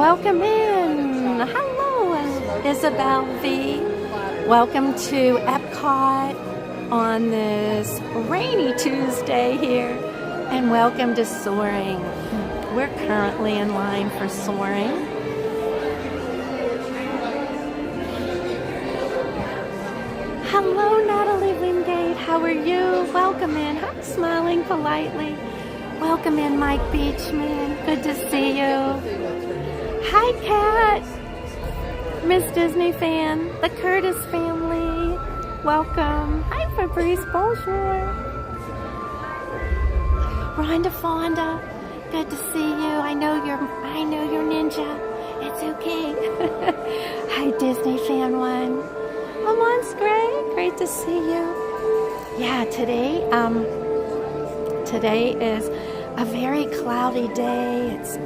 Welcome in. Hello, Isabel V. Welcome to EPCOT on this rainy Tuesday here. And welcome to Soarin. We're currently in line for Soarin. Hello, Natalie Wingate. How are you? Welcome in. I'm smiling politely. Welcome in, Mike Beachman. Good to see you. Hi, Kat. Miss Disney fan. The Curtis family. Welcome. Hi, Fabrice. Bonjour. Rhonda Fonda. Good to see you. I know you're ninja. It's okay. Hi, Disney fan one. Lamont's Gray. Great to see you. Yeah, today is a very cloudy day. It's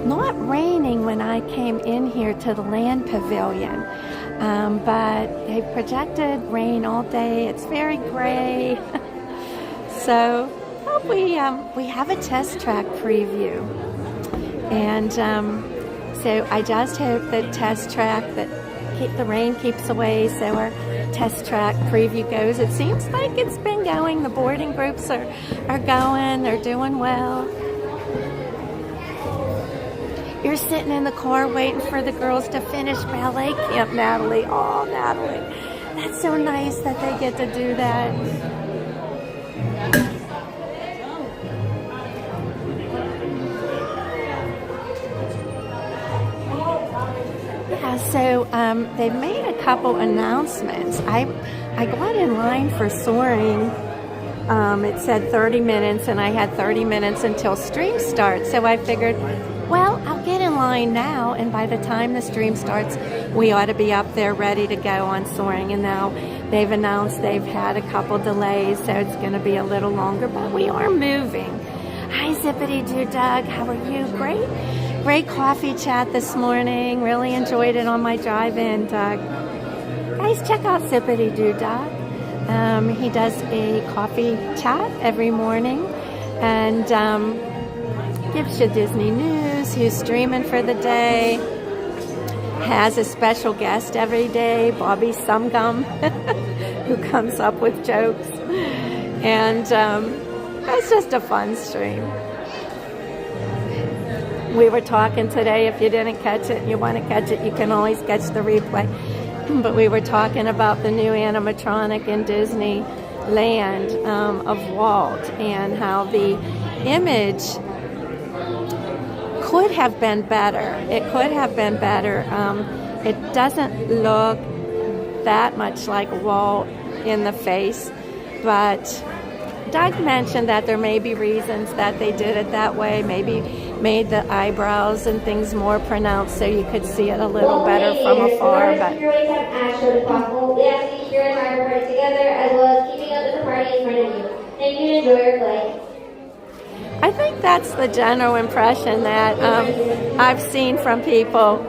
not raining when I came in here to the land pavilion, but they projected rain all day. It's very gray. So we have a test track preview, and so I just hope that test track the rain keeps away, so our test track preview goes. It seems like it's been going. The boarding groups are going. They're doing well. You're sitting in the car waiting for the girls to finish ballet camp, Natalie. Oh, Natalie. That's so nice that they get to do that. Yeah, so they've made a couple announcements. I got in line for Soarin. It said 30 minutes, and I had 30 minutes until stream starts. So I figured, well, I'll get in line now, and by the time the stream starts, we ought to be up there ready to go on Soarin. And now they've announced they've had a couple delays, so it's going to be a little longer, but we are moving. Hi, Zippity Doo Doug. How are you? Great coffee chat this morning. Really enjoyed it on my drive-in, Doug. Guys, check out Zippity Doo Doug. He does a coffee chat every morning and gives you Disney news, who's streaming for the day, has a special guest every day, Bobby Sumgum, who comes up with jokes. And it's just a fun stream. We were talking today, if you didn't catch it and you want to catch it, you can always catch the replay. But we were talking about the new animatronic in Disneyland of Walt, and how the image could have been better. It could have been better. It doesn't look that much like Walt in the face, but Doug mentioned that there may be reasons that they did it that way, maybe made the eyebrows and things more pronounced so you could see it a little better from afar. But we ask you to keep your entire party together, as well as keeping up with the party in front of you. And you can enjoy your play. I think that's the general impression that I've seen from people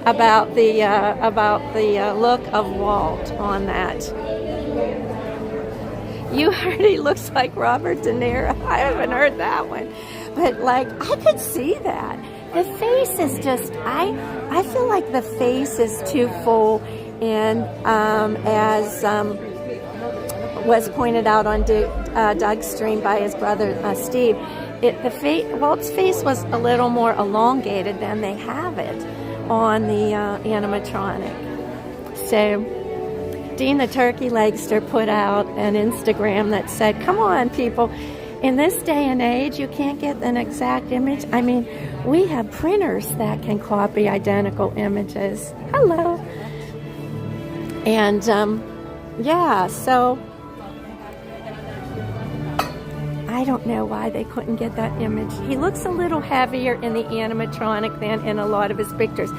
about the look of Walt on that. You heard he looks like Robert De Niro. I haven't heard that one. But, I could see that. The face is just, I feel like the face is too full. And as was pointed out on Doug's stream by his brother, Steve, Walt's face was a little more elongated than they have it on the animatronic. So Dean the Turkey Legster put out an Instagram that said, come on, people, in this day and age, you can't get an exact image. I mean, we have printers that can copy identical images. Hello. And, yeah, so I don't know why they couldn't get that image. He looks a little heavier in the animatronic than in a lot of his pictures.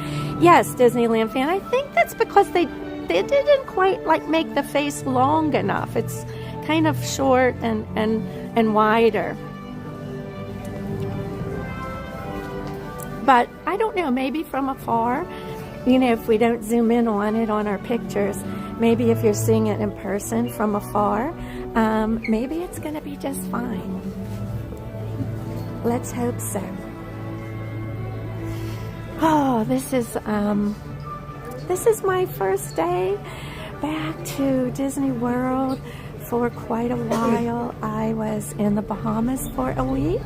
Yes, Disneyland fan, I think that's because they didn't quite make the face long enough. It's kind of short and wider. But I don't know, maybe from afar, if we don't zoom in on it on our pictures, maybe if you're seeing it in person from afar, maybe it's going to be just fine. Let's hope so. Oh, this is my first day back to Disney World for quite a while. I was in the Bahamas for a week,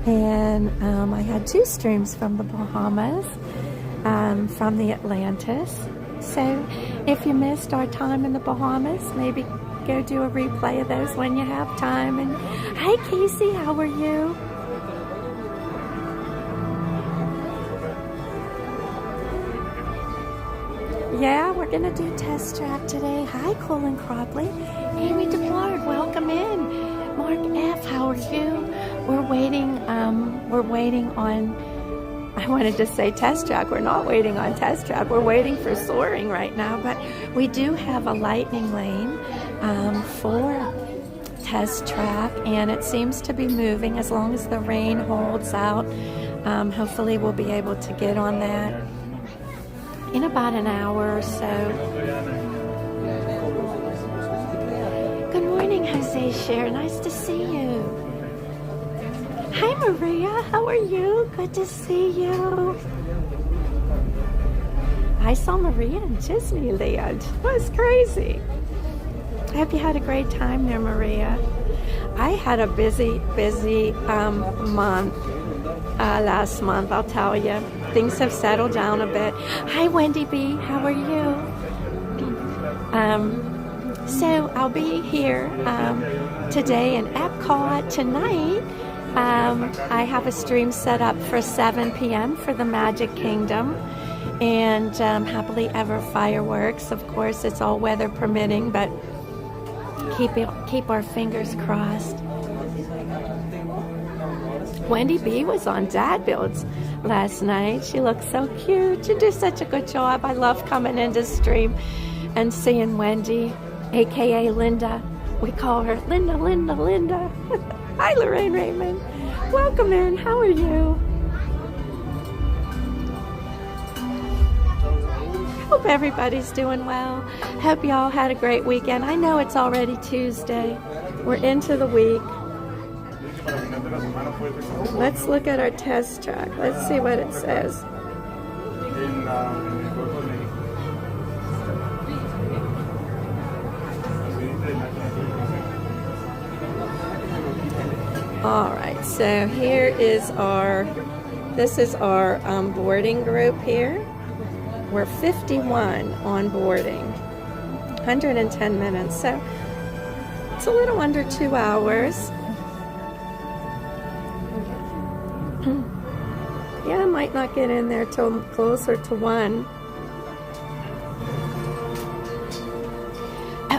and I had 2 streams from the Bahamas, from the Atlantis. So if you missed our time in the Bahamas, maybe go do a replay of those when you have time. And hi Casey, how are you? Yeah, we're gonna do test track today. Hi Colin Cropley. Amy DeBlard, welcome in. Mark F, how are you? We're waiting on, I wanted to say test track. We're not waiting on test track. We're waiting for Soarin right now, but we do have a lightning lane for test track, and it seems to be moving as long as the rain holds out. Hopefully we'll be able to get on that in about an hour or so. Good morning, Jose Cher. Nice to see you. Hi, Maria. How are you? Good to see you. I saw Maria in Disneyland. It was crazy. I hope you had a great time there, Maria. I had a busy month last month, I'll tell you. Things have settled down a bit. Hi, Wendy B. How are you? So I'll be here today in EPCOT. Tonight, I have a stream set up for 7 p.m. for the Magic Kingdom, and Happily Ever fireworks. Of course, it's all weather permitting, but keep our fingers crossed. Wendy B was on Dad Builds last night. She looked so cute. She did such a good job. I love coming into stream and seeing Wendy, aka Linda. We call her Linda. Hi, Lorraine Raymond. Welcome in. How are you? Hope everybody's doing well. Hope y'all had a great weekend. I know it's already Tuesday. We're into the week. Let's look at our test track. Let's see what it says. All right, so here is this is our boarding group here. We're 51 on boarding, 110 minutes, so it's a little under 2 hours. Yeah, I might not get in there till closer to 1.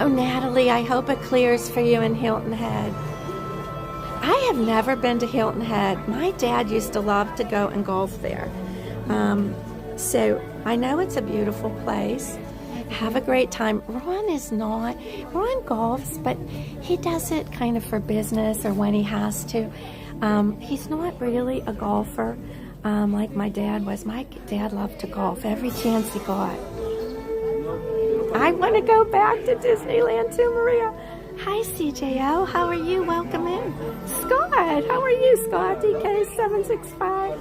Oh, Natalie, I hope it clears for you in Hilton Head. I have never been to Hilton Head. My dad used to love to go and golf there. So I know it's a beautiful place. Have a great time. Ron golfs, but he does it kind of for business or when he has to. He's not really a golfer like my dad was. My dad loved to golf every chance he got. I want to go back to Disneyland too, Maria. Hi, CJO. How are you? Welcome in. Scott, how are you, Scott? DK765.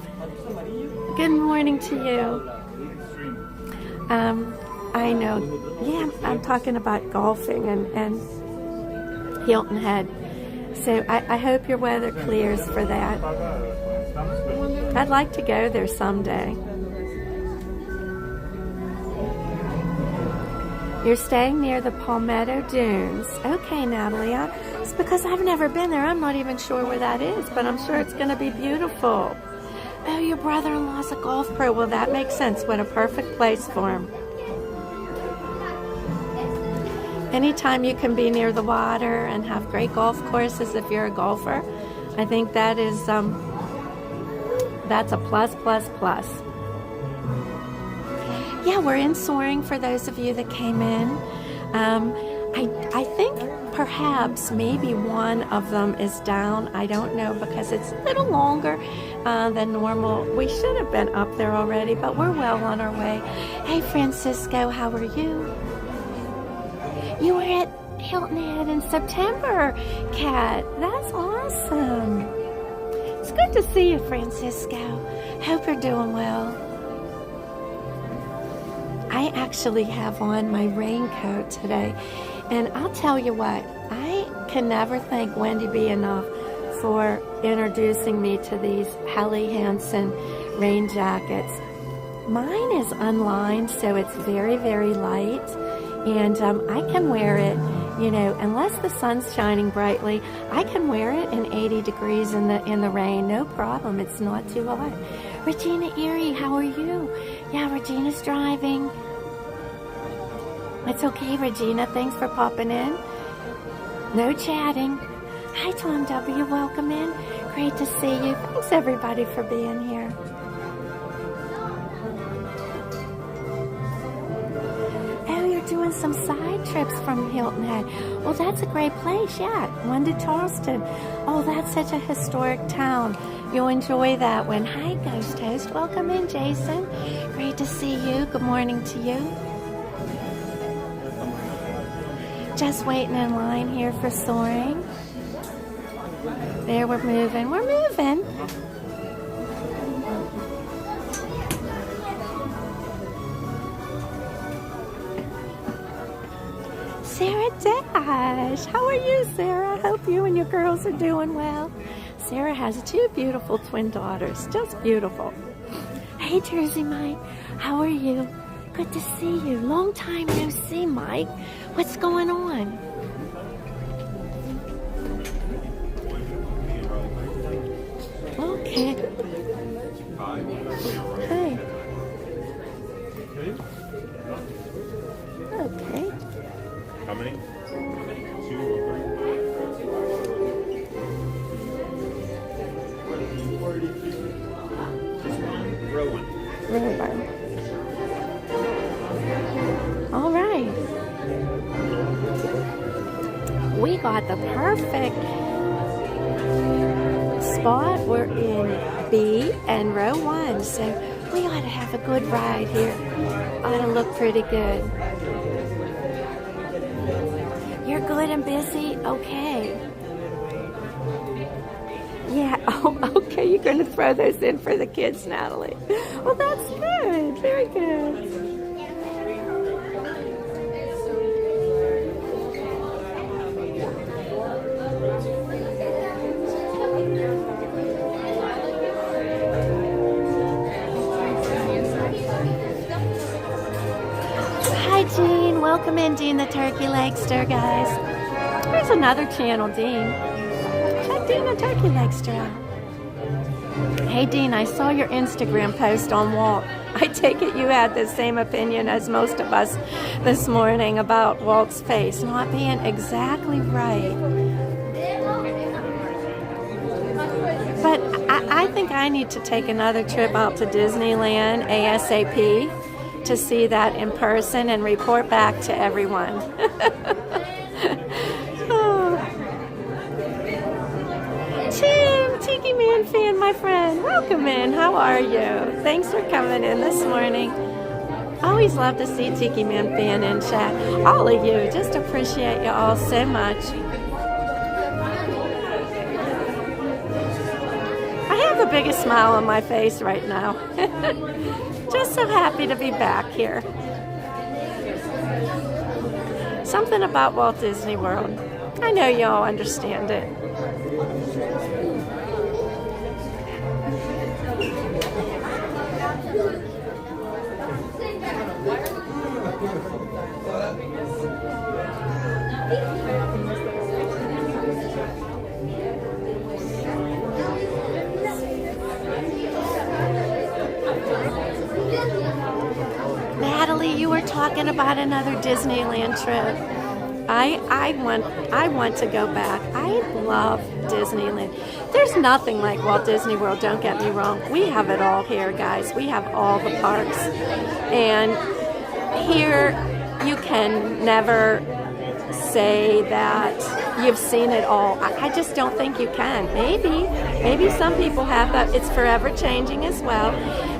Good morning to you. I know. Yeah, I'm talking about golfing and Hilton Head. So I hope your weather clears for that. I'd like to go there someday. You're staying near the Palmetto Dunes. Okay, Natalie. It's because I've never been there. I'm not even sure where that is, but I'm sure it's going to be beautiful. Oh, your brother-in-law's a golf pro. Well, that makes sense. What a perfect place for him. Anytime you can be near the water and have great golf courses if you're a golfer, I think that is that's a plus. Yeah, we're in Soarin for those of you that came in. I think perhaps maybe one of them is down. I don't know because it's a little longer than normal. We should have been up there already, but we're well on our way. Hey, Francisco, how are you? You were at Hilton Head in September, Kat. That's awesome. It's good to see you, Francisco. Hope you're doing well. I actually have on my raincoat today. And I'll tell you what, I can never thank Wendy B enough for introducing me to these Helly Hansen rain jackets. Mine is unlined, so it's very, very light, and I can wear it, you know, unless the sun's shining brightly, I can wear it in 80 degrees in the rain, no problem. It's not too hot. Regina Erie, how are you? Yeah, Regina's driving. It's okay, Regina. Thanks for popping in. No chatting. Hi, Tom W. Welcome in. Great to see you. Thanks, everybody, for being here. Oh, you're doing some side trips from Hilton Head. Well, that's a great place, yeah. One to Charleston. Oh, that's such a historic town. You'll enjoy that one. Hi, Ghost Host. Welcome in, Jason. Great to see you. Good morning to you. Just waiting in line here for Soarin. There, we're moving. We're moving. Sarah Dash. How are you, Sarah? Hope you and your girls are doing well. Sarah has 2 beautiful twin daughters. Just beautiful. Hey, Jersey Mike. How are you? Good to see you. Long time no see, Mike. What's going on? Okay. Hey. Okay. How many? 2 or 3? Row 1. Row 1. All right. We got the perfect spot. We're in B and row 1, so we ought to have a good ride here. Ought to look pretty good. You're good and busy? Okay. Yeah, oh, okay, you're going to throw those in for the kids, Natalie. Well, that's good. Very good. Hi, Dean. Welcome in, Dean the Turkey Leg Stir, guys. There's another channel, Dean. Check Dean the Turkey Leg Stir out. Hey, Dean, I saw your Instagram post on Walt. I take it you had the same opinion as most of us this morning about Walt's face not being exactly right. But I think I need to take another trip out to Disneyland ASAP to see that in person and report back to everyone. Oh. Tim, Tiki Man fan, my friend, welcome in. How are you? Thanks for coming in this morning. Always love to see Tiki Man fan in chat. All of you, just appreciate you all so much. I have the biggest smile on my face right now. Just so happy to be back here. Something about Walt Disney World. I know you all understand it. Natalie, you were talking about another Disneyland trip. I want to go back. I love Disneyland. There's nothing like Walt Disney World, don't get me wrong. We have it all here, guys. We have all the parks. And here you can never say that you've seen it all. I just don't think you can. Maybe some people have, but it's forever changing as well.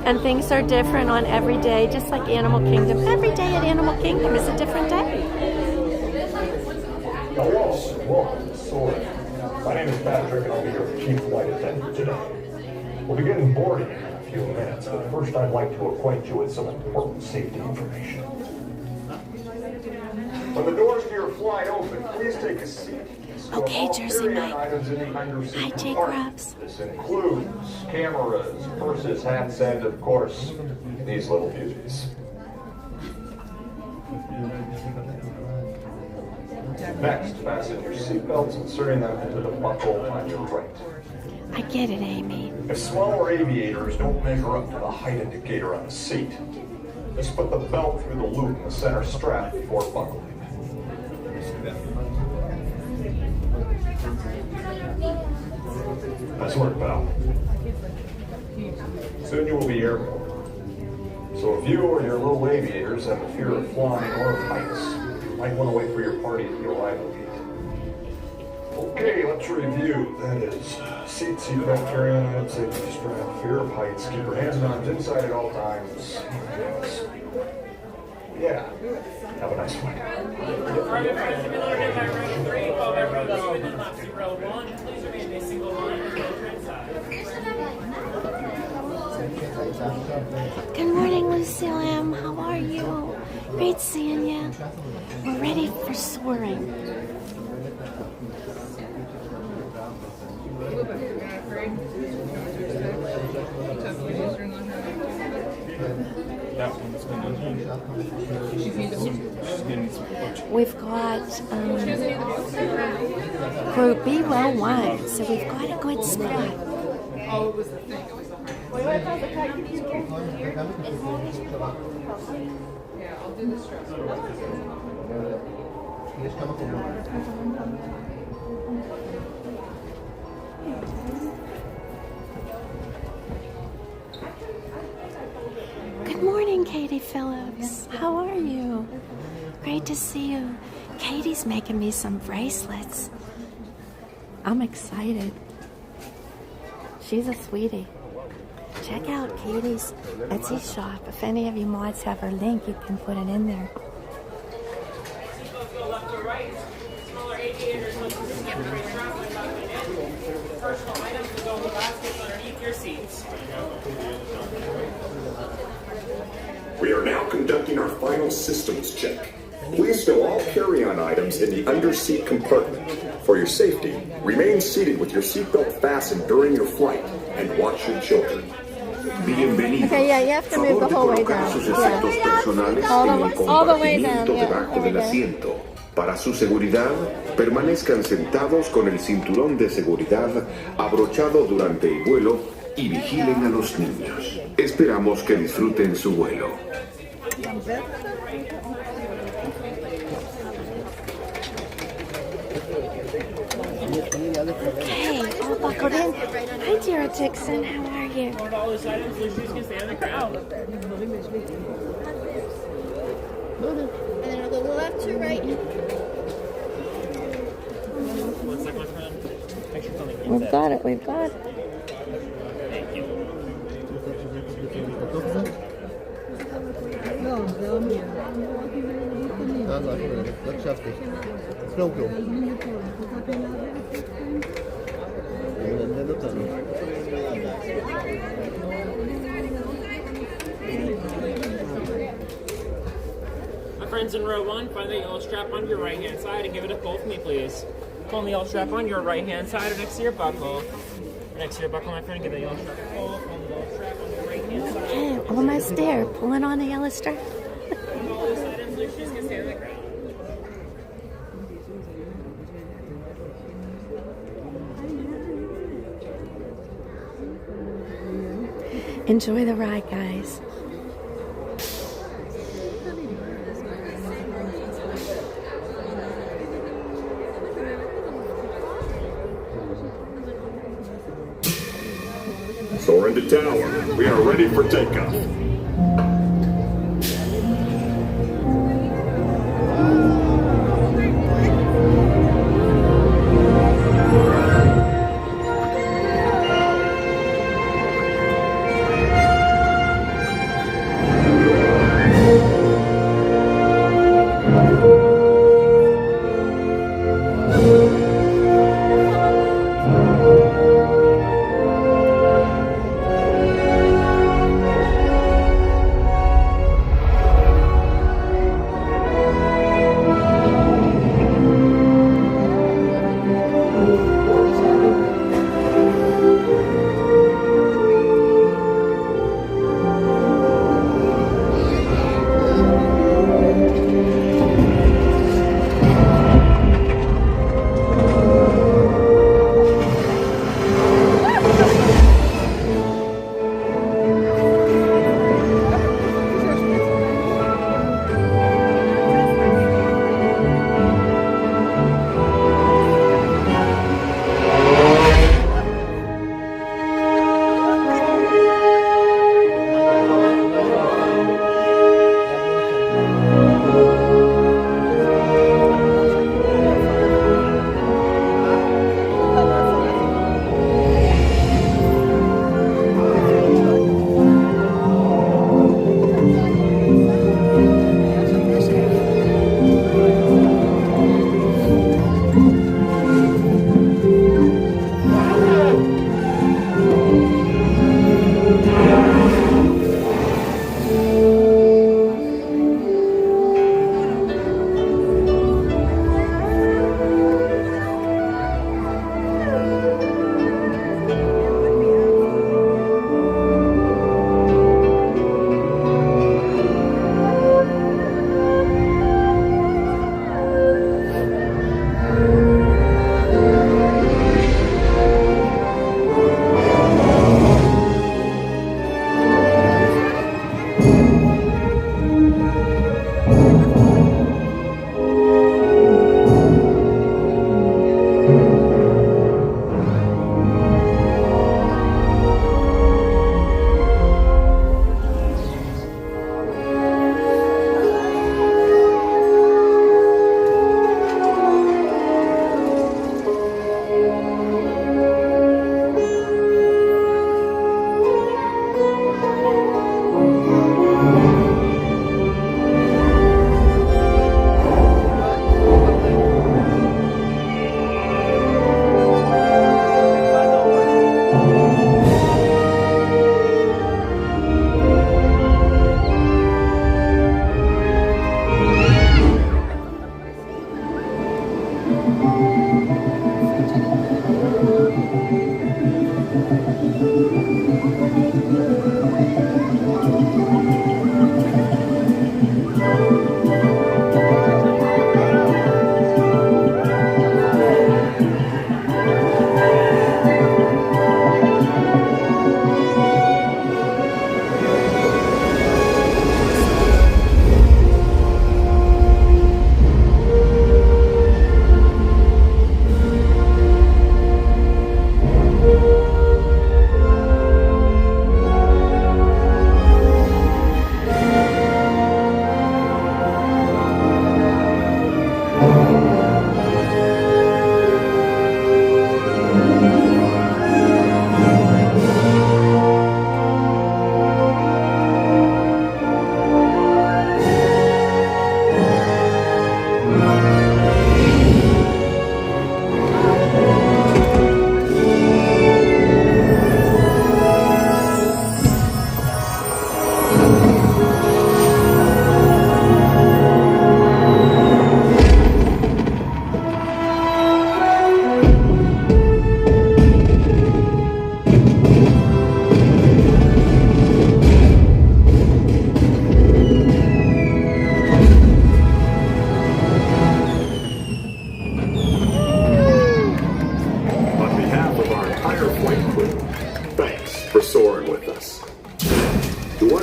And things are different on every day, just like Animal Kingdom. Every day at Animal Kingdom is a different day. Welcome to Soarin. My name is Patrick and I'll be your chief flight attendant today. We'll be getting boarding in a few minutes, but first I'd like to acquaint you with some important safety information. When the doors to your flight open, please take a seat. Okay, Jersey Mike. Hi, Jake Grubbs. This includes cameras, purses, hats, and of course, these little beauties. Next, fasten your seatbelts, inserting them into the buckle on your right. I get it, Amy. If smaller aviators don't measure up to the height indicator on the seat, just put the belt through the loop in the center strap before buckling. Nice work, pal. Soon you will be airborne. So if you or your little aviators have a fear of flying or of heights, you might want to wait for your party at the arrival gate. Okay, let's review. That is, seat, seatbelt, carry-on item, safety strap, fear of heights, keep your hands and arms inside at all times. Yeah, have a nice flight. Good morning, Lucille M. How are you? Great seeing you. We're ready for soaring. We've got group B row 1, so we've got a good spot. Oh, it was the thing. It was the Yeah, I'll do the stress. Good morning, Katie Phillips. How are you? Great to see you. Katie's making me some bracelets. I'm excited. She's a sweetie. Check out Katie's Etsy shop. If any of you mods have her link, you can put it in there. Go left or right. Smaller aviators with temporary traveling personal items will go in the baskets underneath your seats. We are now conducting our final systems check. Please stow all carry-on items in the under-seat compartment. For your safety, remain seated with your seatbelt fastened during your flight and watch your children. Bienvenidos. Okay, yeah, you have to move the whole way down. Sus efectos personales All the way down. debajo del asiento. Para su seguridad, permanezcan sentados con el cinturón de seguridad abrochado durante el vuelo y vigilen a los niños. Esperamos que disfruten su vuelo. Okay, all buckled in. Hi, Tara Dixon. How are you? All those items, your shoes can stay on the ground. And then I'll go left to right. One second, my friend. Make sure something We've got it. We've got it. Thank you. My friends in row 1, find the yellow strap on your right hand side and give it a pull for me, please. Pull the yellow strap on your right hand side or next to your buckle. Next to your buckle, my friend, give the yellow strap a pull. Pull the yellow strap on your right hand side. Okay, almost there. Pulling on the yellow strap. All those items, your shoes can stay on the ground. Enjoy the ride, guys. Soarin to tower. We are ready for takeoff.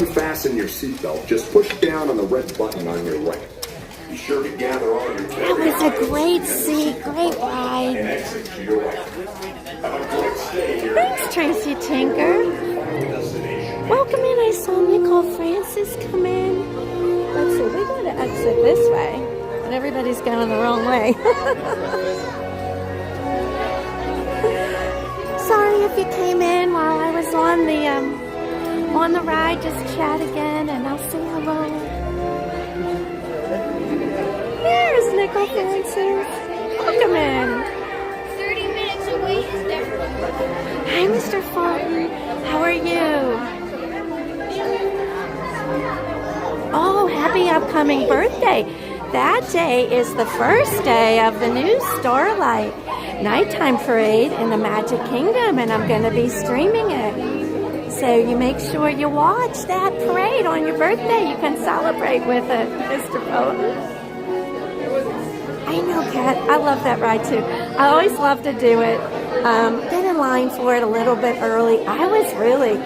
Fasten your seatbelt. Just push down on the red button on your right. Be sure to gather all your That was a great seat, great and ride. exit to your right. Have a great stay here. Thanks, Tracy Tinker. Welcome in. I saw Nicole Francis come in. Let's see, we got to exit this way, and everybody's going the wrong way. Sorry if you came in while I was on the ride. Just chat again, and I'll say hello. There's Nicole Francis. Welcome in. 30 minutes away is different. Hi, Mr. Fulton. How are you? Oh, happy upcoming birthday. That day is the first day of the new Starlight Nighttime Parade in the Magic Kingdom, and I'm going to be streaming it. So you make sure you watch that parade on your birthday. You can celebrate with it, Mr. Fulton. I know, Kat. I love that ride, too. I always love to do it. Get in line for it a little bit early. I was really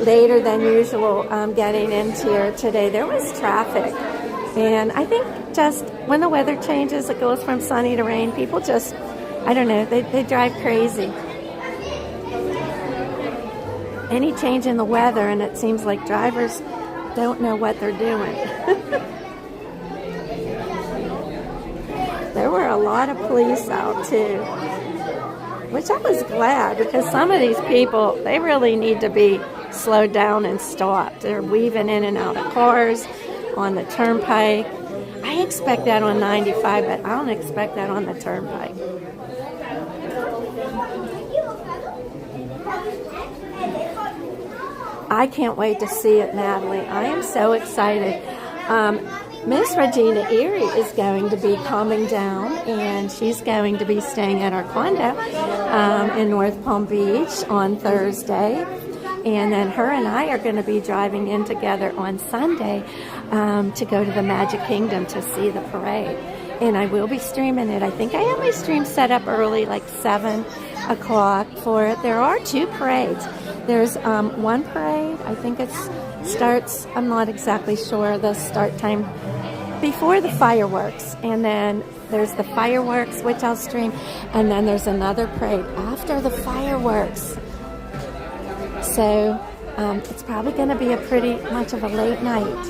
later than usual getting into here today. There was traffic. And I think just when the weather changes, it goes from sunny to rain, people just, I don't know, they drive crazy. Any change in the weather, and it seems like drivers don't know what they're doing. There were a lot of police out, too. Which I was glad, because some of these people, they really need to be slowed down and stopped. They're weaving in and out of cars on the turnpike. I expect that on 95, but I don't expect that on the turnpike. I can't wait to see it, Natalie. I am so excited. Miss Regina Erie is going to be coming down, and she's going to be staying at our condo in North Palm Beach on Thursday. And then her and I are going to be driving in together on Sunday to go to the Magic Kingdom to see the parade. And I will be streaming it. I think I have my stream set up early, like 7 o'clock for it. There are 2 parades. There's one parade, I think it starts, I'm not exactly sure the start time, before the fireworks. And then there's the fireworks, which I'll stream. And then there's another parade after the fireworks. So it's probably going to be a pretty much of a late night.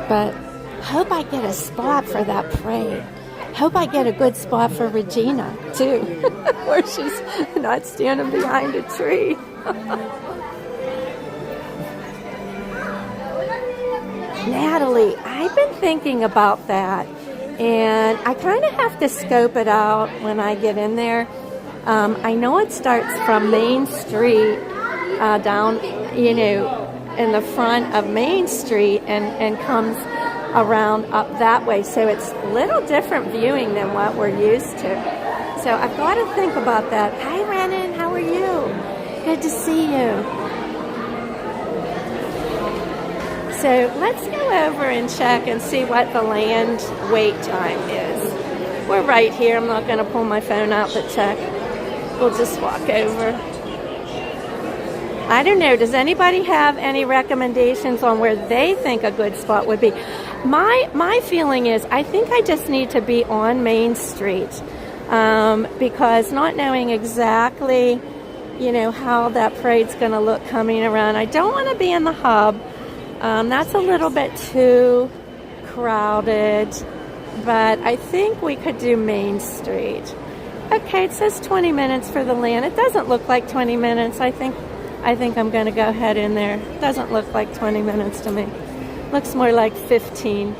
But hope I get a spot for that parade. Hope I get a good spot for Regina, too, where she's not standing behind a tree. Natalie, I've been thinking about that, and I kind of have to scope it out when I get in there. I know it starts from Main Street down, in the front of Main Street and comes around up that way. So it's a little different viewing than what we're used to. So I've got to think about that. Hi, Renan. How are you? Good to see you. So let's go over and check and see what the land wait time is. We're right here. I'm not going to pull my phone out but check. We'll just walk over. I don't know. Does anybody have any recommendations on where they think a good spot would be? My feeling is I think I just need to be on Main Street because not knowing exactly, you know, how that parade's going to look coming around. I don't want to be in the hub. That's a little bit too crowded, but I think we could do Main Street. Okay, it says 20 minutes for the land. It doesn't look like 20 minutes. I think I'm going to go ahead in there. It doesn't look like 20 minutes to me. Looks more like 15.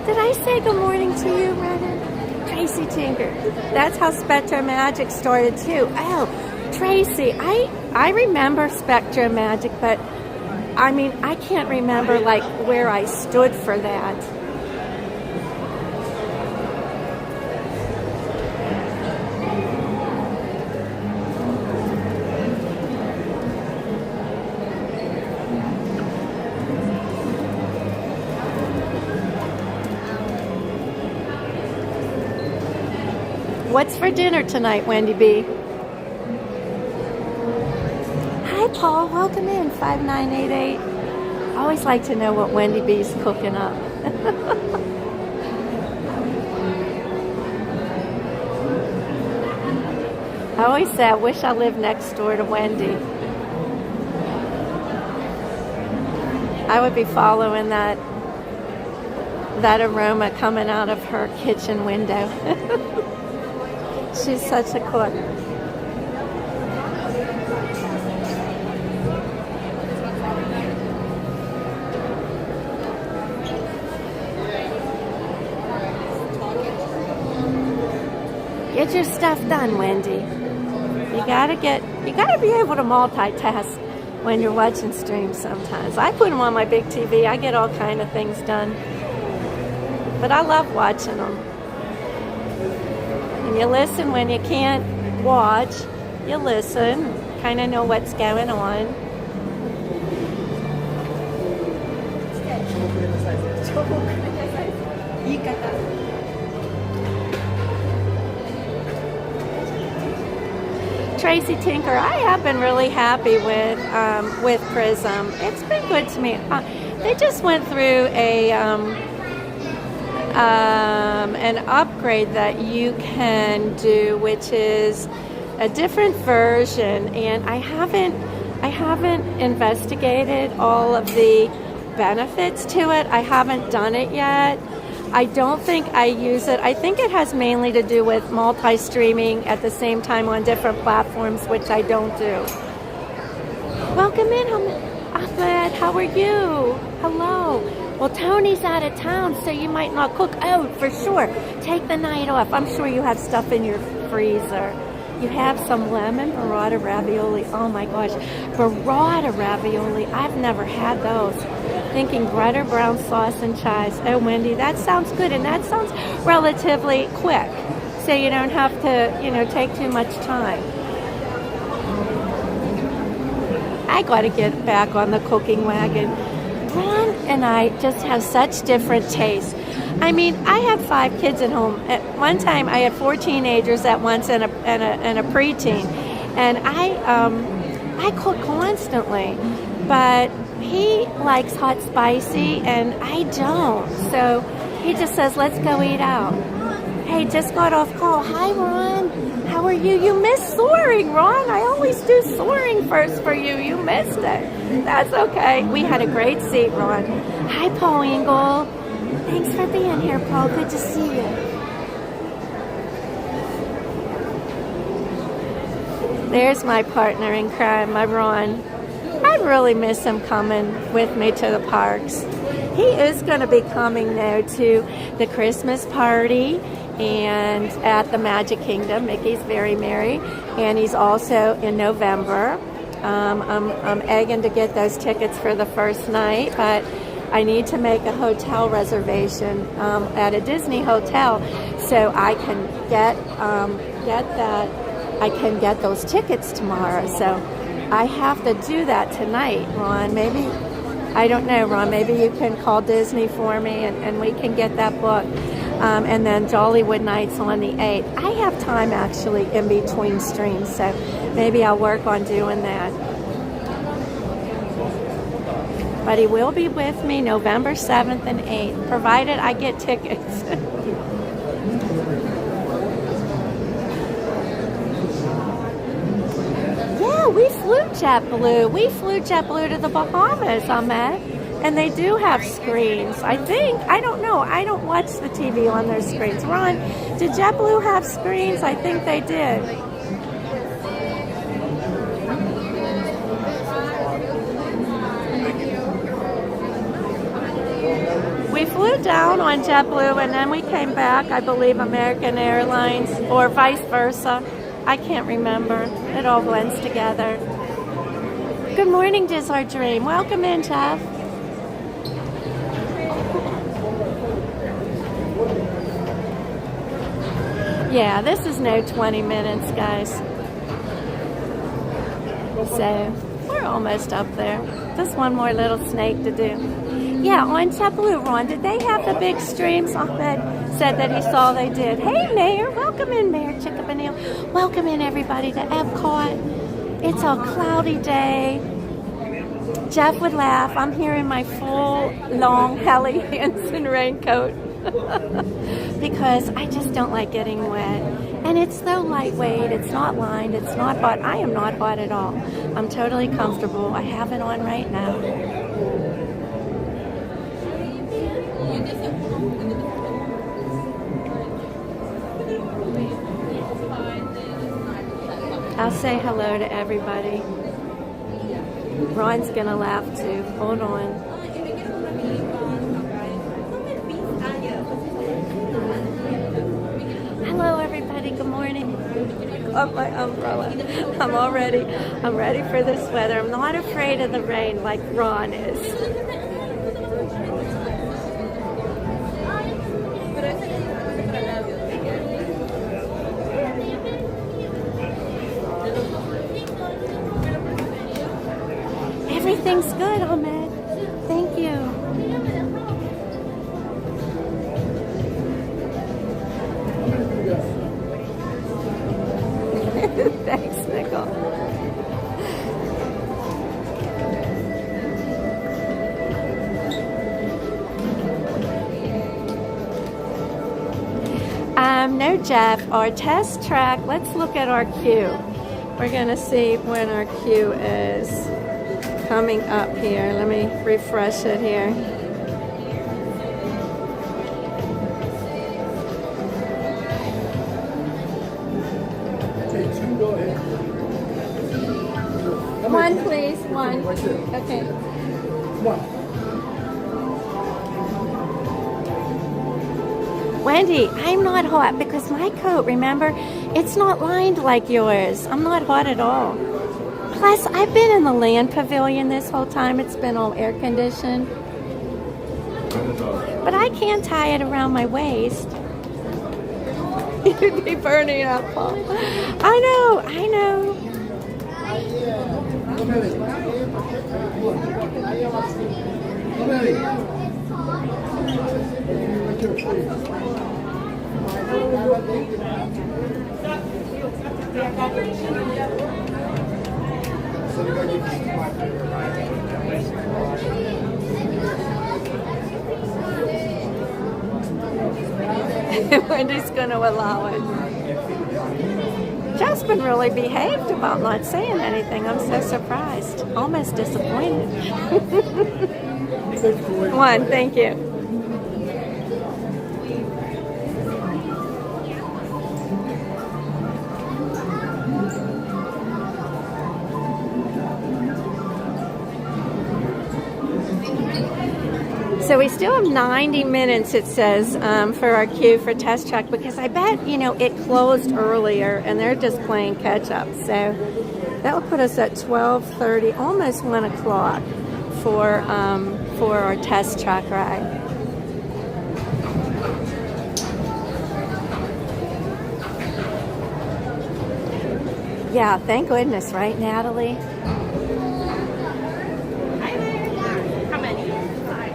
Did I say good morning to you, Renan? Tracy Tinker. That's how Spectro Magic started too. Oh, Tracy, I remember Spectro Magic, but I mean, I can't remember like where I stood for that. What's for dinner tonight, Wendy B? Hi, Paul. Welcome in, 5988. I always like to know what Wendy B's cooking up. I always say I wish I lived next door to Wendy. I would be following that aroma coming out of her kitchen window. She's such a cook. Get your stuff done, Wendy. You gotta be able to multitask when you're watching streams sometimes. I put them on my big TV. I get all kind of things done. But I love watching them. And you listen when you can't watch. You listen, kind of know what's going on. Tracy Tinker, I have been really happy with Prism. It's been good to me. They just went through an upgrade that you can do, which is a different version, and I haven't investigated all of the benefits to it. I haven't done it yet. I don't think I use it. I think it has mainly to do with multi-streaming at the same time on different platforms, which I don't do. Welcome in, Ahmed. How are you? Hello. Well, Tony's out of town, so you might not cook. Oh, for sure. Take the night off. I'm sure you have stuff in your freezer. You have some lemon burrata ravioli. Oh my gosh. Burrata ravioli. I've never had those. Thinking butter, brown sauce, and chives. Oh, Wendy, that sounds good. And that sounds relatively quick. So you don't have to, take too much time. I got to get back on the cooking wagon. Ron and I just have such different tastes. I mean, I have 5 kids at home. At one time, I had 4 teenagers at once and a preteen, and I cook constantly. But he likes hot spicy, and I don't. So he just says, "Let's go eat out." Hey, just got off call. Hi, Ron. How are you? You missed Soaring, Ron. I always do Soaring first for you. You missed it. That's okay. We had a great seat, Ron. Hi, Paul Engel. Thanks for being here, Paul. Good to see you. There's my partner in crime, my Ron. I really miss him coming with me to the parks. He is going to be coming now to the Christmas party and at the Magic Kingdom. Mickey's Very Merry. And he's also in November I'm egging to get those tickets for the first night, but I need to make a hotel reservation at a Disney hotel so I can get that. I can get those tickets tomorrow. So I have to do that tonight, Ron. Maybe, I don't know, Ron, maybe you can call Disney for me and we can get that booked. And then Jollywood Nights on the 8th. I have time actually in between streams, so maybe I'll work on doing that. But he will be with me November 7th and 8th, provided I get tickets. Yeah, we flew JetBlue. We flew JetBlue to the Bahamas, Ahmed. And they do have screens. I think. I don't know. I don't watch the TV on their screens. Ron, did JetBlue have screens? I think they did. We flew down on JetBlue and then we came back, I believe, American Airlines or vice versa. I can't remember. It all blends together. Good morning, Diz Our Dream. Welcome in, Jeff. Yeah, this is no 20 minutes, guys. So, we're almost up there. Just one more little snake to do. Yeah, on JetBlue, Ron, did they have the big streams? Ahmed said that he saw they did. Hey, Mayor. Welcome in, Mayor Chickabanil. Welcome in, everybody, to EPCOT. It's a cloudy day. Jeff would laugh. I'm here in my full, long Helly Hansen raincoat. Because I just don't like getting wet. And it's so lightweight, it's not lined, it's not hot. I am not hot at all. I'm totally comfortable. I have it on right now. I'll say hello to everybody. Ron's gonna laugh too. Hold on. Hello, everybody. Good morning. Oh, my umbrella. I'm ready for this weather. I'm not afraid of the rain like Ron is. Everything's good, Ahmed. Thank you. Thanks, Nicole. No, Jeff, our test track, let's look at our queue. We're going to see when our queue is coming up here. Let me refresh it here. One, please. One. Okay. Wendy, I'm not hot because my coat, remember, it's not lined like yours. I'm not hot at all. Plus, I've been in the land pavilion this whole time. It's been all air conditioned. But I can't tie it around my waist. You'd be burning up, Paul. I know. Wendy's going to allow it. Jeff's been really behaved about not saying anything. I'm so surprised. Almost disappointed. One, thank you. So we still have 90 minutes, it says, for our queue for Test Track, because I bet, it closed earlier and they're just playing catch up. So That will put us at 12:30, almost 1 o'clock for our test track ride. Yeah, thank goodness, right, Natalie? How many? Five.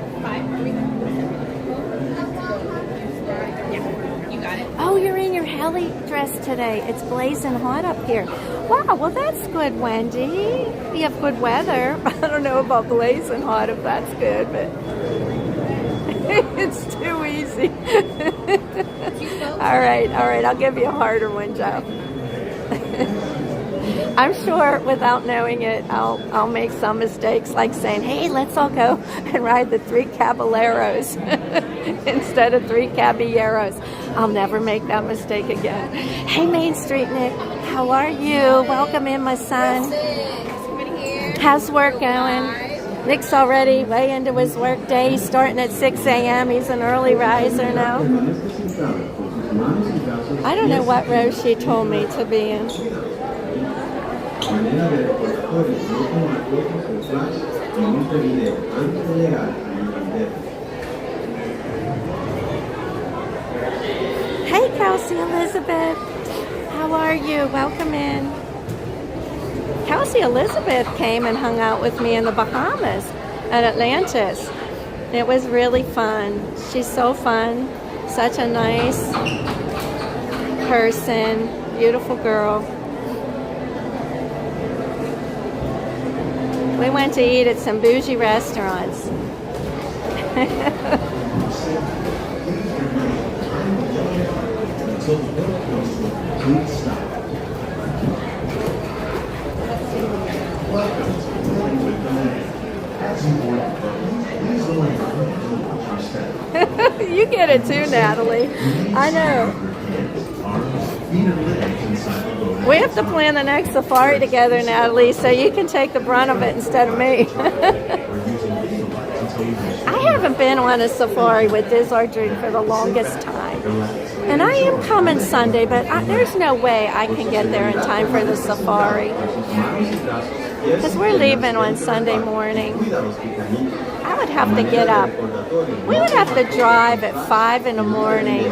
Yeah, you got it. Oh, you're in your heli dress today. It's blazing hot up here. Wow, well that's good, Wendy. You have good weather. I don't know about blazing hot if that's good, but it's too easy. All right, I'll give you a harder one, Joe. I'm sure without knowing it, I'll make some mistakes like saying, hey, let's all go and ride the 3 caballeros instead of 3 caballeros. I'll never make that mistake again. Hey, Main Street Nick, how are you? Welcome in, my son. How's work going? Nick's already way into his work day. He's starting at 6 a.m. He's an early riser now. I don't know what row she told me to be in. Hey, Kelsey Elizabeth. How are you? Welcome in. Kelsey Elizabeth came and hung out with me in the Bahamas at Atlantis. It was really fun. She's so fun. Such a nice person. Beautiful girl. We went to eat at some bougie restaurants. You get it too, Natalie. I know. We have to plan the next safari together, Natalie, so you can take the brunt of it instead of me. I haven't been on a safari with Dizzardry for the longest time. And I am coming Sunday, but there's no way I can get there in time for the safari. Because we're leaving on Sunday morning. I would have to get up. We would have to drive at 5 in the morning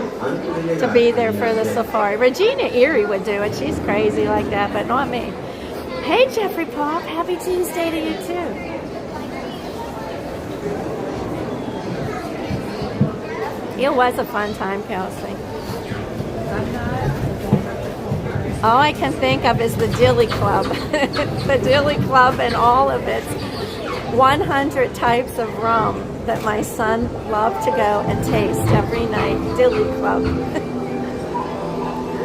to be there for the safari. Regina Erie would do it. She's crazy like that, but not me. Hey, Jeffrey Pop. Happy Tuesday to you, too. It was a fun time, Kelsey. All I can think of is the Dilly Club. The Dilly Club and all of its 100 types of rum that my son loved to go and taste every night. Dilly Club.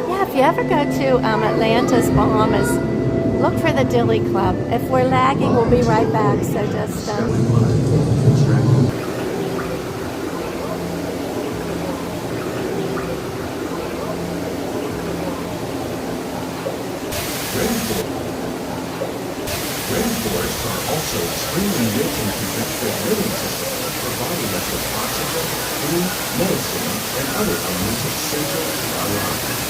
Yeah, if you ever go to Atlantis, Bahamas, look for the Dilly Club. If we're lagging, we'll be right back. So just... Rainforests are also extremely rich in convective living systems, providing us with oxygen, food, medicine, and other elements essential to our lives.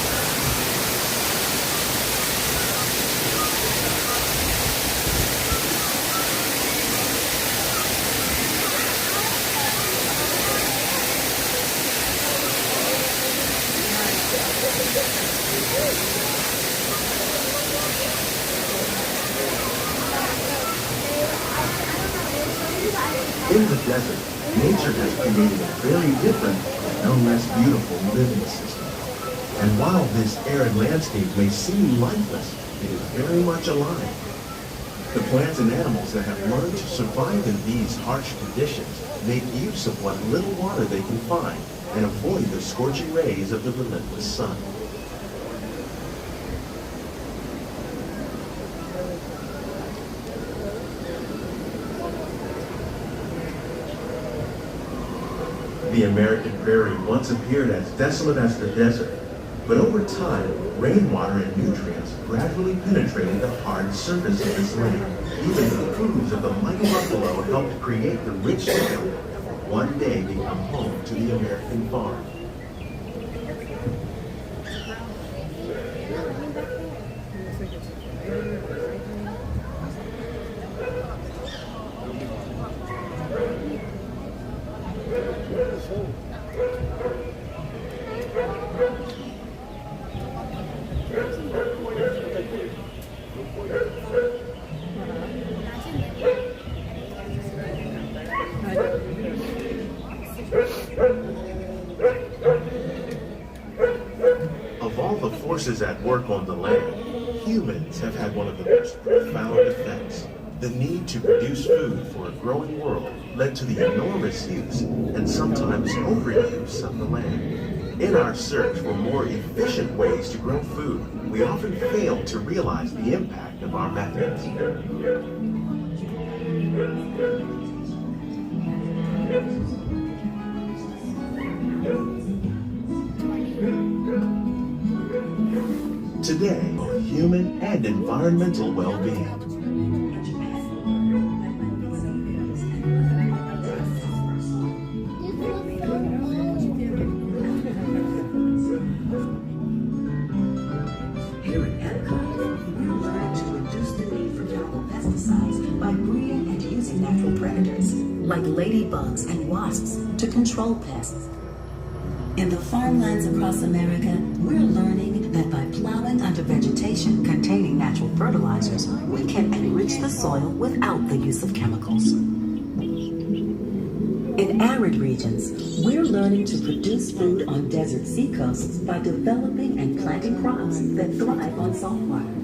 In the desert, nature has created a very different, but no less beautiful living system. And while this arid landscape may seem lifeless, it is very much alive. The plants and animals that have learned to survive in these harsh conditions make use of what little water they can find and avoid the scorching rays of the relentless sun. The American prairie once appeared as desolate as the desert, but over time, rainwater and nutrients gradually penetrated the hard surface of this land. Even the hooves of the mighty buffalo helped create the rich soil that will one day become home to the American farm. Of all the forces at work on the land, humans have had one of the most profound effects. The need to produce food for a growing world led to the enormous use and sometimes overuse of the land. In our search for more efficient ways to grow food, we often fail to realize the impact of our methods. Today, human and environmental well-being. Here at EPCOT, we're learning to reduce the need for chemical pesticides by breeding and using natural predators, like ladybugs and wasps, to control pests. In the farmlands across America, we're learning that by plowing under vegetation containing natural fertilizers, we can enrich the soil without the use of chemicals. In arid regions, we're learning to produce food on desert seacoasts by developing and planting crops that thrive on salt water.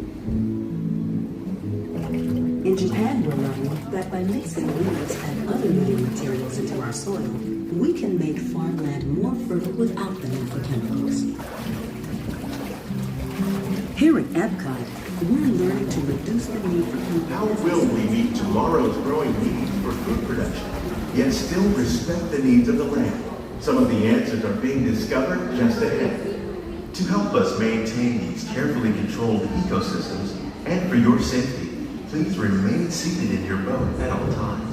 In Japan, we're learning that by mixing leaves and other living materials into our soil, we can make farmland more fertile without the need for chemicals. Here at EPCOT, we're learning to reduce the need for chemicals. How will we meet tomorrow's growing needs for food production, yet still respect the needs of the land? Some of the answers are being discovered just ahead. To help us maintain these carefully controlled ecosystems, and for your safety, please remain seated in your boat at all times.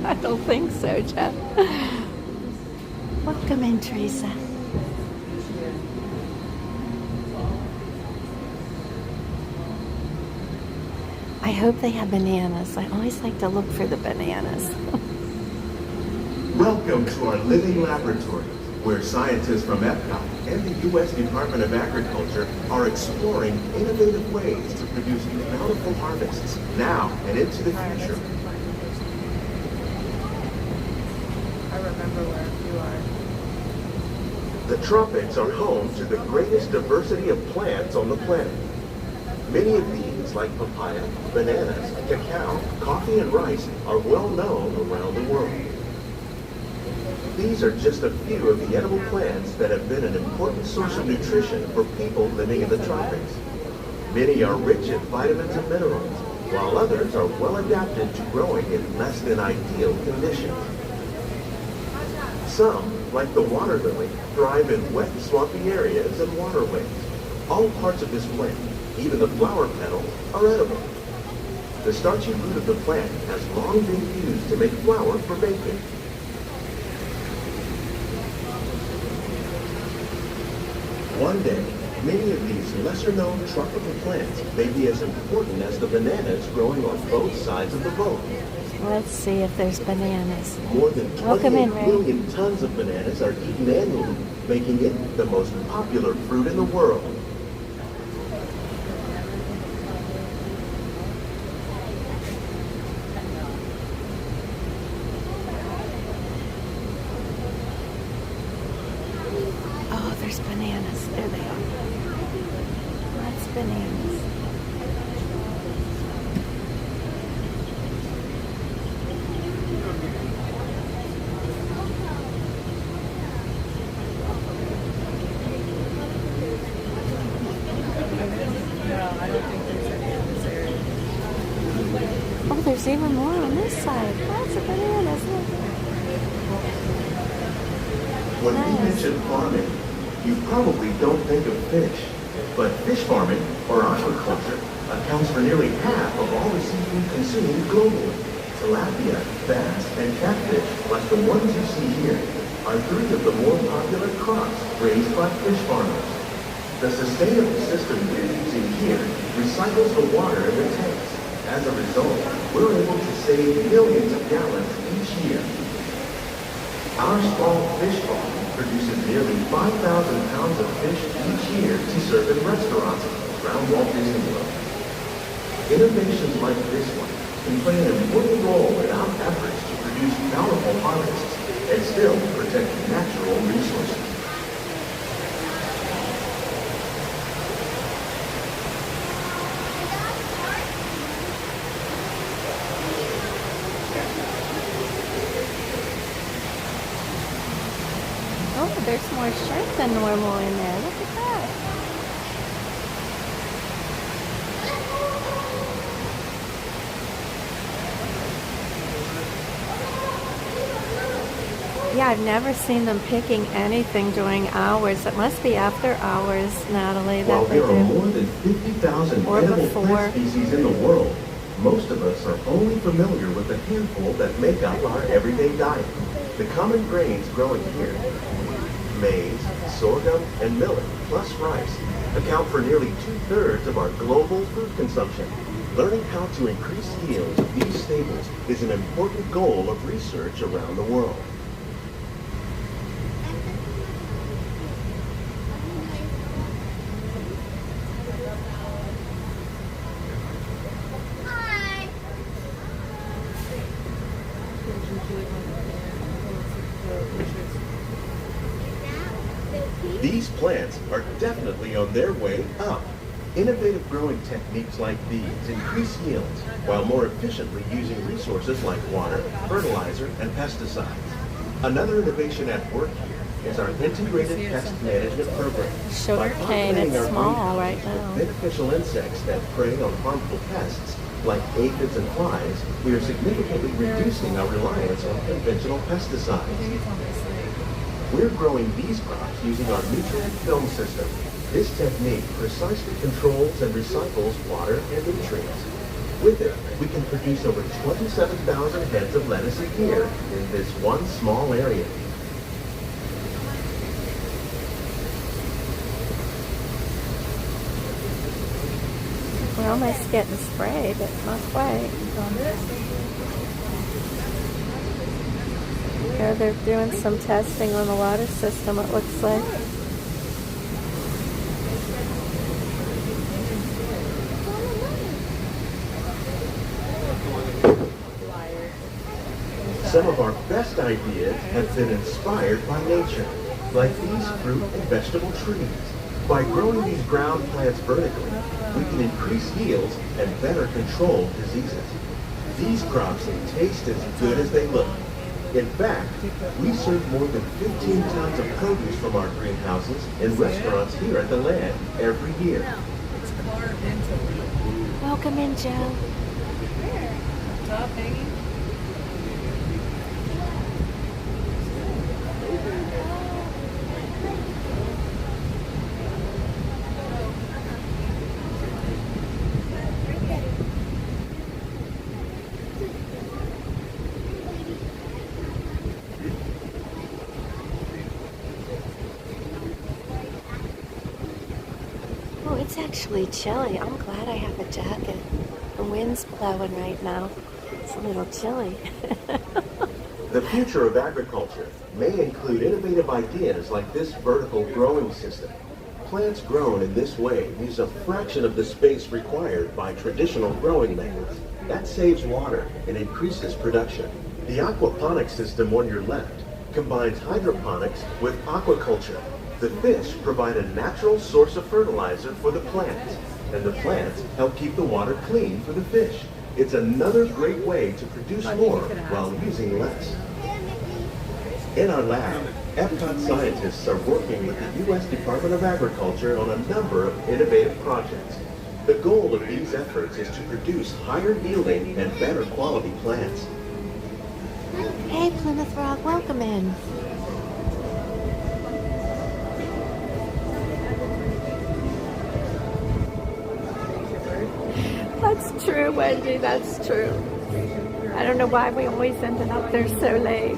I don't think so, Jeff. Welcome in, Teresa. I hope they have bananas. I always like to look for the bananas. Welcome to our living laboratory, where scientists from EPCOT and the U.S. Department of Agriculture are exploring innovative ways to produce bountiful harvests now and into the future. I remember where you are. The tropics are home to the greatest diversity of plants on the planet. Many of these, like papaya, bananas, cacao, coffee, and rice, are well known around the world. These are just a few of the edible plants that have been an important source of nutrition for people living in the tropics. Many are rich in vitamins and minerals, while others are well adapted to growing in less than ideal conditions. Some, like the water lily, thrive in wet, swampy areas and waterways. All parts of this plant, even the flower petals, are edible. The starchy root of the plant has long been used to make flour for baking. One day, many of these lesser-known tropical plants may be as important as the bananas growing on both sides of the boat. Let's see if there's bananas. More than Welcome 28 in, Ray. million tons of bananas are eaten annually, making it the most popular fruit in the world. Oh, there's bananas. There they are. That's bananas. Oh, there's even more on this side. Lots of bananas. Look. When we Nice. mention farming, you probably don't think of fish. But fish farming, or aquaculture, accounts for nearly half of all the seafood consumed globally. Tilapia, bass, and catfish, like the ones you see here, are 3 of the more popular crops raised by fish farmers. The sustainable system we're using here recycles the water in the tanks. As a result, we're able to save millions of gallons each year. Our small fish farm produces nearly 5,000 pounds of fish each year to serve in restaurants around Walt Disney World. Innovations like this one can play an important role in our efforts to produce bountiful harvests and still protect natural resources. Oh, there's more shrimp than normal in there. Look at that. Yeah, I've never seen them picking anything during hours. It must be after hours, Natalie, While that they there are do. more than 50,000 Or edible before. plant species in the world, most of us are only familiar with the handful that make up our everyday diet. The common grains growing here, maize, sorghum, and millet, plus rice, account for nearly 2/3 of our global food consumption. Learning how to increase yields of these staples is an important goal of research around the world. Hi. These plants are definitely on their way up. Innovative growing techniques like these increase yields while more efficiently using resources like water, fertilizer, and pesticides. Another innovation at work here is our integrated pest management program. Sugar By cane, populating it's our small greenhouses right with now. beneficial insects that prey on harmful pests like aphids and flies, we are significantly reducing our reliance on conventional pesticides. We're growing these crops using our nutrient film system. This technique precisely controls and recycles water and nutrients. With it, we can produce over 27,000 heads of lettuce a year in this one small area. We're almost getting sprayed, but not quite. Here they're doing some testing on the water system, it looks like. Some of our best ideas have been inspired by nature, like these fruit and vegetable trees. By growing these ground plants vertically, we can increase yields and better control diseases. These crops taste as good as they look. In fact, we serve more than 15 tons of produce from our greenhouses in restaurants here at the land every year. Welcome in, Joe. Top hanging. Oh, it's actually chilly. I'm glad I have a jacket. The wind's blowing right now. It's a little chilly. The future of agriculture may include innovative ideas like this vertical growing system. Plants grown in this way use a fraction of the space required by traditional growing methods. That saves water and increases production. The aquaponics system on your left combines hydroponics with aquaculture. The fish provide a natural source of fertilizer for the plants, and the plants help keep the water clean for the fish. It's another great way to produce more while using less. In our lab, EPCOT scientists are working with the U.S. Department of Agriculture on a number of innovative projects. The goal of these efforts is to produce higher yielding and better quality plants. Hey, Plymouth Rock, welcome in. That's true, Wendy, that's true. I don't know why we always ended up there so late.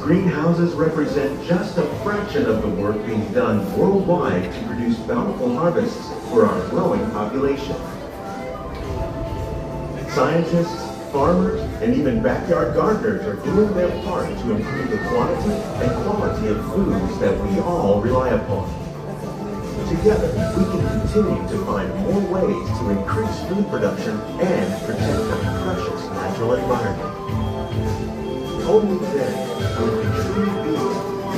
greenhouses represent just a fraction of the work being done worldwide to produce bountiful harvests for our growing population. Scientists, farmers, and even backyard gardeners are doing their part to improve the quantity and quality of foods that we all rely upon. Together, we can continue to find more ways to increase food production and protect our precious natural environment. Only then will we truly be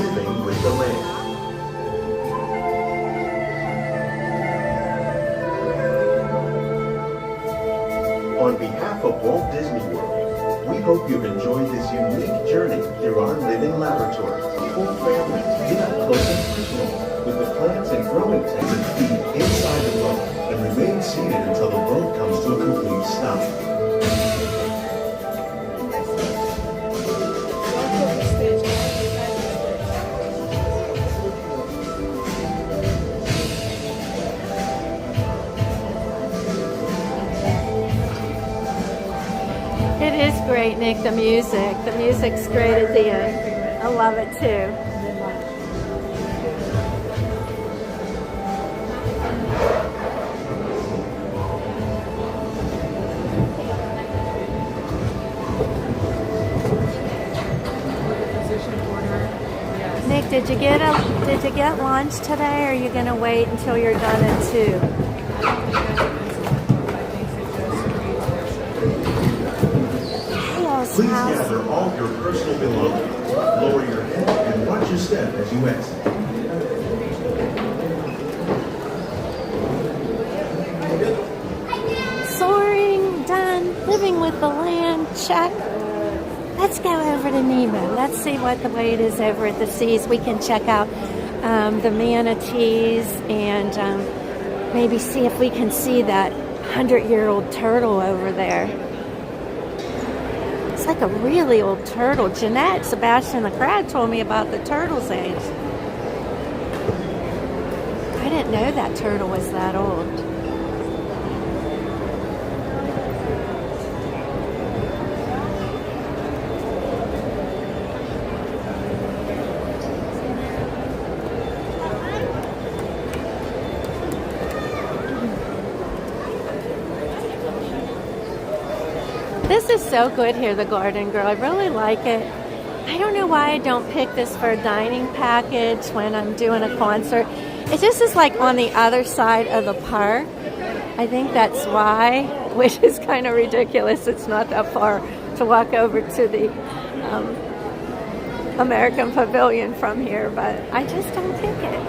living with the land. On behalf of Walt Disney World, we hope you've enjoyed this unique journey through our living laboratory. Whole families get up close and personal with the plants and growing tanks and feed inside the boat and remain seated until the boat comes to a complete stop. It is great, Nick, the music. The music's great at the end. I love it too. Nick, did you get lunch today, or are you gonna wait until you're done at 2? Please gather all your personal belongings. Lower your head and watch your step as you exit. Soaring, done. Living with the land, check. Let's go over to Nemo. Let's see what the wait is over at the seas. We can check out the manatees and maybe see if we can see that 100-year-old turtle over there. It's like a really old turtle. Jeanette, Sebastian the crab told me about the turtle's age. I didn't know that turtle was that old. This is so good here, the Garden Girl. I really like it. I don't know why I don't pick this for a dining package when I'm doing a concert. It just is like on the other side of the park. I think that's why, which is kind of ridiculous. It's not that far to walk over to the American Pavilion from here, but I just don't pick it.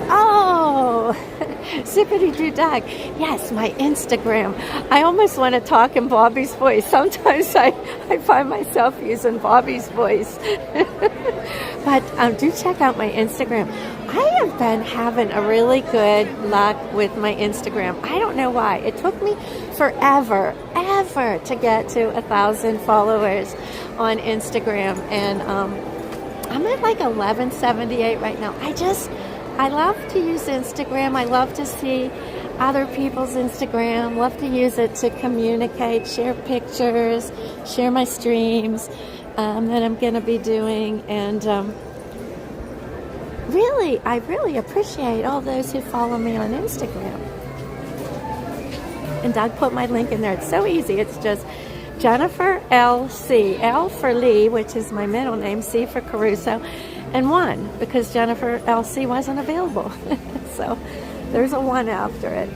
Oh, Zippity Doo Dag. Yes, my Instagram. I almost want to talk in Bobby's voice. Sometimes I find myself using Bobby's voice. But do check out my Instagram. I have been having a really good luck with my Instagram. I don't know why. It took me forever to get to 1,000 followers on Instagram. And I'm at like 1178 right now. I love to use Instagram. I love to see other people's Instagram. Love to use it to communicate, share pictures, share my streams that I'm going to be doing. And I really appreciate all those who follow me on Instagram. And Doug put my link in there. It's so easy. It's just Jennifer LC. L for Lee, which is my middle name, C for Caruso, and 1 because Jennifer LC wasn't available. So there's a 1 after it.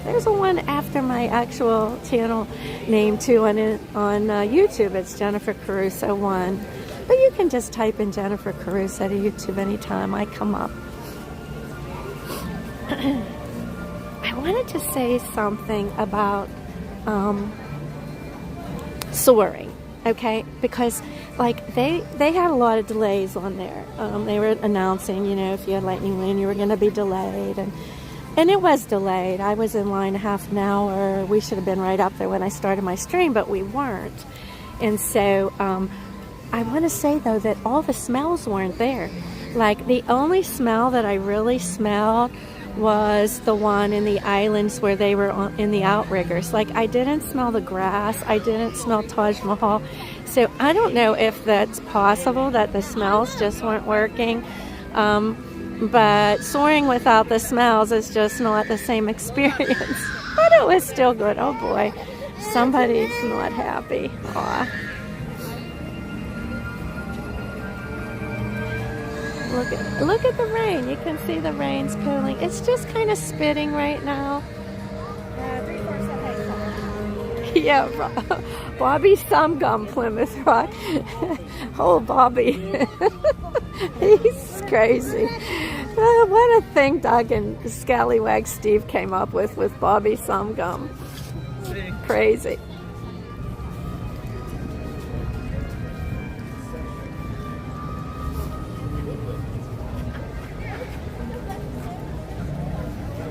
There's a 1 after my actual channel name too on YouTube. It's Jennifer Caruso 1. But you can just type in Jennifer Caruso to YouTube anytime I come up. I wanted to say something about Soarin', okay? Because like they had a lot of delays on there. They were announcing, if you had lightning lane, you were going to be delayed, and it was delayed. I was in line a half an hour. We should have been right up there when I started my stream, but we weren't. And so I want to say though that all the smells weren't there. Like the only smell that I really smelled was the one in the islands where they were in the outriggers. Like, I didn't smell the grass. I didn't smell Taj Mahal. So I don't know if that's possible, that the smells just weren't working. But soaring without the smells is just not the same experience. But it was still good. Oh boy, somebody's not happy. Aw. Look at the rain. You can see the rain's cooling. It's just kind of spitting right now. 3/4 of high school. Yeah, Bobby Gum, Plymouth Rock. Oh, Bobby. He's crazy. What a thing Doug and Scallywag Steve came up with Bobby Gum. Crazy.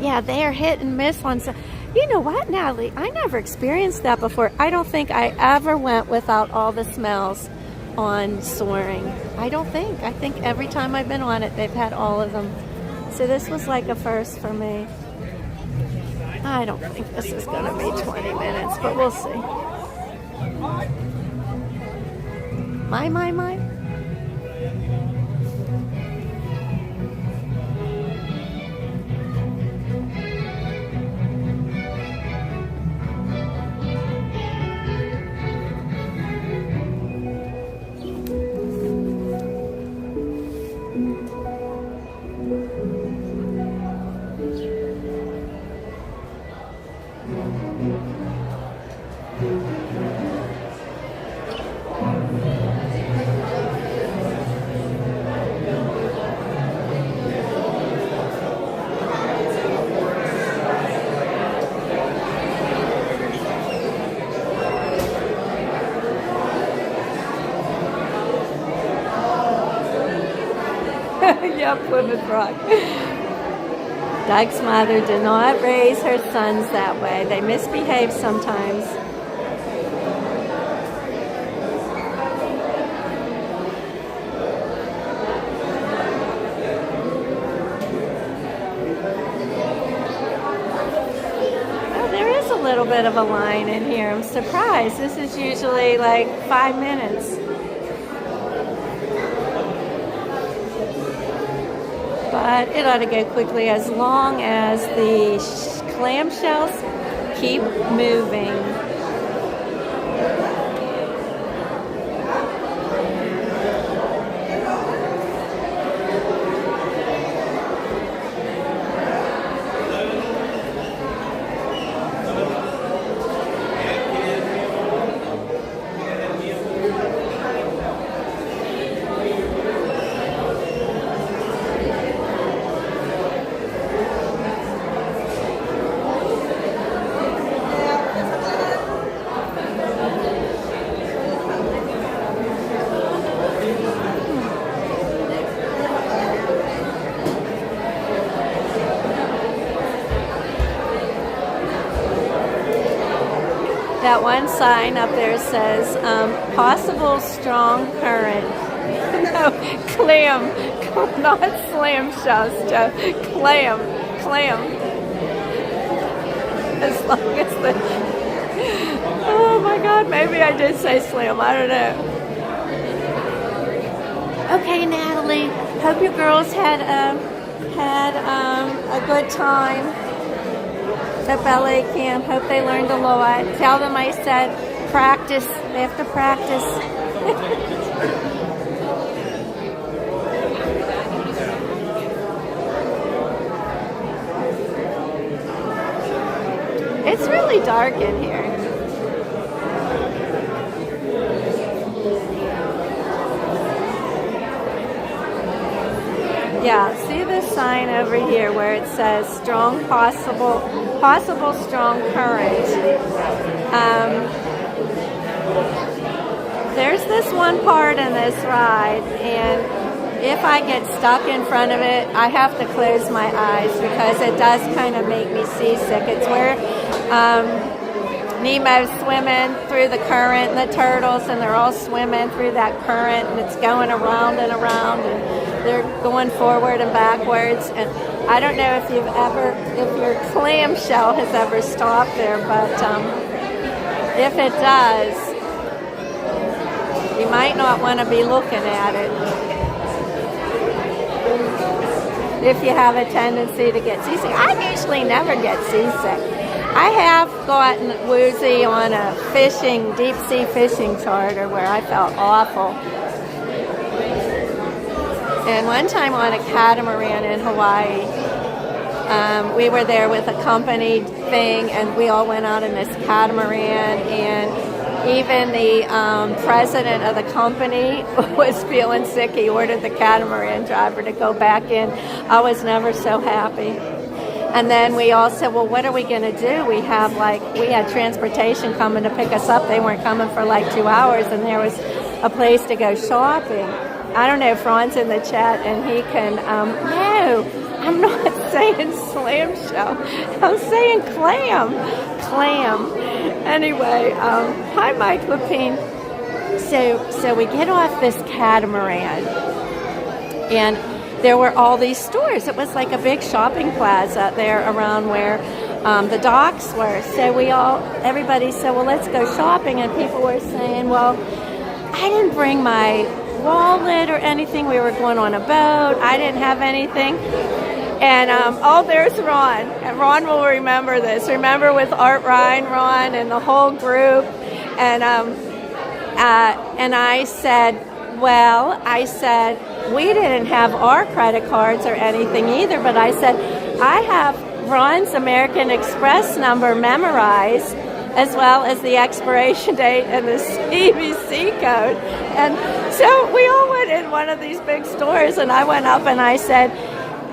Yeah, they are hit and miss on some. You know what, Natalie? I never experienced that before. I don't think I ever went without all the smells on Soaring. I don't think. I think every time I've been on it, they've had all of them. So this was like a first for me. I don't think this is going to be 20 minutes, but we'll see. My. Yeah, Plymouth Rock. Doug's mother did not raise her sons that way. They misbehave sometimes. Well, there is a little bit of a line in here. I'm surprised. This is usually like 5 minutes. But it ought to go quickly as long as the clamshells keep moving. That one sign up there says, possible strong current. No, clam, not slam shells, Joe. Clam. As long as the... Oh my God, maybe I did say slam, I don't know. Okay, Natalie, hope your girls had a good time at ballet camp. Hope they learned a lot. Tell them I said practice. They have to practice. It's really dark in here. Yeah, see this sign over here where it says strong possible strong current. There's this one part in this ride, and if I get stuck in front of it, I have to close my eyes because it does kind of make me seasick. It's where Nemo's swimming through the current and the turtles, and they're all swimming through that current, and it's going around and around. And they're going forward and backwards. And I don't know if your clamshell has ever stopped there, but if it does, you might not want to be looking at it if you have a tendency to get seasick. I usually never get seasick. I have gotten woozy on a deep sea fishing charter where I felt awful. And one time on a catamaran in Hawaii, we were there with a company thing, and we all went out in this catamaran, and even the president of the company was feeling sick. He ordered the catamaran driver to go back in. I was never so happy. And then we all said, well, what are we going to do? We had transportation coming to pick us up. They weren't coming for like 2 hours, and there was a place to go shopping. I don't know if Ron's in the chat, and he can, no, I'm not saying slam shell. I'm saying clam. Anyway, hi, Mike Lapine. So we get off this catamaran, and there were all these stores. It was like a big shopping plaza there around where the docks were. So everybody said, well, let's go shopping. And people were saying, well, I didn't bring my wallet or anything. We were going on a boat. I didn't have anything. And, there's Ron. And Ron will remember this. Remember with Art Ryan, Ron, and the whole group. And I said, we didn't have our credit cards or anything either, but I said, I have Ron's American Express number memorized, as well as the expiration date and the CVC code. And so we all went in one of these big stores, and I went up and I said,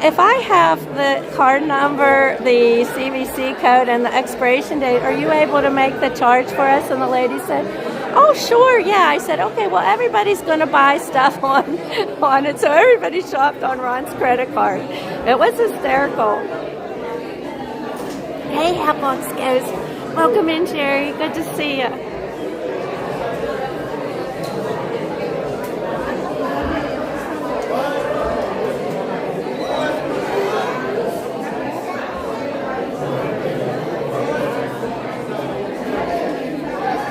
if I have the card number, the CVC code, and the expiration date, are you able to make the charge for us? And the lady said, oh, sure, yeah. I said, okay, well, everybody's going to buy stuff on it. So everybody shopped on Ron's credit card. It was hysterical. Hey, Hatbox goes, welcome in, Jerry. Good to see you.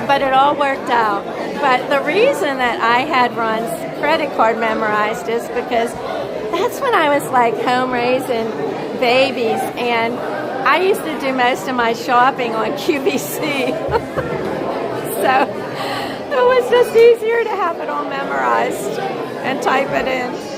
But it all worked out. But the reason that I had Ron's credit card memorized is because that's when I was like home raising babies, and I used to do most of my shopping on QVC. So it was just easier to have it all memorized and type it in.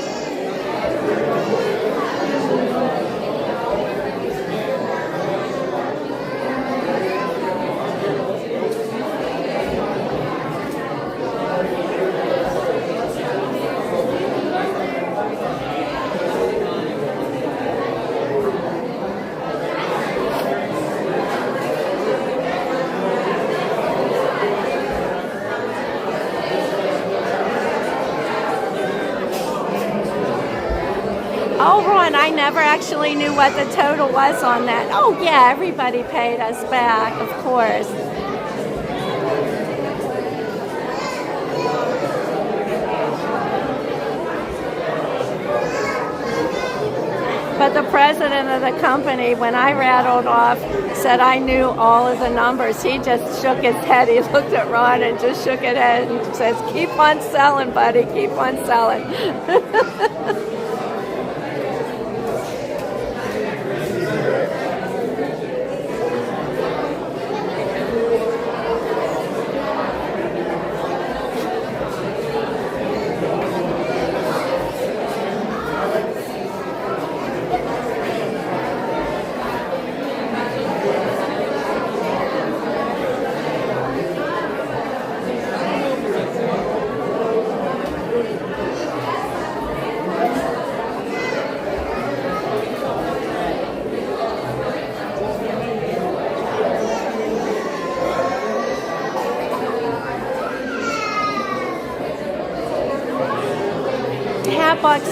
I never actually knew what the total was on that. Oh, yeah, everybody paid us back, of course. But the president of the company, when I rattled off, said I knew all of the numbers. He just shook his head. He looked at Ron and just shook his head and says, keep on selling, buddy, keep on selling.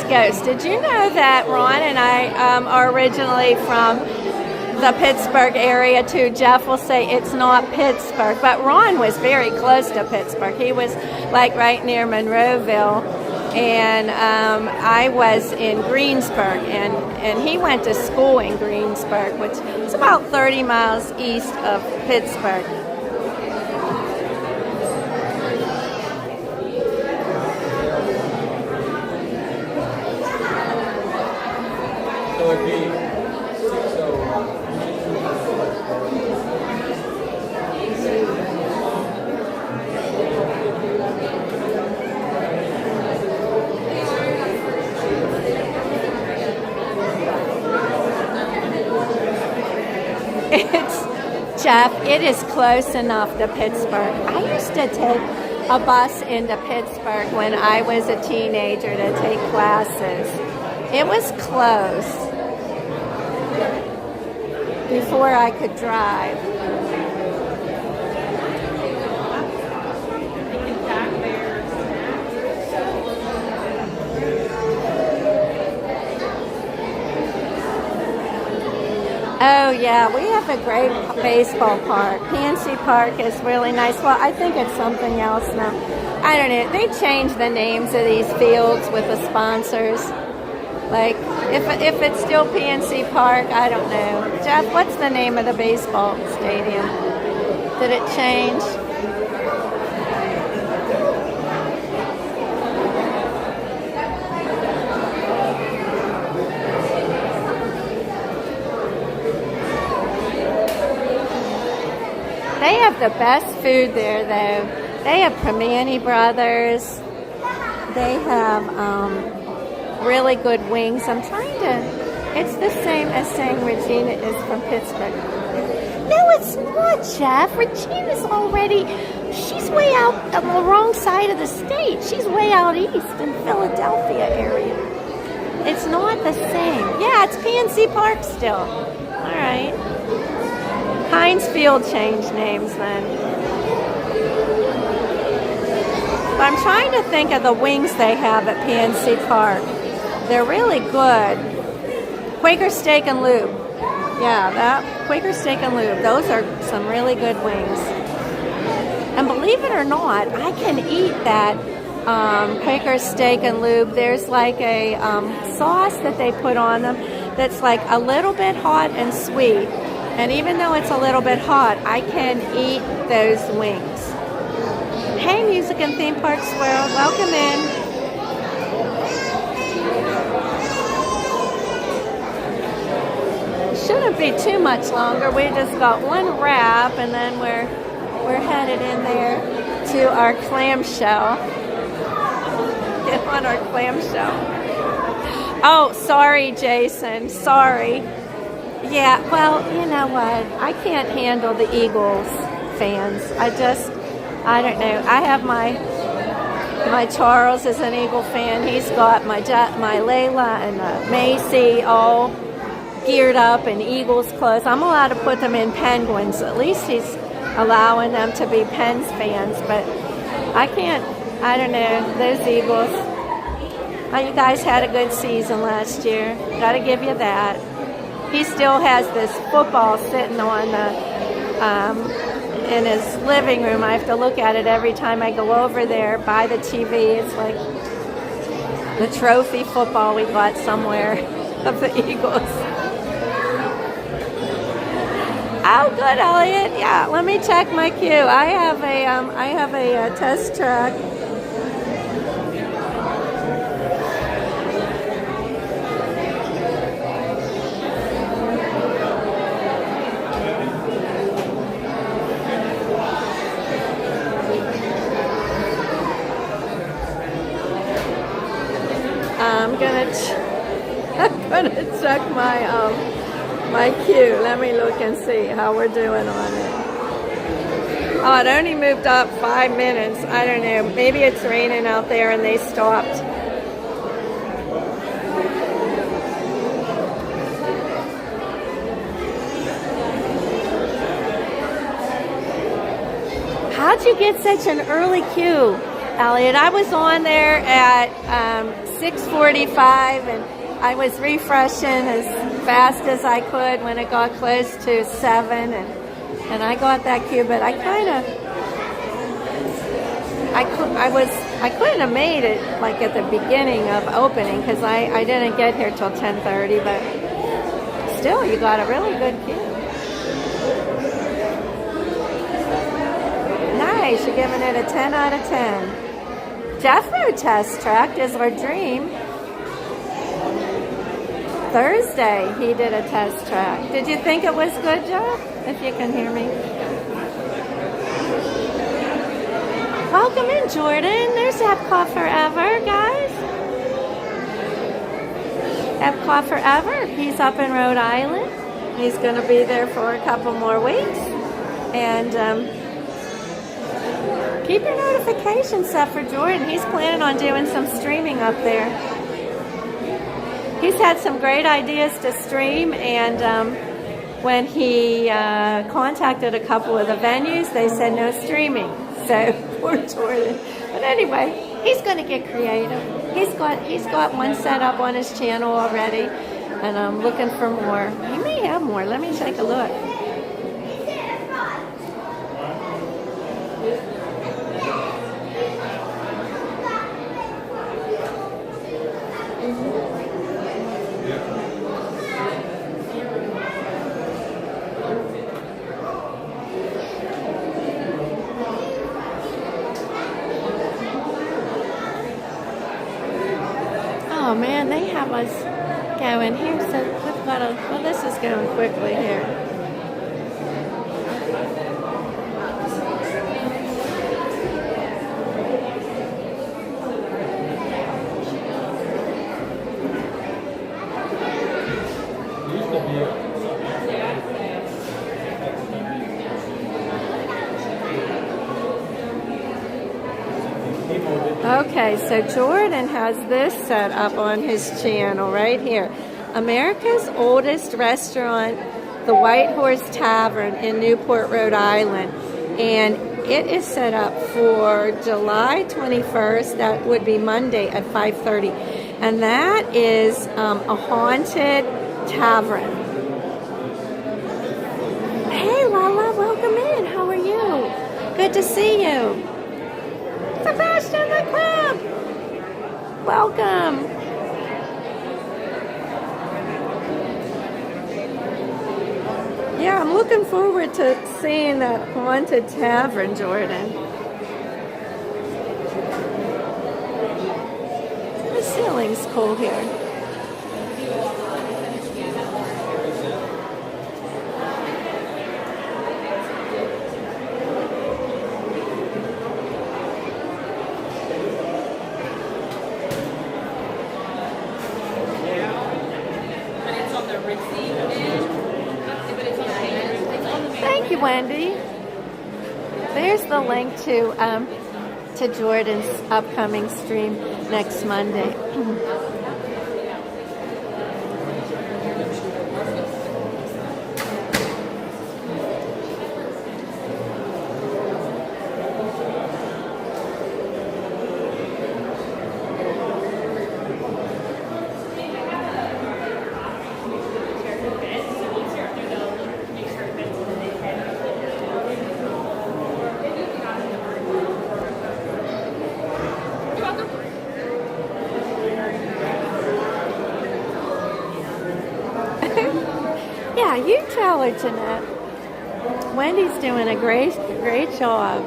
Ghost. Did you know that Ron and I are originally from the Pittsburgh area too? Jeff will say it's not Pittsburgh, but Ron was very close to Pittsburgh. He was like right near Monroeville. and I was in Greensburg, and he went to school in Greensburg, which is about 30 miles east of Pittsburgh. So it'd be 6:01. Jeff, it is close enough to Pittsburgh. I used to take a bus into Pittsburgh when I was a teenager to take classes. It was close before I could drive. Oh yeah, we have a great baseball park. PNC Park is really nice. Well, I think it's something else now. I don't know. They changed the names of these fields with the sponsors. Like, if it's still PNC Park, I don't know. Jeff, what's the name of the baseball stadium? Did it change? They have the best food there, though. They have Primanti Brothers. They have really good wings. I'm trying to... It's the same as saying Regina is from Pittsburgh. No, it's not, Jeff. Regina's already... She's way out on the wrong side of the state. She's way out east in Philadelphia area. It's not the same. Yeah, it's PNC Park still. All right. Heinz Field changed names then. But I'm trying to think of the wings they have at PNC Park. They're really good. Quaker Steak and Lube. Yeah, that Quaker Steak and Lube. Those are some really good wings. And believe it or not, I can eat that Quaker Steak and Lube. There's like a sauce that they put on them that's like a little bit hot and sweet. And even though it's a little bit hot, I can eat those wings. Hey, Music and Theme Parks World, welcome in. Shouldn't be too much longer. We just got one wrap, and then we're headed in there to our clamshell. Get on our clamshell. Oh, sorry, Jason. Sorry. Yeah, well, you know what? I can't handle the Eagles fans. I don't know. I have my Charles is an Eagle fan. He's got my Layla and Macy all geared up in Eagles clothes. I'm allowed to put them in Penguins. At least he's allowing them to be Pens fans. But I can't. I don't know. Those Eagles. You guys had a good season last year. Got to give you that. He still has this football sitting on in his living room. I have to look at it every time I go over there by the TV. It's like the trophy football we got somewhere of the Eagles. Oh, good, Elliot. Yeah, let me check my queue. I have a test track. I'm gonna check my queue. Let me look and see how we're doing on it. Oh, it only moved up 5 minutes. I don't know. Maybe it's raining out there and they stopped. How'd you get such an early queue, Elliot? I was on there at 6:45 and I was refreshing as fast as I could when it got close to 7 and I got that queue, but I was I couldn't have made it like at the beginning of opening because I didn't get here till 10:30, but still, you got a really good queue. Nice, you're giving it a 10 out of 10. Jeffro test track is our dream. Thursday, he did a test track. Did you think it was good, Jeff? If you can hear me. Welcome in, Jordan. There's EPCOT Forever, guys. EPCOT Forever. He's up in Rhode Island. He's going to be there for a couple more weeks. And keep your notifications set for Jordan. He's planning on doing some streaming up there. He's had some great ideas to stream, and when he contacted a couple of the venues, they said no streaming. So poor Jordan. But anyway, he's going to get creative. He's got one set up on his channel already, and I'm looking for more. He may have more. Let me take a look. Oh man, they have us going here, so we've got to, well, this is going quickly here. Okay, so Jordan has this set up on his channel right here. America's oldest restaurant, the White Horse Tavern in Newport, Rhode Island. And it is set up for July 21st. That would be Monday at 5:30. And that is a haunted tavern. Hey, Lala, welcome in. How are you? Good to see you. Sebastian the Crab! Welcome! Yeah, I'm looking forward to seeing that haunted tavern, Jordan. The ceiling's cool here. Thank you, Wendy. There's the link to Jordan's upcoming stream next Monday. Yeah, you tell her, Jeanette. Wendy's doing a great job.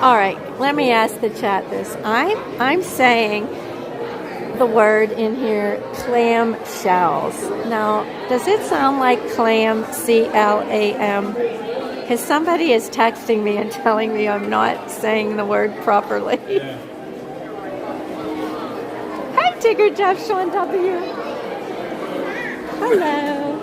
All right, let me ask the chat this. I'm saying the word in here, clam shells. Now, does it sound like clam, C-L-A-M? Because somebody is texting me and telling me I'm not saying the word properly. Yeah. Hi, Tigger Jeff Sean W. Hello.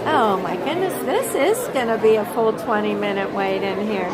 Oh my goodness, this is going to be a full 20-minute wait in here.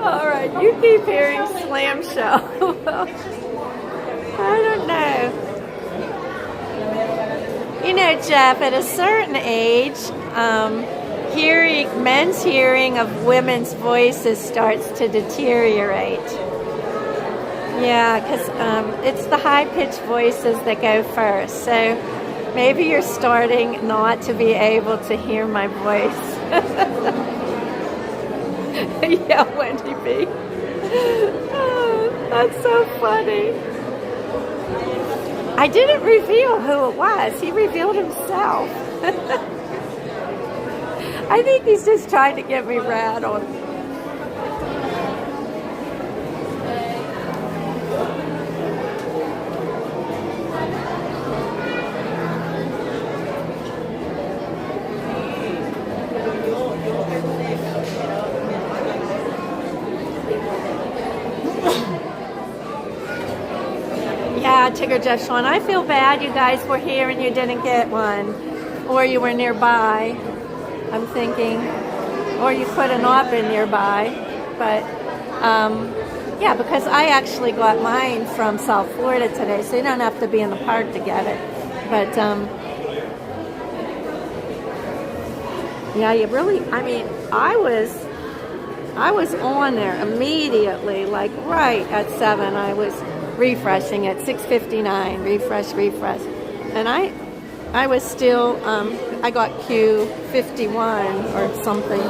All right, you keep hearing slam shell. I don't know. You know, Jeff, at a certain age, men's hearing of women's voices starts to deteriorate. Yeah, because it's the high-pitched voices that go first. So maybe you're starting not to be able to hear my voice. Yeah, Wendy B. Oh, that's so funny. I didn't reveal who it was. He revealed himself. I think he's just trying to get me rattled. Yeah, Tigger Jeff Sean, I feel bad you guys were here and you didn't get one. Or you were nearby, I'm thinking. Or you could have not been nearby. But, yeah, because I actually got mine from South Florida today, so you don't have to be in the park to get it. But, yeah, you really, I mean, I was on there immediately, like right at 7. I was refreshing at 6:59, refresh. And I was still, I got Q51 or something.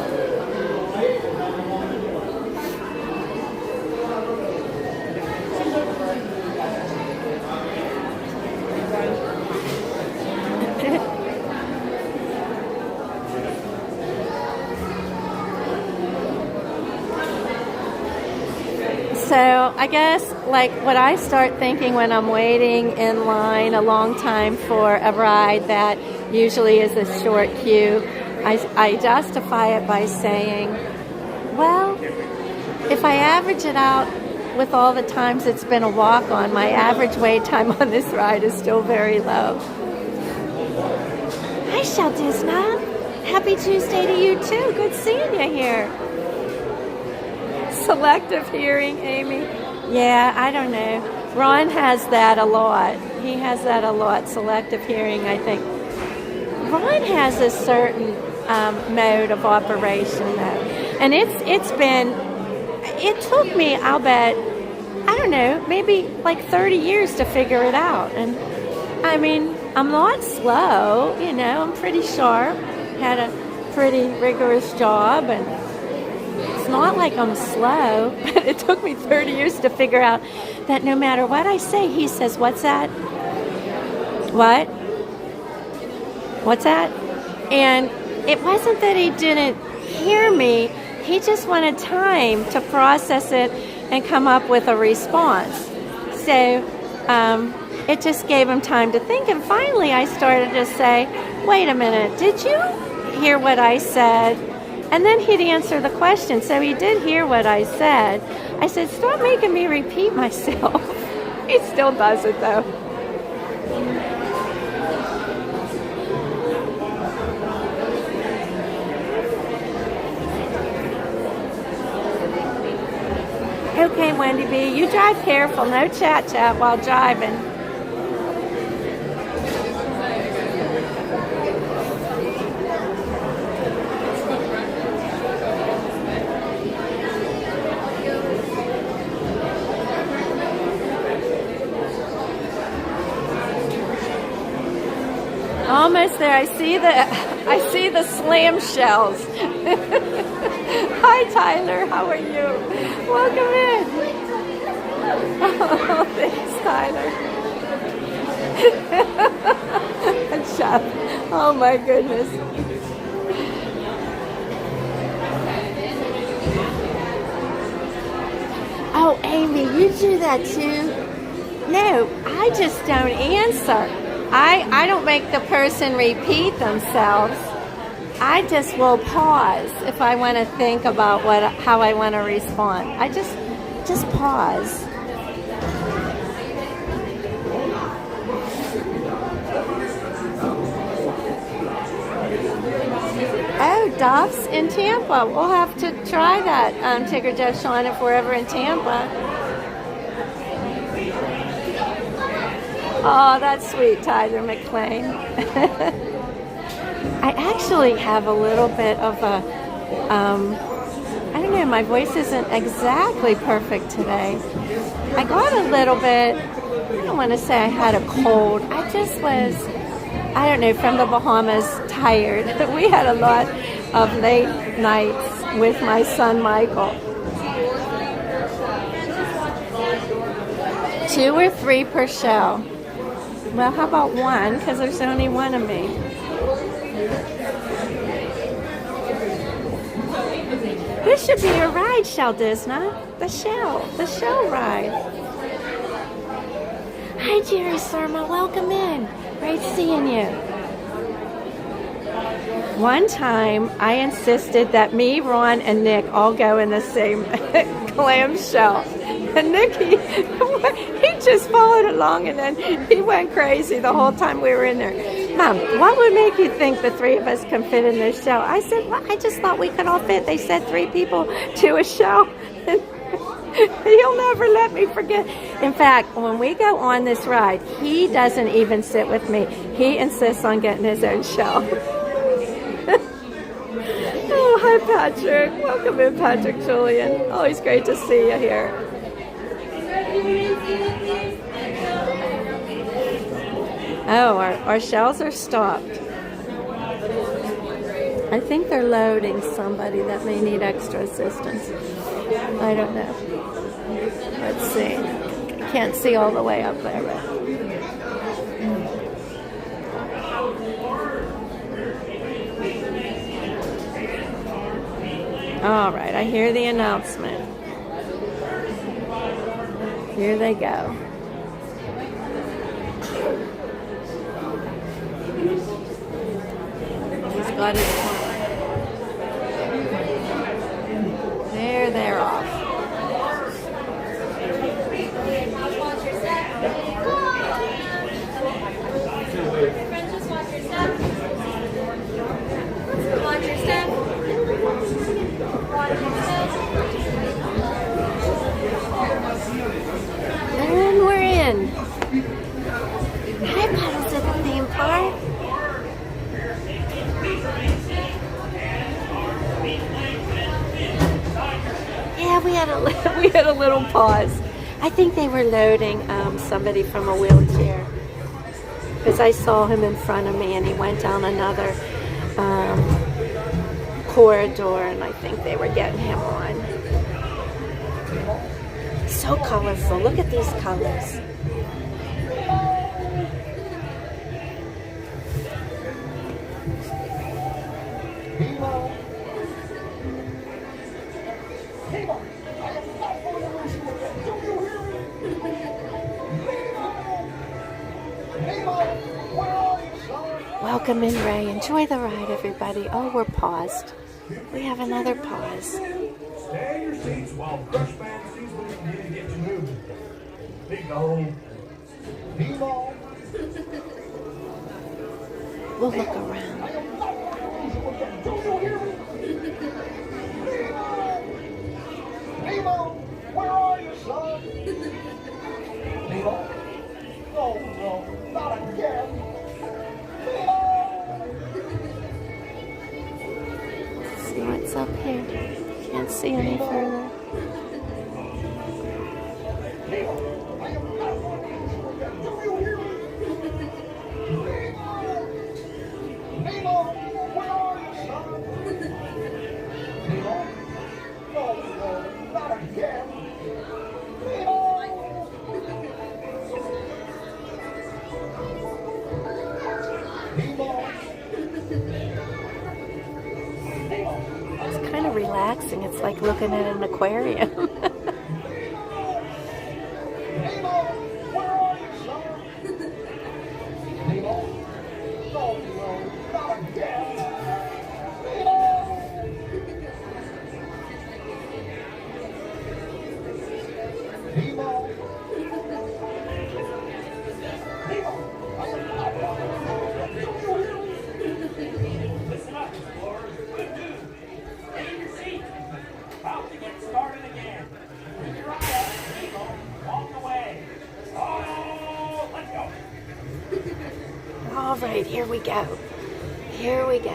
So I guess like what I start thinking when I'm waiting in line a long time for a ride that usually is a short queue, I justify it by saying, well, if I average it out with all the times it's been a walk-on, my average wait time on this ride is still very low. Hi, Shell Disna. Happy Tuesday to you too. Good seeing you here. Selective hearing, Amy. Yeah, I don't know. Ron has that a lot. He has that a lot. Selective hearing, I think. Ron has a certain mode of operation, though. And it took me, I'll bet, I don't know, maybe like 30 years to figure it out. And I mean, I'm not slow, you know, I'm pretty sharp. Had a pretty rigorous job, and it's not like I'm slow, but it took me 30 years to figure out that no matter what I say, he says, what's that? What? What's that? And it wasn't that he didn't hear me, he just wanted time to process it and come up with a response. So it just gave him time to think, and finally I started to say, wait a minute, did you hear what I said? And then he'd answer the question. So he did hear what I said. I said, stop making me repeat myself. He still does it, though. Okay, Wendy B., you drive careful. No chat while driving. Almost there. I see the slam shells. Hi, Tyler. How are you? Welcome in. Oh, thanks, Tyler. Chef. Oh my goodness. Oh, Amy, you do that too? No, I just don't answer. I don't make the person repeat themselves. I just will pause if I want to think about how I want to respond. I just pause. Oh, Oh, Duff's in Tampa. We'll have to try that, Tigger Jeff Sean, if we're ever in Tampa. Oh, that's sweet, Tyler McLean. I actually have a little bit of a, I don't know, my voice isn't exactly perfect today. I got a little bit, I don't want to say I had a cold. I just was, I don't know, from the Bahamas, tired. We had a lot of late nights with my son Michael. 2 or 3 per show. Well, how about 1? Because there's only 1 of me. This should be your ride, Shell Disney. The show ride. Hi, Jerry Surma. Welcome in. Great seeing you. One time, I insisted that me, Ron, and Nick all go in the same clamshell. And Nick, he just followed along, and then he went crazy the whole time we were in there. Mom, what would make you think the 3 of us can fit in this shell? I said, well, I just thought we could all fit. They said 3 people to a shell. He'll never let me forget. In fact, when we go on this ride, he doesn't even sit with me. He insists on getting his own shell. Oh, hi, Patrick. Welcome in, Patrick Julian. Always great to see you here. Oh, our shells are stopped. I think they're loading somebody that may need extra assistance. I don't know. Let's see. Can't see all the way up there, but... All right, I hear the announcement. Here they go. He's got his phone. There, they're off. And we're in. Hi, Puddles at the theme park. Yeah, we had a little pause. I think they were loading somebody from a wheelchair, because I saw him in front of me and he went down another corridor, and I think they were getting him on. So colorful. Look at these colors. Welcome in, Ray. Enjoy the ride, everybody. Oh, we're paused. We have another pause. Stay in your seats while Brush Man sees what you need to get you moving. Big old Nemo. We'll look around. Nemo, where are you, son? Nemo? Oh, no, not again. Let's see what's up here. Can't see any further. It's kind of relaxing. It's like looking at an aquarium. right, here we go. Here we go.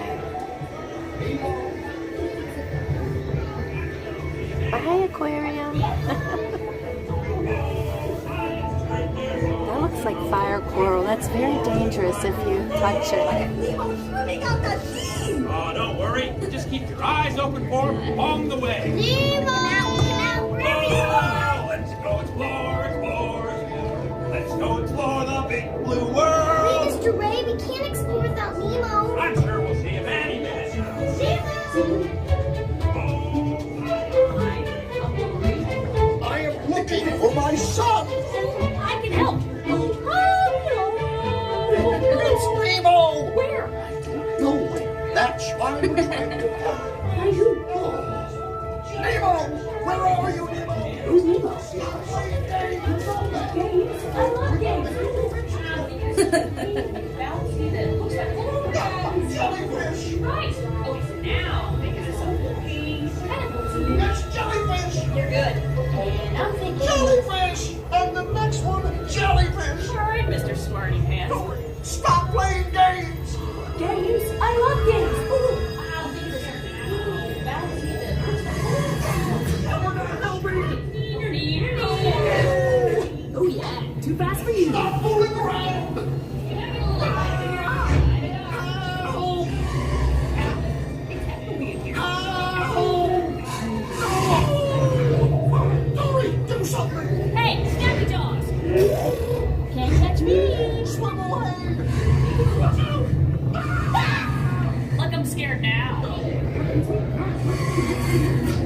Bye, Aquarium. That looks like fire coral. That's very dangerous if you touch it. Oh, don't worry. Just keep your eyes open for him along the way. Nemo! Oh, let's go explore, explore. Let's go explore the big blue world. Wait, Mr. Ray, we can't explore without Nemo. I'm sure we'll see him any minute. I am looking for my son. I can help. It's Nemo. Where? I don't know. That's why I'm trying to help. Nemo, where are you, Nemo? Who's Nemo? I love games. Jellyfish. Right. Oh, now making us up. That's jellyfish. You're good. And I'm thinking. Jellyfish. And the next one, jellyfish. All right, Mr. Smarty Pants. Stop playing games. Games? I love games. Ooh. Wow, things are starting to bouncy. Oh yeah, too fast for you. Stop fooling around. Dory, do something. Hey, snappy jaws. Can't catch me. Swim away. Like I'm scared now.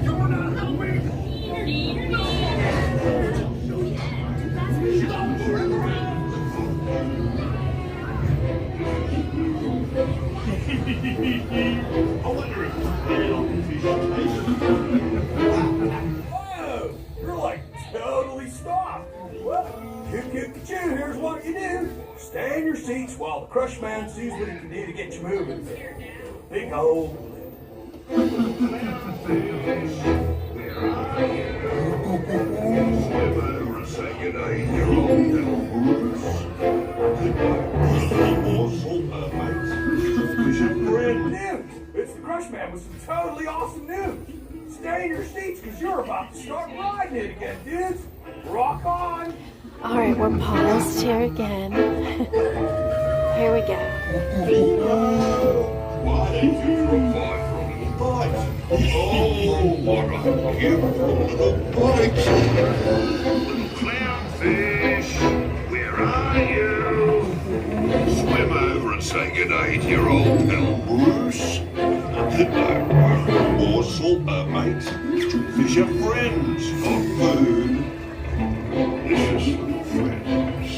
You're not helping. Stop fooling around. I wonder if Whoa! You're like totally stopped. Well, here's what you do. Stay in your seats while the crush man sees what he can do to get you moving. Big old Brand new. It's the crush man with some totally awesome news. Stay in your seats because you're about to start riding it again, dudes. Rock on. All right, we're paused here again. Here we go. Why did you provide for a little bite? Oh, what a beautiful little bite. Little clownfish, where are you? Swim over and say good day to your old pal Bruce. More salt, mate. Fish are friends, not food. Delicious little friends.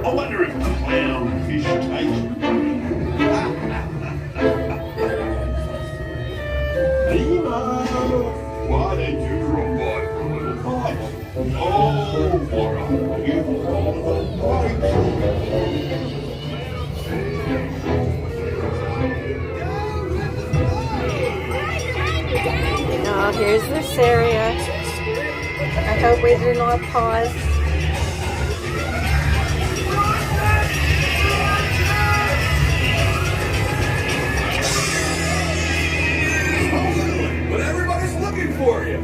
I wonder if clownfish taste. Nemo, why did you drop by for a little bite? Oh, what a beautiful little bite. Oh, here's this area. I hope we do not pause. But everybody's looking for you.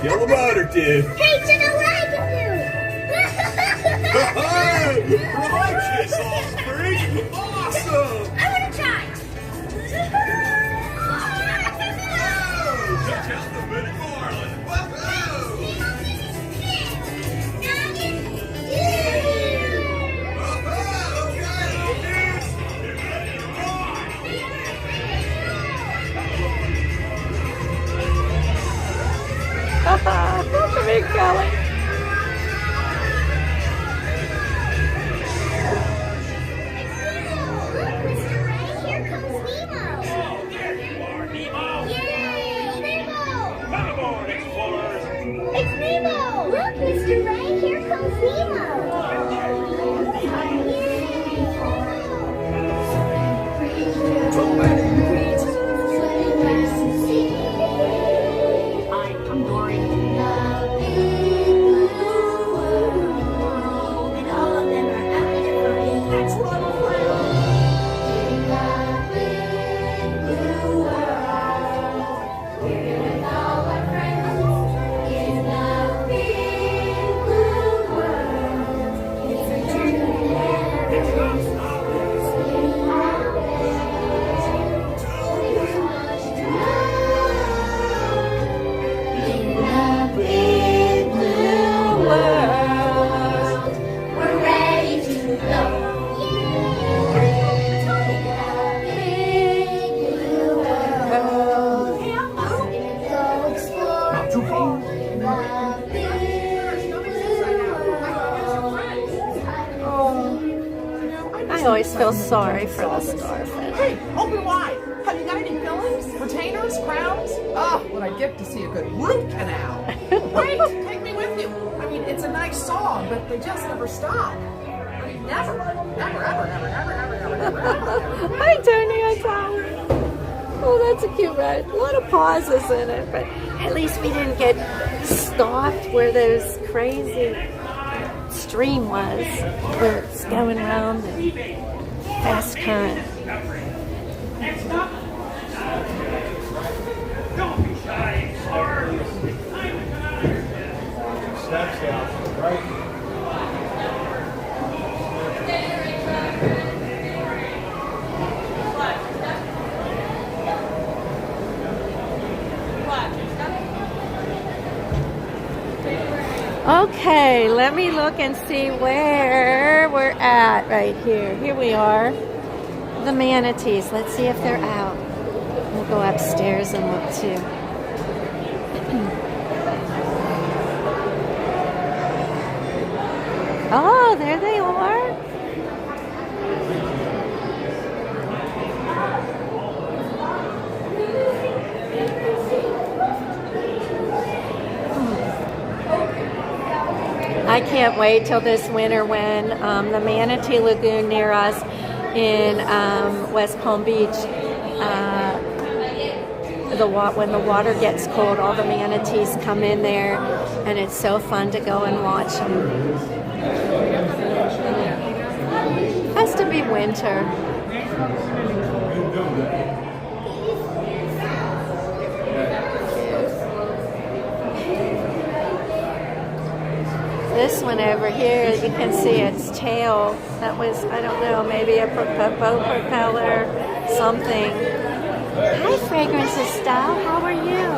Yellow butter, dude. Hey, do you know what I can do? Righteous, Osprey! Awesome! I want to try. Check out the Minute Marlin! That's a big belly. Here comes Nemo. Oh, there you are, Nemo. Yay, Nemo. Come aboard, explorers. It's Nemo. Look, Mr. Ray, here comes Nemo. Too many. always feel sorry for the starfish. Hey, open wide. Have you got any fillings, retainers, crowns? Oh, would I get to see a good root canal? Wait, take me with you. I mean, it's a nice song, but they just never stop. I mean, never, ever. Hi, Tony. Hi, Tyler. Oh, that's a cute ride. A lot of pauses in it, but at least we didn't get stopped where those crazy stream was, where it's going around and fast current. Next up. Don't be shy, sir. Steps down, right? Okay, let me look and see where we're at right here. Here we are. The manatees. Let's see if they're out. We'll go upstairs and look too. Oh, there they are. I can't wait till this winter when the Manatee Lagoon near us in West Palm Beach, when the water gets cold, all the manatees come in there, and it's so fun to go and watch them. Has to be winter. This one over here, you can see its tail. That was, I don't know, maybe a boat propeller, something. Hi, Fragrances Style. How are you?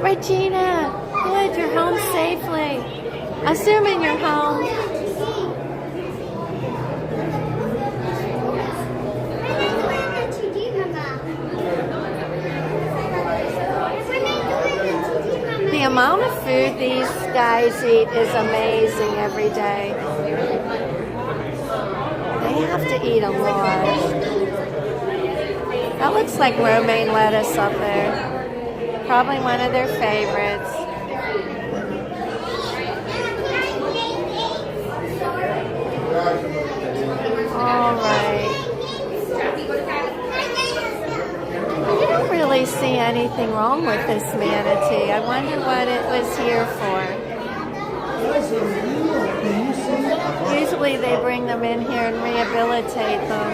Regina, good, you're home safely. Assuming you're home. The amount of food these guys eat is amazing every day. They have to eat a lot. That looks like romaine lettuce up there. Probably one of their favorites. All right. I don't really see anything wrong with this manatee. I wonder what it was here for. Usually they bring them in here and rehabilitate them.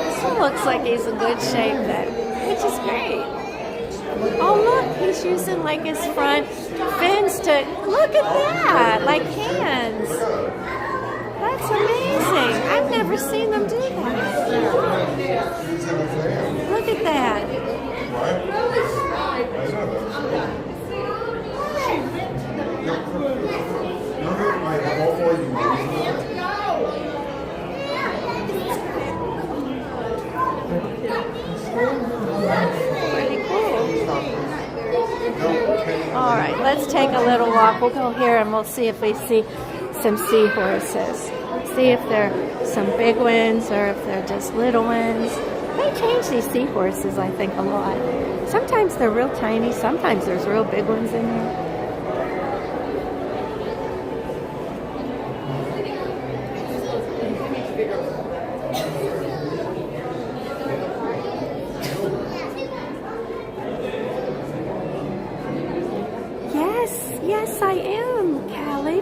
This looks like he's in good shape then, which is great. Oh look, he's using like his front fins to, look at that, like hands. That's amazing. I've never seen them do that. Look at that. Pretty cool. All right, let's take a little walk. We'll go here and we'll see if we see some seahorses. See if they're some big ones or if they're just little ones. They change these seahorses, I think, a lot. Sometimes they're real tiny. Sometimes there's real big ones in here. Yes, I am, Callie.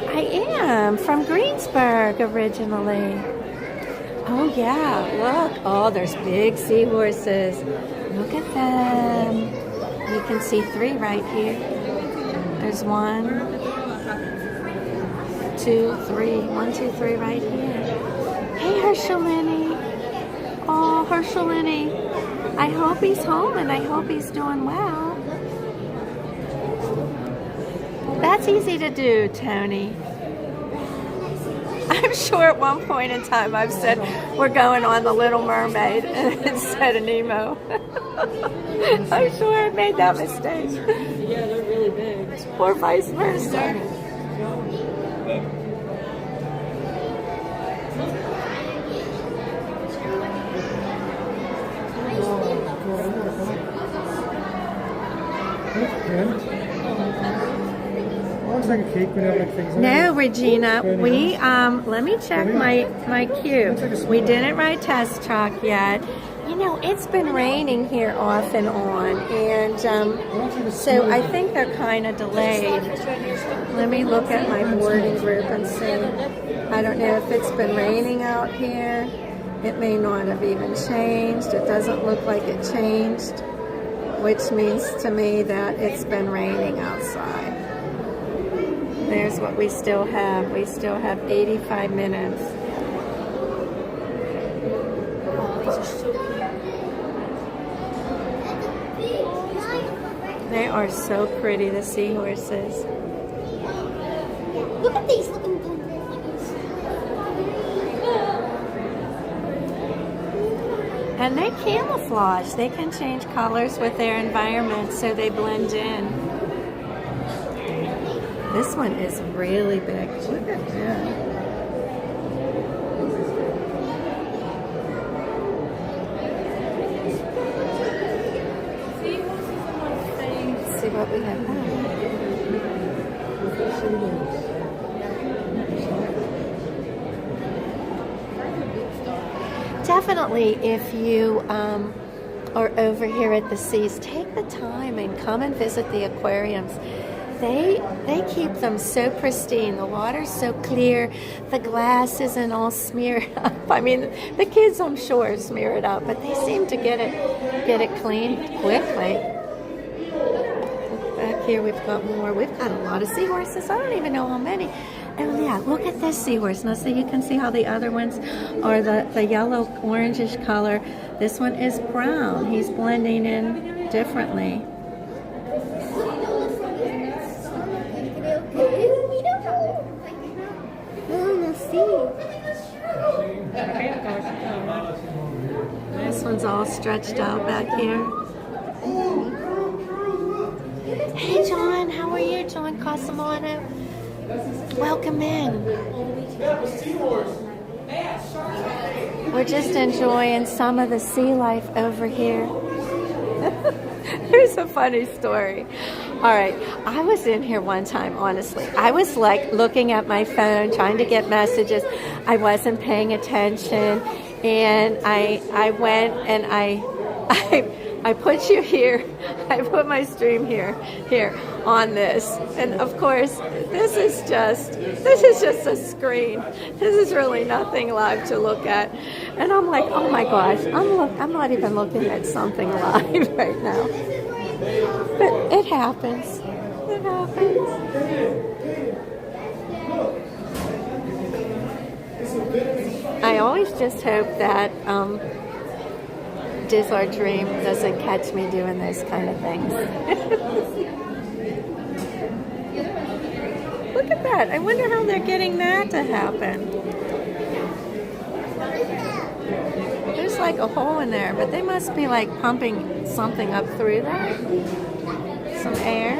I am from Greensburg originally. Oh yeah, look. Oh, there's big seahorses. Look at them. You can see 3 right here. There's 1, 2, 3. 1, 2, 3 right here. Hey, Herschelini. Oh, Herschelini. I hope he's home and I hope he's doing well. That's easy to do, Tony. I'm sure at one point in time I've said we're going on The Little Mermaid instead of Nemo. I'm sure I made that mistake. Yeah, they're really big. Or vice versa. Looks like a cake would have like things on No, it. Regina, we let me check my cube. We didn't write test chalk yet. You know, it's been raining here off and on, and so I think they're kind of delayed. Let me look at my boarding group and see. I don't know if it's been raining out here. It may not have even changed. It doesn't look like it changed, which means to me that it's been raining outside. There's what we still have. We still have 85 minutes. They are so pretty, the seahorses. Look at these looking. And they camouflage. They can change colors with their environment so they blend in. This one is really big. Look at that. Let's see what we have now. Definitely, if you are over here at the seas, take the time and come and visit the aquariums. They keep them so pristine. The water's so clear. The glass isn't all smeared up. I mean, the kids, I'm sure, smear it up, but they seem to get it clean quickly. Back here, we've got more. We've got a lot of seahorses. I don't even know how many. Oh yeah, look at this seahorse. Now, so you can see how the other ones are the yellow orangish color. This one is brown. He's blending in differently. This one's all stretched out back here. Hey John, how are you, John Cosimano? Welcome in. We're just enjoying some of the sea life over here. Here's a funny story. All right, I was in here one time, honestly. I was like looking at my phone, trying to get messages. I wasn't paying attention, and I went and I put you here. I put my stream here on this, and of course, this is just a screen. This is really nothing live to look at, and I'm like, oh my gosh, I'm not even looking at something live right now. But it happens. It happens. I always just hope that Dizzler Dream doesn't catch me doing those kind of things. Look at that. I wonder how they're getting that to happen. There's like a hole in there, but they must be like pumping something up through there. Some air.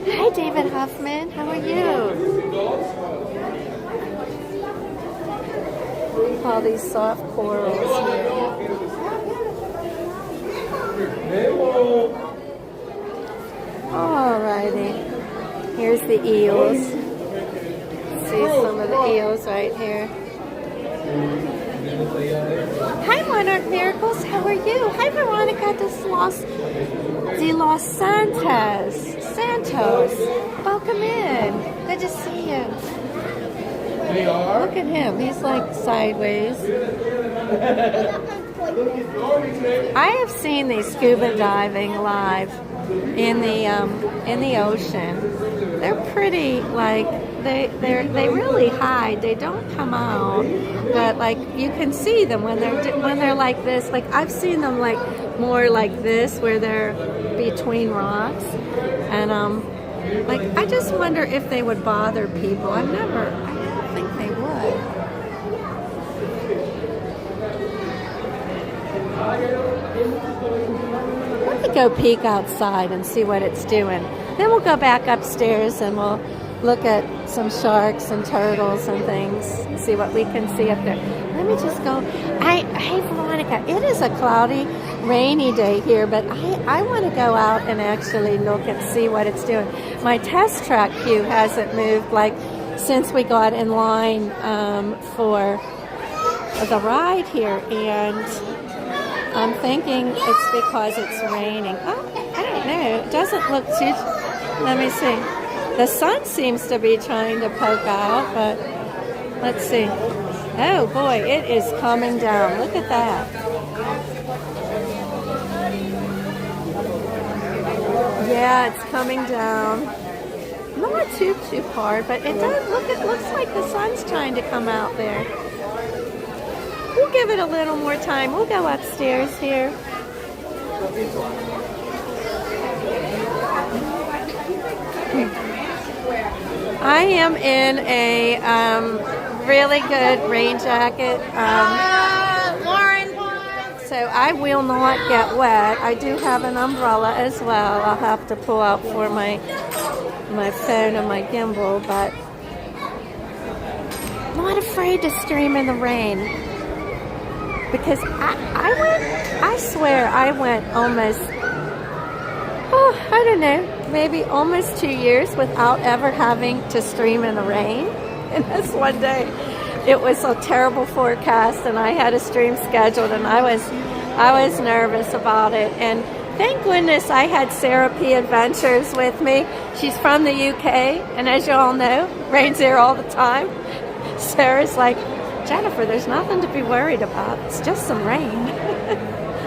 Hi, David Huffman. How are you? All these soft corals here. Alrighty. Here's the eels. See some of the eels right here. Hi, Monarch Miracles. How are you? Hi, Veronica de Los Santos. Welcome in. Good to see you. Look at him. He's like sideways. I have seen these scuba diving live in the ocean. They're pretty, like they really hide. They don't come out, but like you can see them when they're like this. Like I've seen them like more like this, where they're between rocks, and Like, I just wonder if they would bother people. I don't think they would. Let me go peek outside and see what it's doing. Then we'll go back upstairs and we'll look at some sharks and turtles and things, see what we can see up there. Let me just go. Hey, Veronica, it is a cloudy, rainy day here, but I want to go out and actually look and see what it's doing. My test track queue hasn't moved, like, since we got in line for the ride here, and I'm thinking it's because it's raining. Oh, I don't know. It doesn't look too... Let me see. The sun seems to be trying to poke out, but let's see. Oh boy, it is coming down. Look at that. Yeah, it's coming down. Not too hard, but it does look. It looks like the sun's trying to come out there. We'll give it a little more time. We'll go upstairs here. I am in a really good rain jacket. So I will not get wet. I do have an umbrella as well. I'll have to pull out for my phone and my gimbal, but I'm not afraid to stream in the rain. Because I swear I went almost, I don't know, maybe almost 2 years without ever having to stream in the rain. And this one day, it was a terrible forecast, and I had a stream scheduled, and I was nervous about it. And thank goodness I had Sarah P. Adventures with me. She's from the UK, and as you all know, rains here all the time. Sarah's like, Jennifer, there's nothing to be worried about. It's just some rain.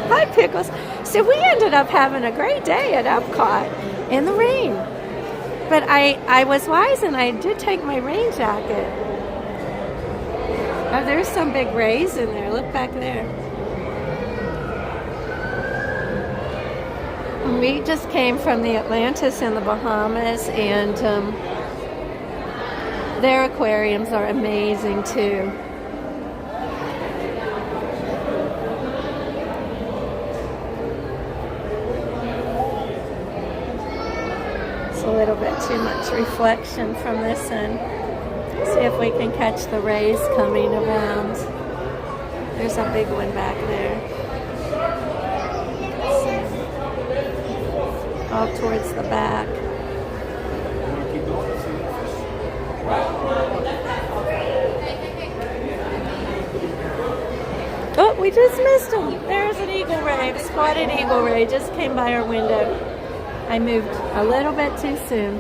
Hi, Pickles. So we ended up having a great day at EPCOT in the rain. But I was wise, and I did take my rain jacket. Oh, there's some big rays in there. Look back there. We just came from the Atlantis in the Bahamas, and their aquariums are amazing too. A little bit too much reflection from this end. See if we can catch the rays coming around. There's a big one back there. All towards the back. Oh, we just missed him. There's an eagle ray, a spotted eagle ray, just came by our window. I moved a little bit too soon.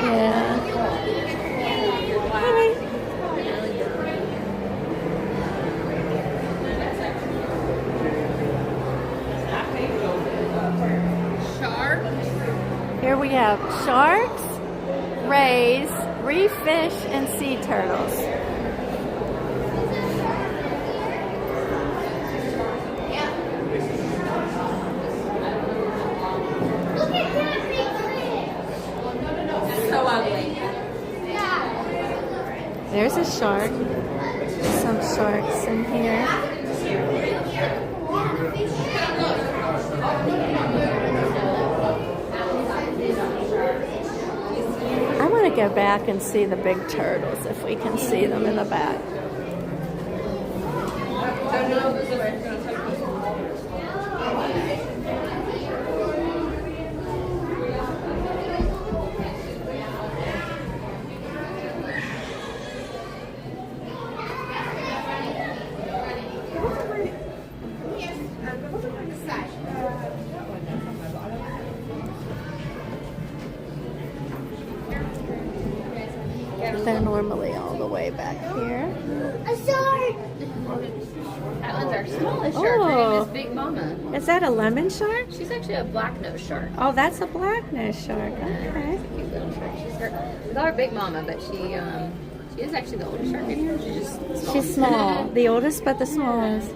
Yeah. Hi. Sharks. Here we have sharks, rays, reef fish, and sea turtles. There's a shark. Some sharks in here. I want to go back and see the big turtles if we can see them in the back. They're normally all the way back here. A shark! That one's our smallest shark. Her name is Big Mama. Is that a lemon shark? She's actually a black-nosed shark. Oh, that's a black-nosed shark. Okay. She's a cute little shark. We call her Big Mama, but she is actually the oldest shark in here. She's just small. She's small. The oldest, but the smallest.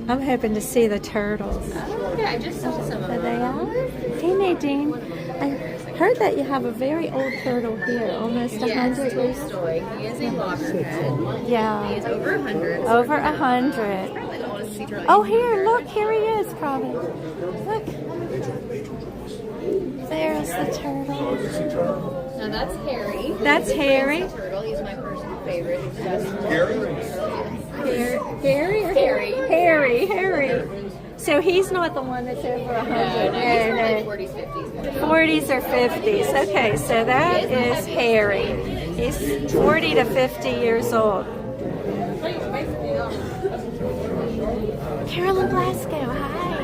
I'm hoping to see the turtles. Yeah, I just saw some of There they them. are. Hey Nadine, I heard that you have a very old turtle here, almost 100 years. Story. He is a loggerhead. Yeah. He is over 100. Over 100. Probably the oldest sea turtle. Oh, here, look, here he is, probably. Look. There's the turtle. Now that's Harry. That's Harry. Turtle. He's my personal favorite. He's just Harry. So he's not the one that's over 100. No, 40s, 50s. 40s or 50s. Okay, so that is Harry. He's 40 to 50 years old. Carolyn Blasco, hi.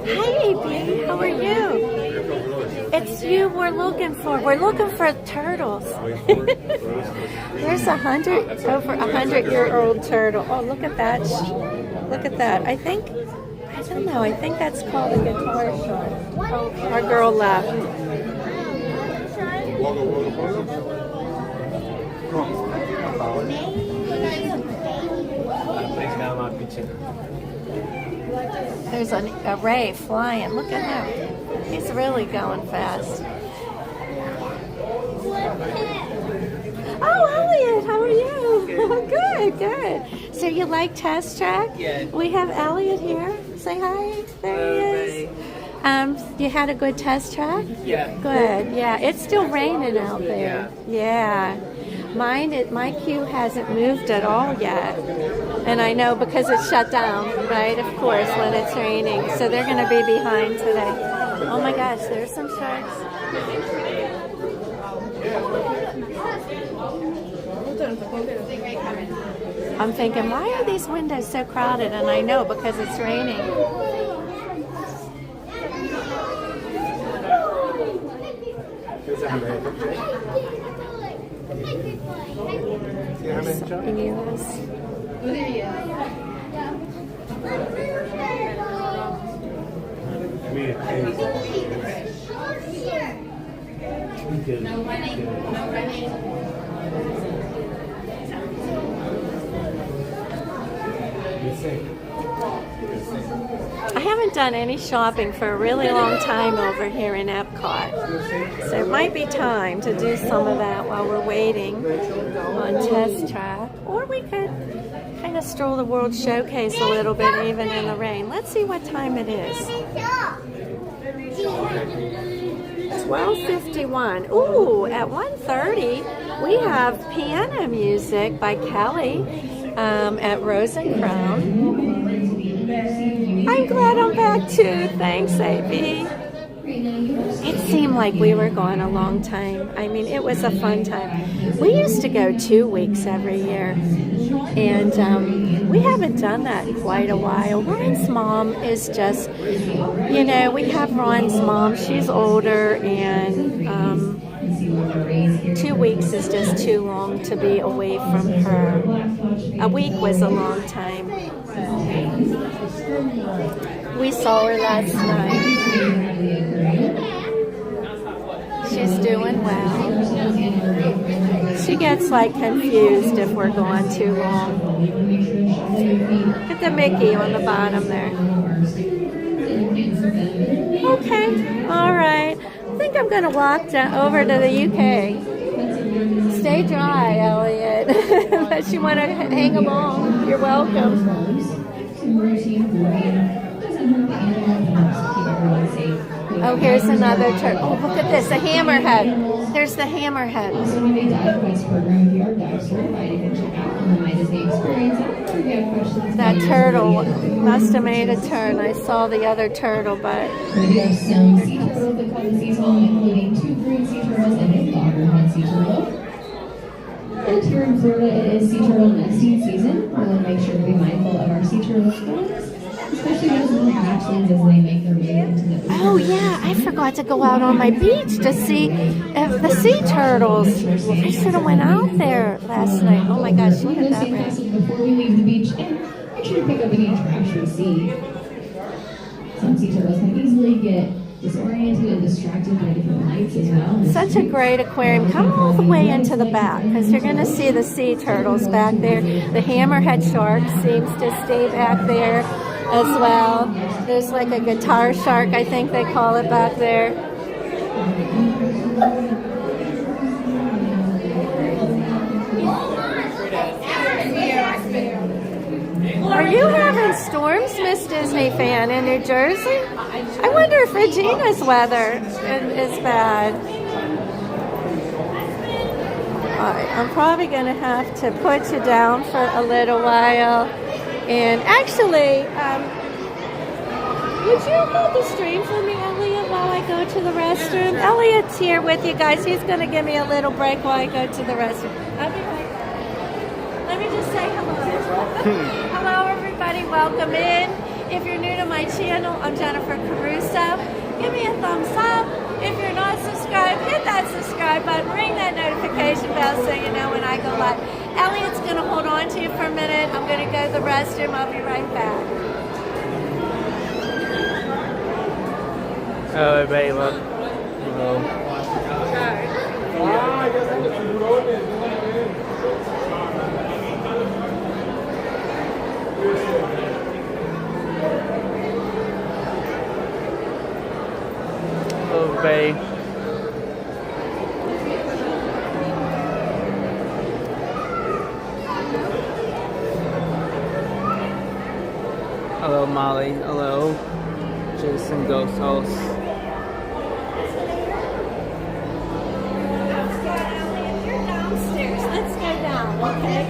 Hi, AP. How are you? It's you we're looking for. We're looking for turtles. There's over 100-year-old turtle. Oh, look at that. Look at that. I don't know. I think that's called a guitar shot. Oh, our girl left. There's a ray flying. Look at him. He's really going fast. Oh, Elliot, how are you? Good, good. So you like Test Track? Yeah. We have Elliot here. Say hi. There he is. You had a good test track? Yeah. Good. Yeah. It's still raining out there. Yeah. My queue hasn't moved at all yet. And I know because it's shut down, right? Of course, when it's raining. So they're going to be behind today. Oh my gosh, there's some sharks. I'm thinking, why are these windows so crowded? And I know because it's raining. I haven't done any shopping for a really long time over here in EPCOT. So it might be time to do some of that while we're waiting on Test Track. Or we could kind of stroll the World Showcase a little bit even in the rain. Let's see what time it is. 12:51. Ooh, at 1:30 we have piano music by Kelly at Rose and Crown. I'm glad I'm back too. Thanks, AB. It seemed like we were gone a long time. I mean, it was a fun time. We used to go 2 weeks every year. And we haven't done that in quite a while. Ron's mom is just, we have Ron's mom. She's older, and 2 weeks is just too long to be away from her. A week was a long time. We saw her last night. She's doing well. She gets confused if we're gone too long. Look at the Mickey on the bottom there. Okay, all right. I think I'm going to walk over to the UK. Stay dry, Elliot. Unless you want to hang along, you're welcome. Oh, here's another turtle. Oh, look at this, a hammerhead. There's the hammerhead. That turtle must have made a turn. I saw the other turtle, but... Including 2 green sea turtles and a loggerhead sea turtle. And here in Florida, it is sea turtle nesting season. We want to make sure to be mindful of our sea turtle friends, especially those little hatchlings as they make their way into the ocean. Oh yeah, I forgot to go out on my beach to see the sea turtles. I should have went out there last night. Oh my gosh, look at that rain. Before we leave the beach, and make sure to pick up any trash we see. Some sea turtles can easily get disoriented and distracted by different lights as well. Such a great aquarium. Come all the way into the back because you're going to see the sea turtles back there. The hammerhead shark seems to stay back there as well. There's like a guitar shark, I think they call it back there. Are you having storms, Miss Disney fan, in New Jersey? I wonder if Regina's weather is bad. Alright, I'm probably going to have to put you down for a little while. And actually, would you hold the stream for me, Elliot, while I go to the restroom? Elliot's here with you guys. He's going to give me a little break while I go to the restroom. I'll be right back. Let me just say hello. Hello, everybody. Welcome in. If you're new to my channel, I'm Jennifer Caruso. Give me a thumbs up. If you're not subscribed, hit that subscribe button. Ring that notification bell so you know when I go live. Elliot's going to hold on to you for a minute. I'm going to go to the restroom. I'll be right back. Hello, everybody. Welcome. Hello. Hello, everybody. Hello, Molly. Hello, Jason Ghost Host. You're downstairs. Let's go down, okay?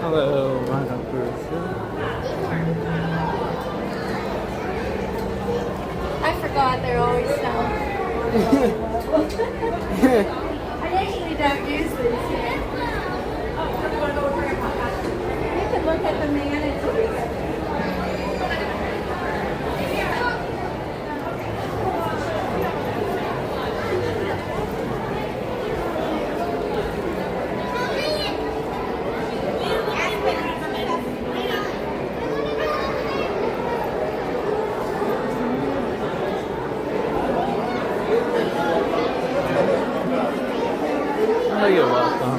Hello, Madam Caruso. I forgot they're always down. I actually don't use these here. You can look at the managers. Oh, you're welcome.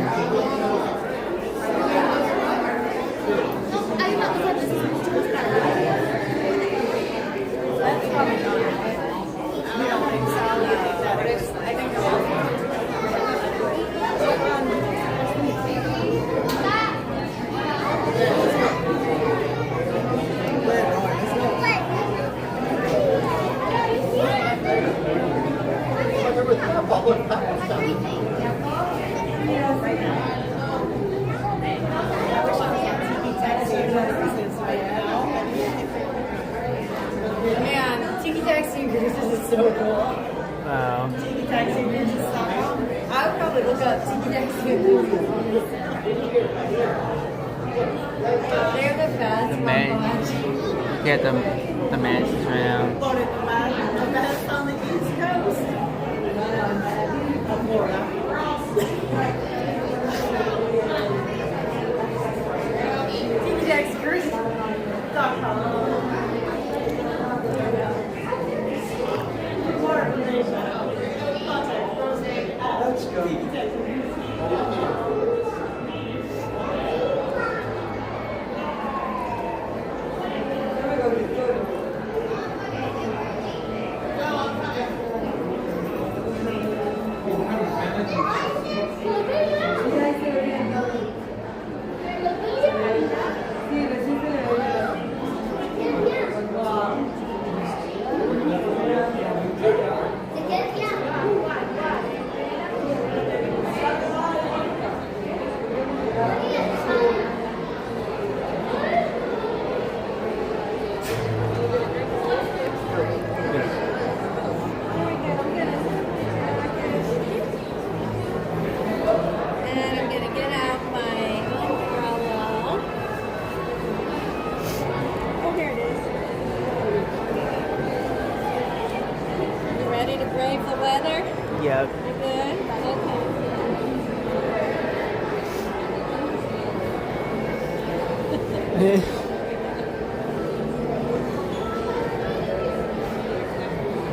Man, Tiki Taxi Cruises is so cool. Wow. Tiki Taxi Cruises.com. I would probably look up Tiki Taxi Cruises. They're the best. The man. Yeah, the mansions right now. The best on the East Coast. Of Florida. Tiki Taxi Cruises.com. Let's go.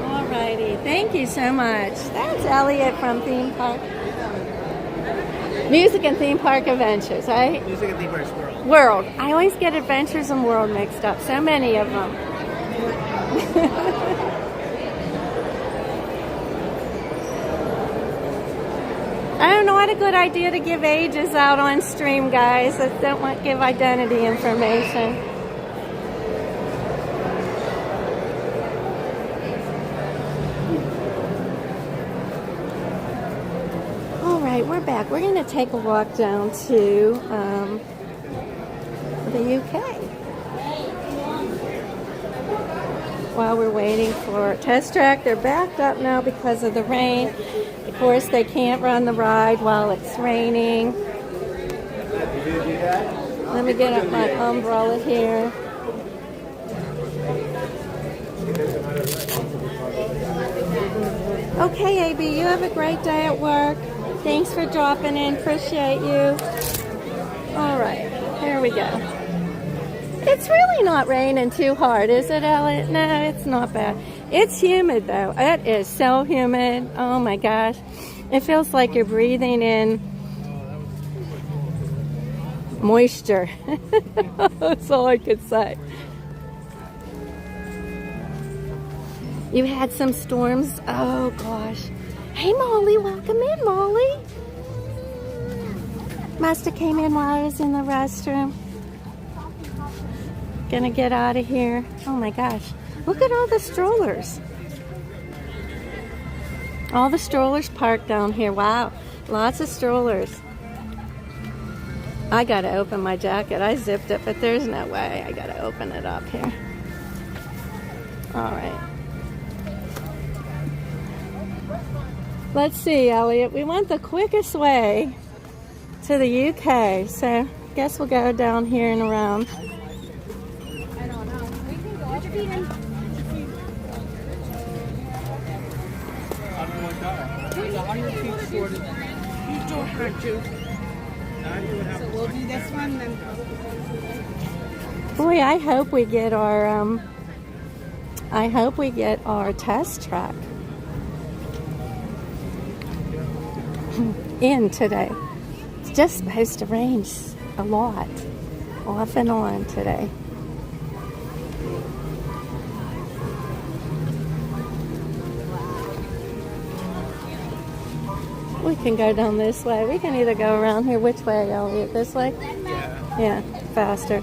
Alrighty, thank you so much. That's Elliot from Theme Park. Music and Theme Park Adventures, right? Music and Theme Park World. World. I always get Adventures and World mixed up. So many of them. I don't know, what a good idea to give ages out on stream, guys. I don't want to give identity information. All right, we're back. We're going to take a walk down to the UK while we're waiting for Test Track. They're backed up now because of the rain. Of course, they can't run the ride while it's raining. Let me get up my umbrella here. Okay, AB, you have a great day at work. Thanks for dropping in. Appreciate you. All right, here we go. It's really not raining too hard, is it, Elliot? No, it's not bad. It's humid, though. It is so humid. Oh, my gosh. It feels like you're breathing in moisture. That's all I could say. You had some storms? Oh, gosh. Hey, Molly. Welcome in, Molly. Must have came in while I was in the restroom. Gonna get out of here. Oh my gosh. Look at all the strollers. All the strollers parked down here. Wow. Lots of strollers. I gotta open my jacket. I zipped it, but there's no way. I gotta open it up here. All right. Let's see, Elliot. We want the quickest way to the UK. So I guess we'll go down here and around. There's 100 feet shorter than that. You don't have to. So we'll do this one then. Boy, I hope we get our test track in today. It's just supposed to rain a lot, off and on today. We can go down this way. We can either go around here. Which way, Elliot? This way? Yeah. Yeah, faster.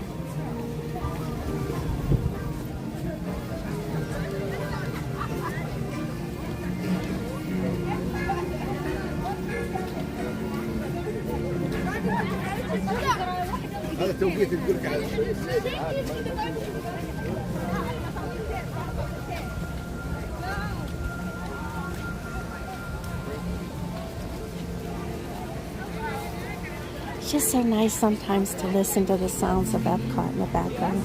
It's just so nice sometimes to listen to the sounds of EPCOT in the background.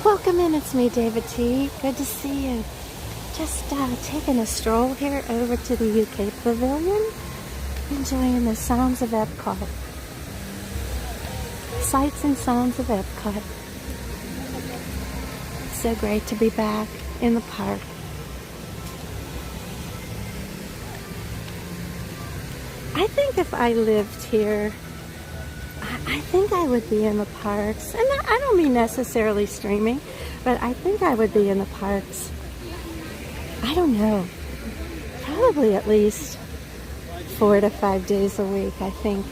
Welcome in, it's me, David T. Good to see you. Just taking a stroll here over to the UK Pavilion. Enjoying the sounds of EPCOT. Sights and sounds of EPCOT. So great to be back in the park. I think if I lived here, I think I would be in the parks. And I don't mean necessarily streaming, but I think I would be in the parks. I don't know. Probably at least 4 to 5 days a week, I think.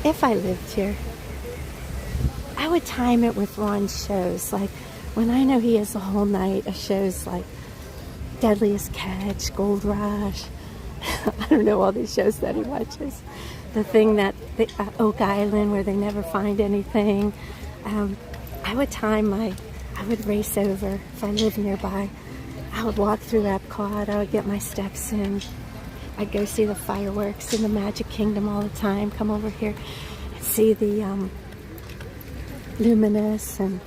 If I lived here. I would time it with Ron's shows. Like when I know he has a whole night of shows like Deadliest Catch, Gold Rush. I don't know all these shows that he watches. The thing that the Oak Island where they never find anything. I would race over if I lived nearby. I would walk through EPCOT. I would get my steps in. I'd go see the fireworks in the Magic Kingdom all the time. Come over here and see the Luminous, and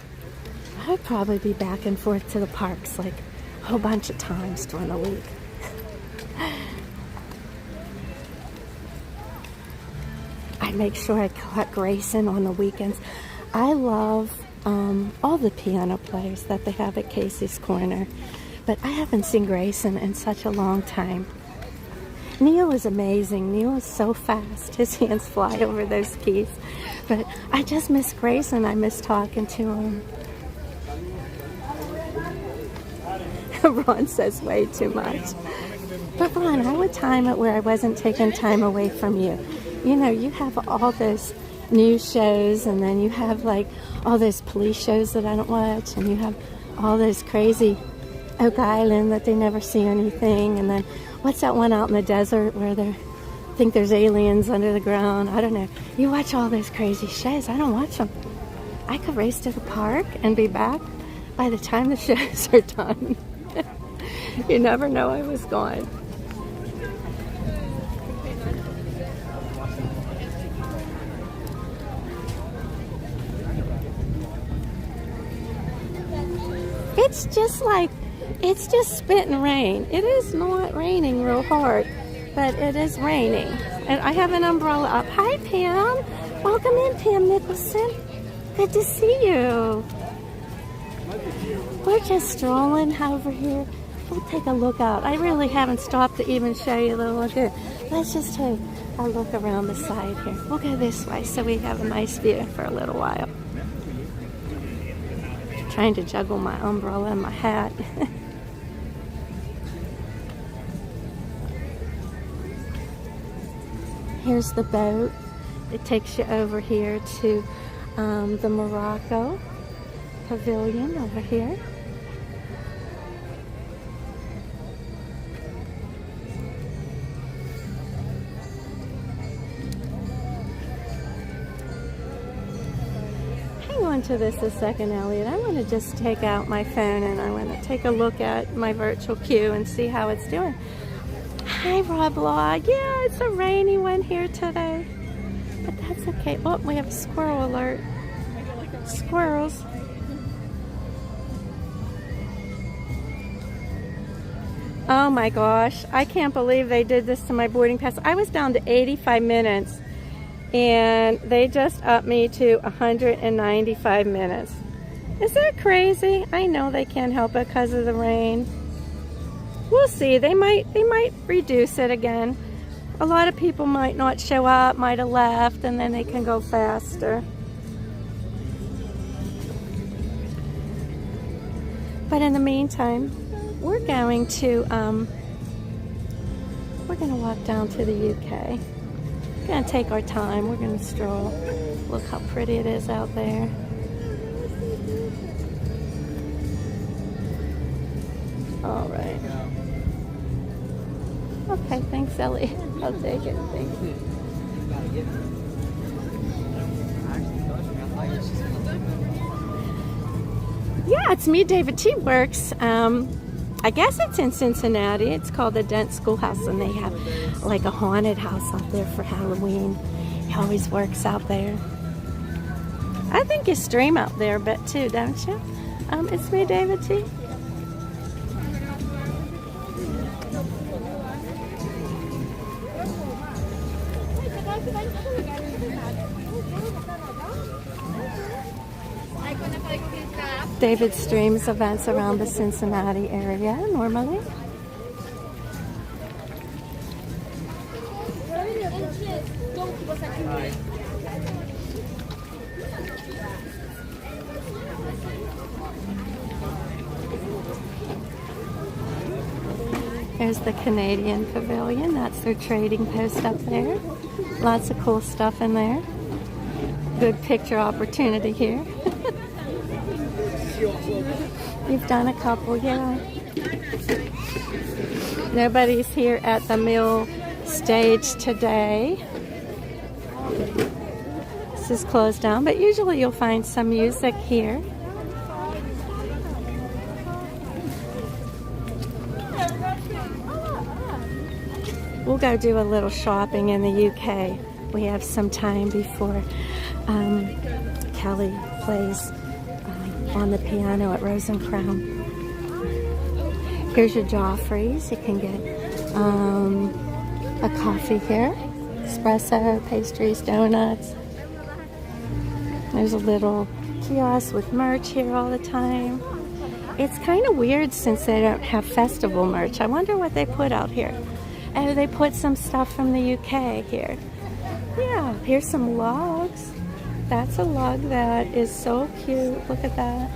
I would probably be back and forth to the parks like a whole bunch of times during the week. I make sure I caught Grayson on the weekends. I love all the piano players that they have at Casey's Corner, but I haven't seen Grayson in such a long time. Neil is amazing. Neil is so fast. His hands fly over those keys. But I just miss Grayson. I miss talking to him. Ron says way too much. But Ron, I would time it where I wasn't taking time away from you. You know, you have all those news shows, and then you have like all those police shows that I don't watch, and you have all those crazy Oak Island that they never see anything, and then what's that one out in the desert where they think there's aliens under the ground? I don't know. You watch all those crazy shows. I don't watch them. I could race to the park and be back by the time the shows are done. You never know I was gone. It's just spitting rain. It is not raining real hard, but it is raining. And I have an umbrella up. Hi, Pam. Welcome in, Pam Nicholson. Good to see you. We're just strolling over here. We'll take a look out. I really haven't stopped to even show you the lagoon. Let's just take a look around the side here. We'll go this way so we have a nice view for a little while. Trying to juggle my umbrella and my hat. Here's the boat. It takes you over here to the Morocco Pavilion over here. Hang on to this a second, Elliot. I want to just take out my phone and I want to take a look at my virtual queue and see how it's doing. Hi, Rob Log. Yeah, it's a rainy one here today, but that's okay. Oh, we have a squirrel alert. Squirrels. Oh my gosh, I can't believe they did this to my boarding pass. I was down to 85 minutes and they just upped me to 195 minutes. Is that crazy? I know they can't help it because of the rain. We'll see. They might reduce it again. A lot of people might not show up, might have left, and then they can go faster. But in the meantime, we're going to walk down to the UK. We're going to take our time. We're going to stroll. Look how pretty it is out there. All right. Okay, thanks, Ellie. I'll take it. Thank you. Yeah, it's me, David T. Works. I guess it's in Cincinnati. It's called the Dent Schoolhouse, and they have like a haunted house out there for Halloween. He always works out there. I think you stream out there a bit too, don't you? It's me, David T. David streams events around the Cincinnati area normally. Here's the Canadian Pavilion. That's their trading post up there. Lots of cool stuff in there. Good picture opportunity here. You've done a couple, yeah. Nobody's here at the mill stage today. This is closed down, but usually you'll find some music here. We'll go do a little shopping in the UK. We have some time before Kelly plays on the piano at Rose and Crown. Here's your Joffrey's. You can get a coffee here. Espresso, pastries, donuts. There's a little kiosk with merch here all the time. It's kind of weird since they don't have festival merch. I wonder what they put out here. Oh, they put some stuff from the UK here. Yeah, here's some logs. That's a log that is so cute. Look at that.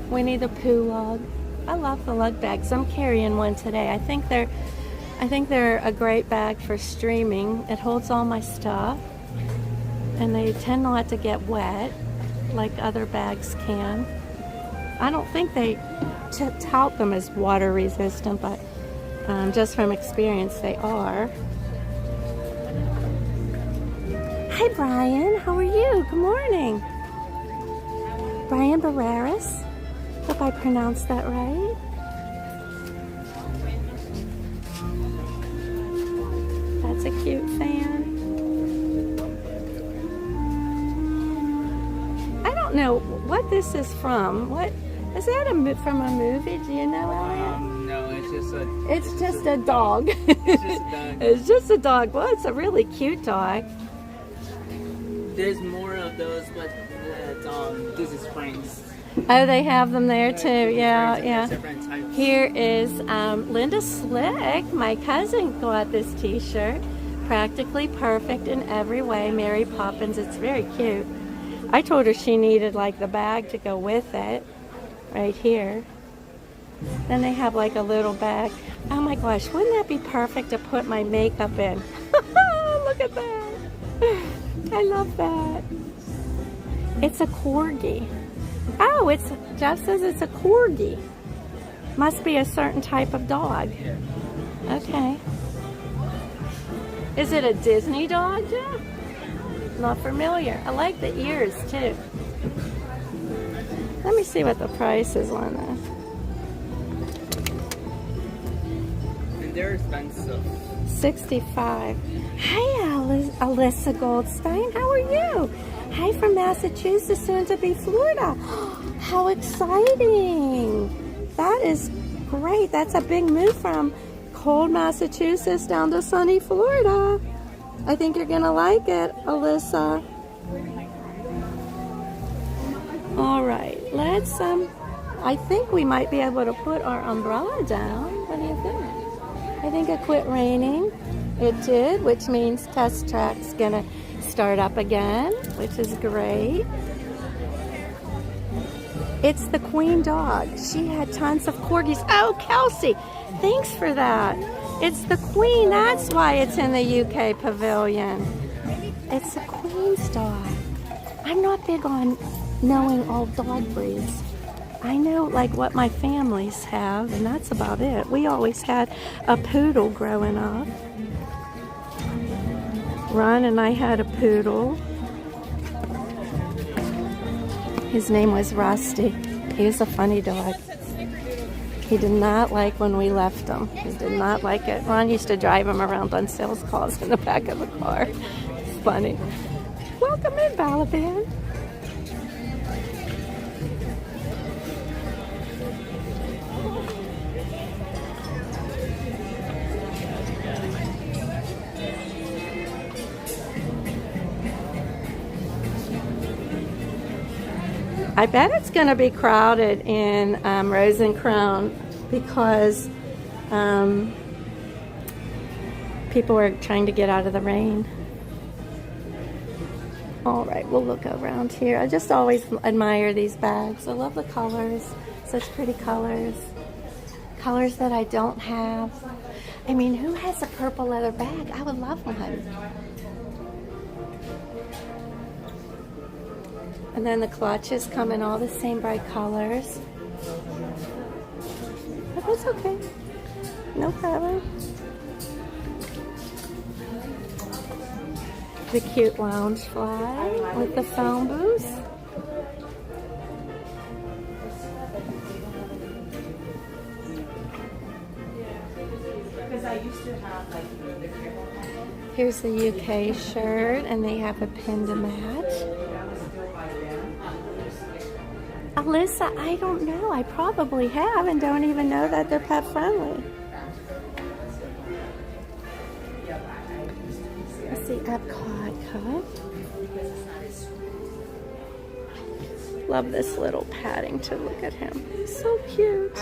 Winnie the Pooh log. I love the lug bags. I'm carrying one today. I think they're a great bag for streaming. It holds all my stuff. And they tend not to get wet like other bags can. I don't think they tout them as water resistant, but just from experience they are. Hi Brian, how are you? Good morning. Brian Barreras. Hope I pronounced that right. That's a cute fan. I don't know what this is from. What is that from a movie? Do you know, Elliot? No, It's just a dog. It's just a dog. Well, it's a really cute dog. There's more of those, but this is Frank's. Oh, they have them there too. Yeah, yeah. Different types. Here is Linda Slick. My cousin got this t-shirt. Practically perfect in every way. Mary Poppins. It's very cute. I told her she needed like the bag to go with it. Right here. Then they have like a little bag. Oh my gosh, wouldn't that be perfect to put my makeup in? Look at that. I love that. It's a corgi. Oh, Jeff says it's a corgi. Must be a certain type of dog. Okay. Is it a Disney dog, Jeff? Not familiar. I like the ears too. Let me see what the price is on this. And they're expensive. $65. Hi, Alyssa Goldstein. How are you? Hi from Massachusetts, soon to be Florida. How exciting. That is great. That's a big move from cold Massachusetts down to sunny Florida. I think you're going to like it, Alyssa. All right, let's, I think we might be able to put our umbrella down. What do you think? I think it quit raining. It did, which means test track's gonna start up again, which is great. It's the queen dog. She had tons of corgis. Oh, Kelsey, thanks for that. It's the queen, that's why it's in the UK pavilion. It's a queen's dog. I'm not big on knowing all dog breeds. I know like what my families have, and that's about it. We always had a poodle growing up. Ron and I had a poodle. His name was Rusty. He was a funny dog. He did not like when we left him. He did not like it. Ron used to drive him around on sales calls in the back of the car. It's funny. Welcome in, Balaban. I bet it's going to be crowded in Rose and Crown because people are trying to get out of the rain. All right, we'll look around here. I just always admire these bags. I love the colors, such pretty colors. Colors that I don't have. I mean, who has a purple leather bag? I would love one. And then the clutches come in all the same bright colors. But that's okay. No problem. The cute lounge flag with the phone booth. Here's the UK shirt, and they have a pin to match. Alyssa, I don't know. I probably have and don't even know that they're pet friendly. Let's see, EPCOT cup. Love this little padding to look at him. He's so cute.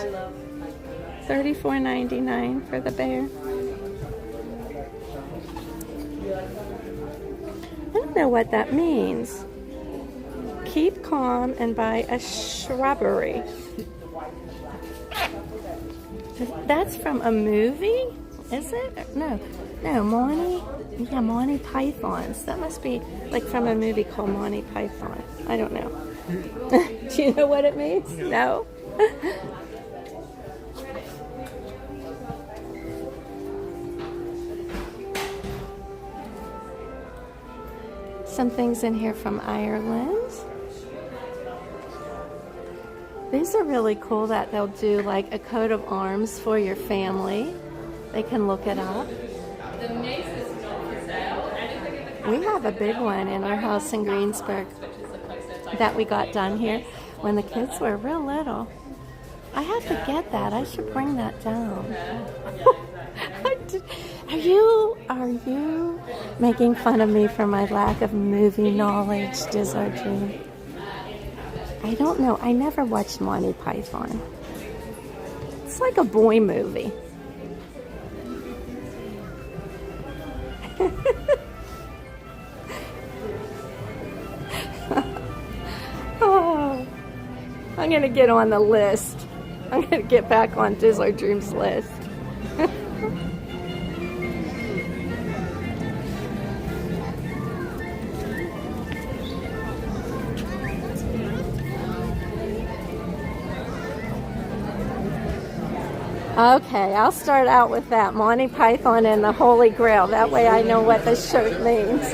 $34.99 for the bear. I don't know what that means. Keep calm and buy a shrubbery. That's from a movie? Is it? No, Monty. Yeah, Monty Pythons. That must be like from a movie called Monty Python. I don't know. Do you know what it means? No? Some things in here from Ireland. These are really cool that they'll do like a coat of arms for your family. They can look it up. We have a big one in our house in Greensburg that we got done here when the kids were real little. I have to get that. I should bring that down. Are you making fun of me for my lack of movie knowledge, Dream? I don't know. I never watched Monty Python. It's like a boy movie. Oh, I'm going to get on the list. I'm going to get back on Dizzler Dream's list. Okay, I'll start out with that. Monty Python and the Holy Grail. That way I know what this shirt means.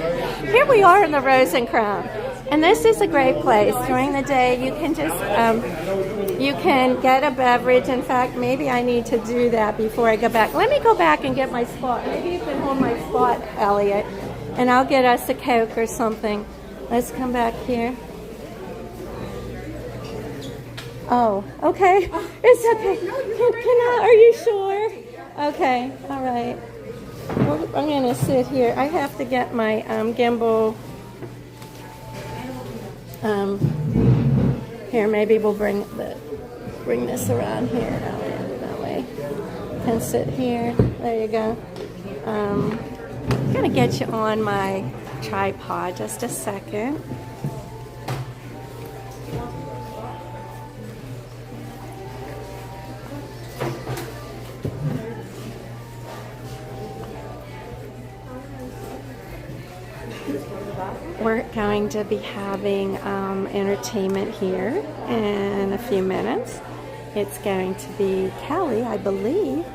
Here we are in the Rose and Crown. And this is a great place. During the day, you can just, you can get a beverage. In fact, maybe I need to do that before I go back. Let me go back and get my spot. Maybe you can hold my spot, Elliot. And I'll get us a Coke or something. Let's come back here. Oh, okay. It's okay. Can I? Are you sure? Okay. All right. Well, I'm going to sit here. I have to get my gimbal. Here, maybe we'll bring this around here. That way. Can sit here. There you go. I'm going to get you on my tripod. Just a second. We're going to be having entertainment here in a few minutes. It's going to be Kelly, I believe,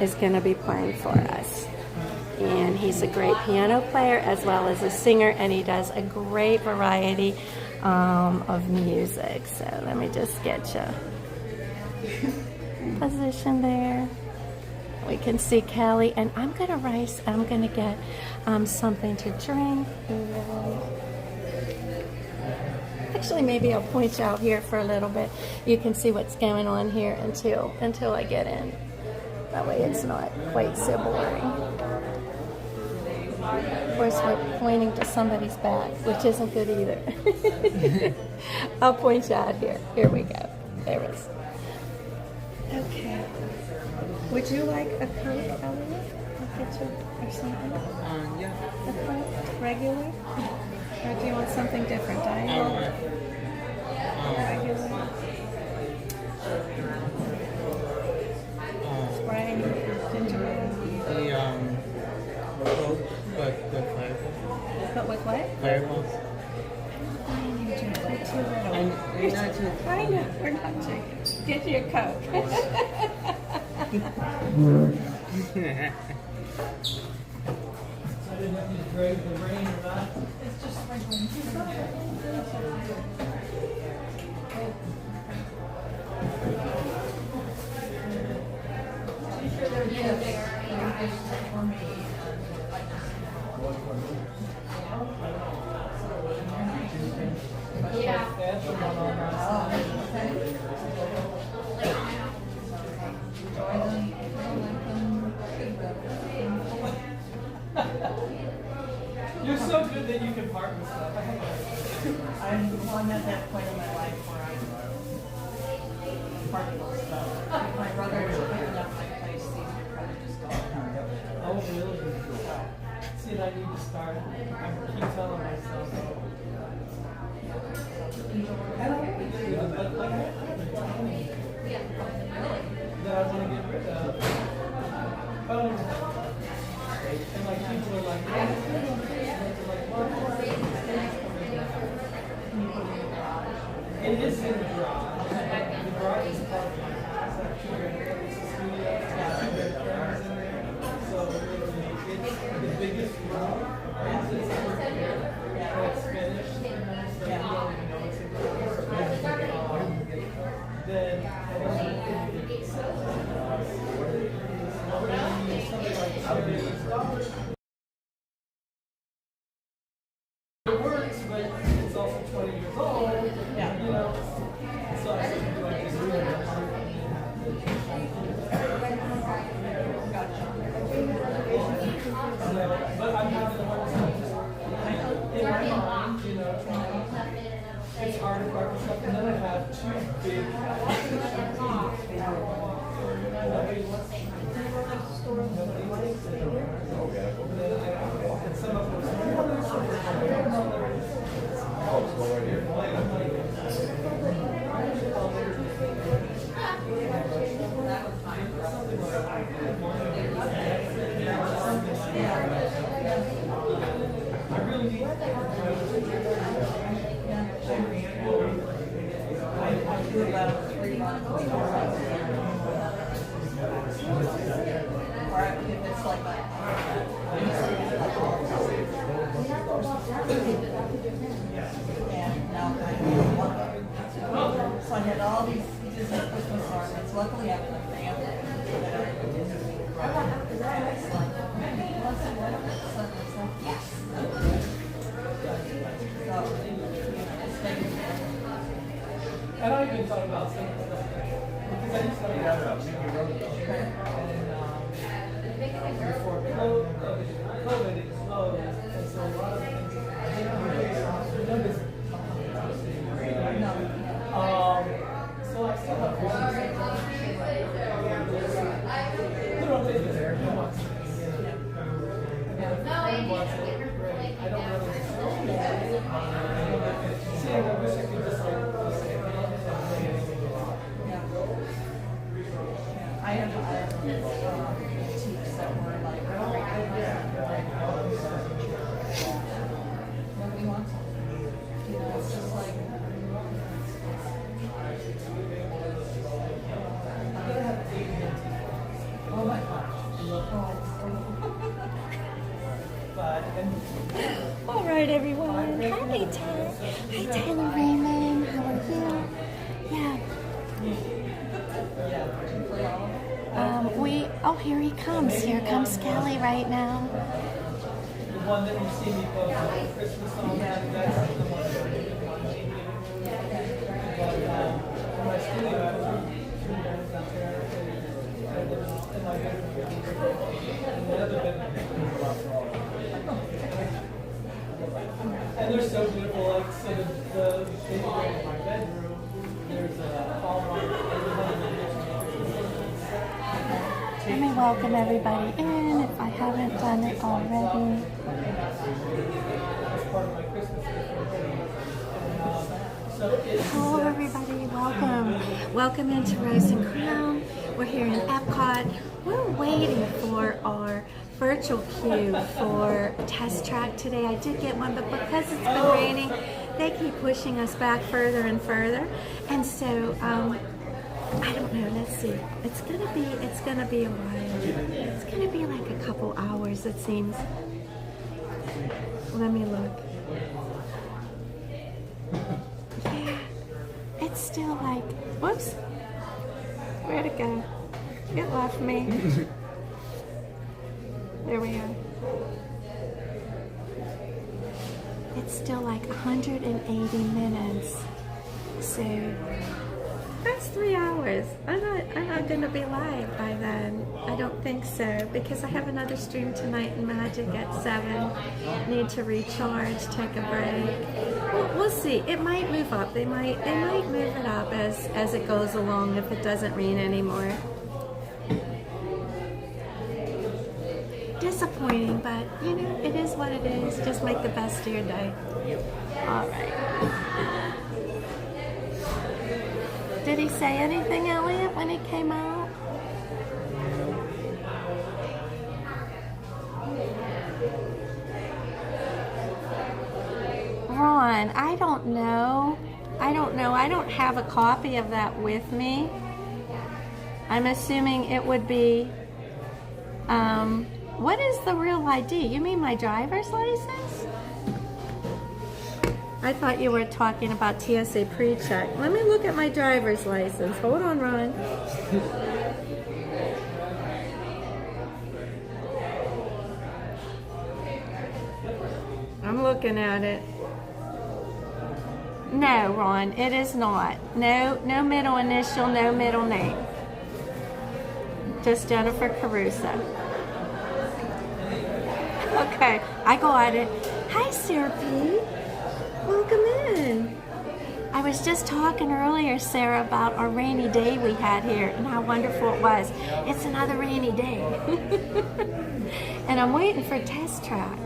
is going to be playing for us. And he's a great piano player as well as a singer, and he does a great variety of music. So let me just get you position there. We can see Kelly, and I'm gonna get something to drink. Actually, maybe I'll point you out here for a little bit. You can see what's going on here until I get in. That way it's not quite so boring. Of course, we're pointing to somebody's back, which isn't good either. I'll point you out here. Here we go. There it is. Okay. Would you like a Coke, Elliot? I'll get you, or something? Yeah. A Coke? Regular? Or do you want something different? Diet? Regular? Sprite? Ginger ale? Coke, but the fireball. But with what? Fireballs. We're too little. I'm not too. I know, we're not chickens. Get you a Coke. You're so good that you can park with stuff. I'm at that point in my life where I'm parking with stuff. My brother is picking up my place, he's probably just going. Oh, really? See, I need to start. I keep telling myself. And I want to do it, but like, I have money that I want to get rid of. And like people are like, it is in the garage. The garage is part of my house. It's a studio. It's got 2 bedrooms in there. So it's the biggest room. It's finished. So you don't even know it's in there. Then it works, but it's also 20 years old. Yeah. You know, so I think you like this room. But I'm having a hard time in my mind, you know, it's hard to park and stuff, and then I have 2 big and some of them I do about 3 months or if it's like that. So I had all these Disney Christmas ornaments. Luckily, I have a family that are into Disney. It's like, yes. And I even thought about saying stuff because I used to and before COVID exploded, and so a lot of things so I still have one. Put it on Facebook there. Who wants it? And if a friend wants it, great. I don't really see, I wish I could just say, I have teams that were like, nobody wants it. You know, it's just like, oh my gosh. All right, everyone. Hi, Tyler. Hi, Tyler Raymond. How are you? Yeah. Oh, here he comes. Here comes Skelly right now. The one that you see me post on Christmas song, that's the one in my studio, I was out there, and my bedroom, and the other bedroom, And they're so beautiful. Like, so the in my bedroom, there's a Let me welcome everybody in if I haven't done it already. Hello everybody, welcome. Welcome into Rose and Crown. We're here in EPCOT. We're waiting for our virtual queue for test track today. I did get one, but because it's been raining, they keep pushing us back further and further. And so, I don't know, let's see. It's gonna be a while. It's gonna be like a couple hours, it seems. Let me look. Yeah, it's still like, whoops. Where'd it go? It left me. There we are. It's still like 180 minutes. So that's 3 hours. I'm not gonna be live by then. I don't think so, because I have another stream tonight in Magic at 7. Need to recharge, take a break. We'll see. It might move up. They might move it up as it goes along if it doesn't rain anymore. Disappointing, but you know, it is what it is. Just make the best of your day. All right. Did he say anything, Elliot, when he came out? Ron, I don't know. I don't have a copy of that with me. I'm assuming it would be, what is the real ID? You mean my driver's license? I thought you were talking about TSA pre-check. Let me look at my driver's license. Hold on, Ron. I'm looking at it. No, Ron, it is not. No middle initial, no middle name. Just Jennifer Caruso. Okay, I got it. Hi, Sarah P. Welcome in. I was just talking earlier, Sarah, about our rainy day we had here and how wonderful it was. It's another rainy day. And I'm waiting for test track.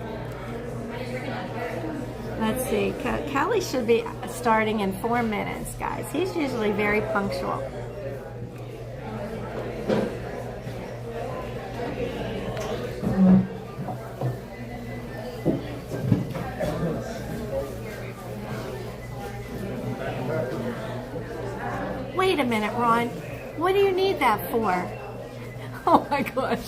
Let's see. Kelly should be starting in 4 minutes, guys. He's usually very punctual. Wait a minute, Ron. What do you need that for? Oh my gosh.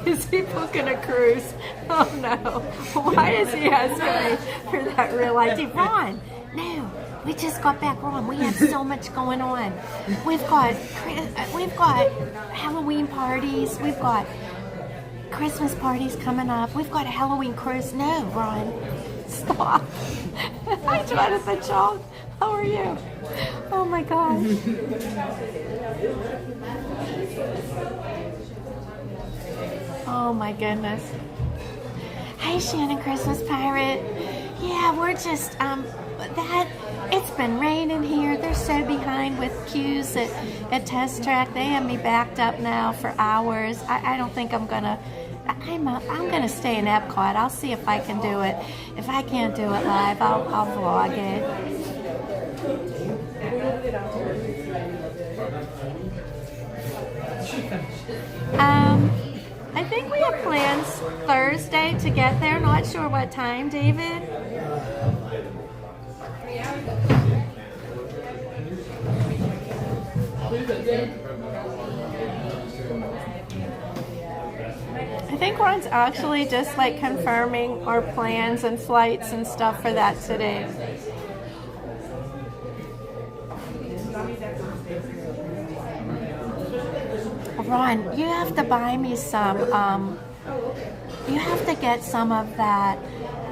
Is he booking a cruise? Oh no. Why does he ask me for that real ID? Ron, no. We just got back, Ron. We have so much going on. We've got Halloween parties. We've got Christmas parties coming up. We've got a Halloween cruise. No, Ron. Stop. Hi, Jonathan Shaw. How are you? Oh my gosh. Oh my goodness. Hey, Shannon Christmas Pirate. Yeah, we're just, it's been raining here. They're so behind with queues at Test Track. They have me backed up now for hours. I don't think I'm gonna stay in EPCOT. I'll see if I can do it. If I can't do it live, I'll vlog it. I think we have plans Thursday to get there. Not sure what time, David. I think Ron's actually just like confirming our plans and flights and stuff for that today. Ron, you have to buy me some, you have to get some of that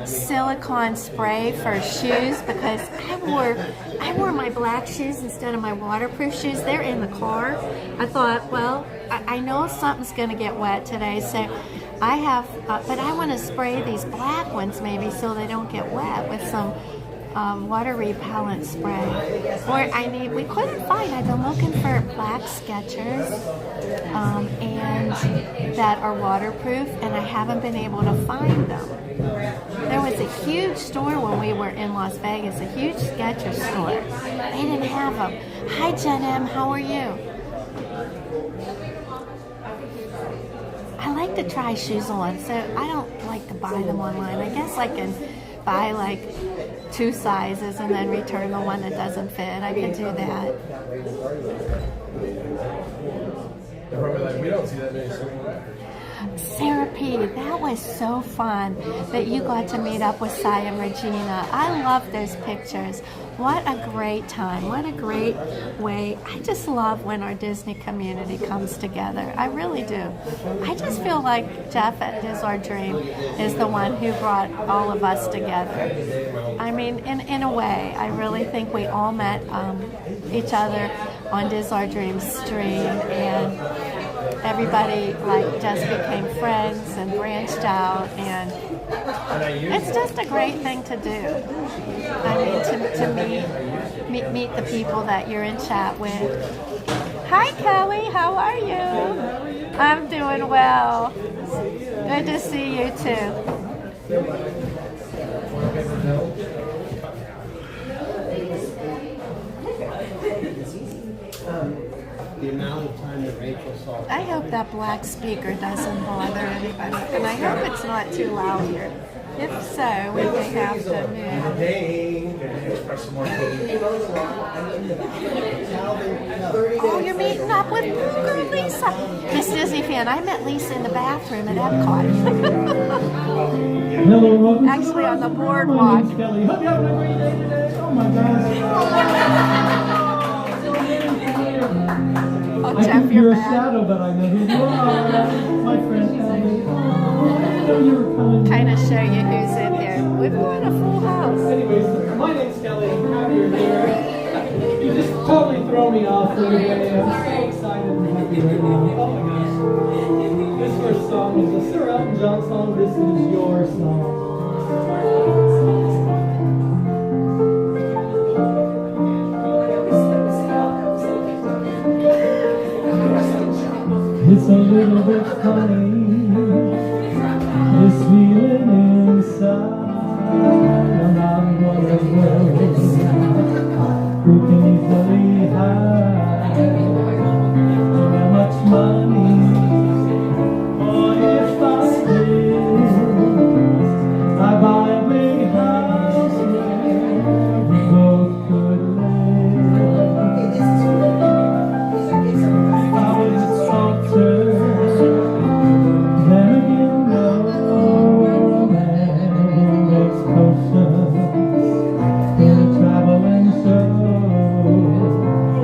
silicone spray for shoes, because I wore my black shoes instead of my waterproof shoes. They're in the car. I thought, well, I know something's going to get wet today, so I have, but I want to spray these black ones maybe so they don't get wet with some water repellent spray. Or we couldn't find, I've been looking for black Skechers and that are waterproof, and I haven't been able to find them. There was a huge store when we were in Las Vegas, a huge Skechers store. They didn't have them. Hi Jen M, how are you? I like to try shoes on, so I don't like to buy them online. I guess I can buy like 2 sizes and then return the one that doesn't fit. I can do that. They're probably like, we don't see that many swinging backers. Sarah P., that was so fun that you got to meet up with Cy and Regina. I love those pictures. What a great time. What a great way. I just love when our Disney community comes together. I really do. I just feel like Jeff at Diz Our Dream is the one who brought all of us together. I mean, in a way, I really think we all met each other on Diz Our Dream stream, and everybody like just became friends and branched out, and it's just a great thing to do. I mean, to meet the people that you're in chat with. Hi Kelly, how are you? I'm doing well. Good to see you too. The amount of time that Rachel saw. I hope that black speaker doesn't bother anybody, and I hope it's not too loud here. If so, we may have to move. Oh, you're meeting up with Booger, Lisa. Miss Disney fan, I met Lisa in the bathroom at EPCOT. Actually, on the boardwalk. Kelly, hope you're having a great day today. Oh my gosh. Oh, I Jeff, think you're a shadow, but I know who you are. My friend Kelly. I know you were coming. Kind of show you who's in here. We've got a full house. Anyways, my name's Kelly. I'm happy you're here. You just totally throw me off for the day. I'm so excited and happy right now. Oh my gosh. This first song is a Sir Elton John song. This is your song. It's a little bit funny, this feeling inside. I'm not one of those who can easily hide. Don't have much money, or if I did, I buy a big house where we both could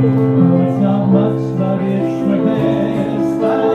It's not much, but it's the best.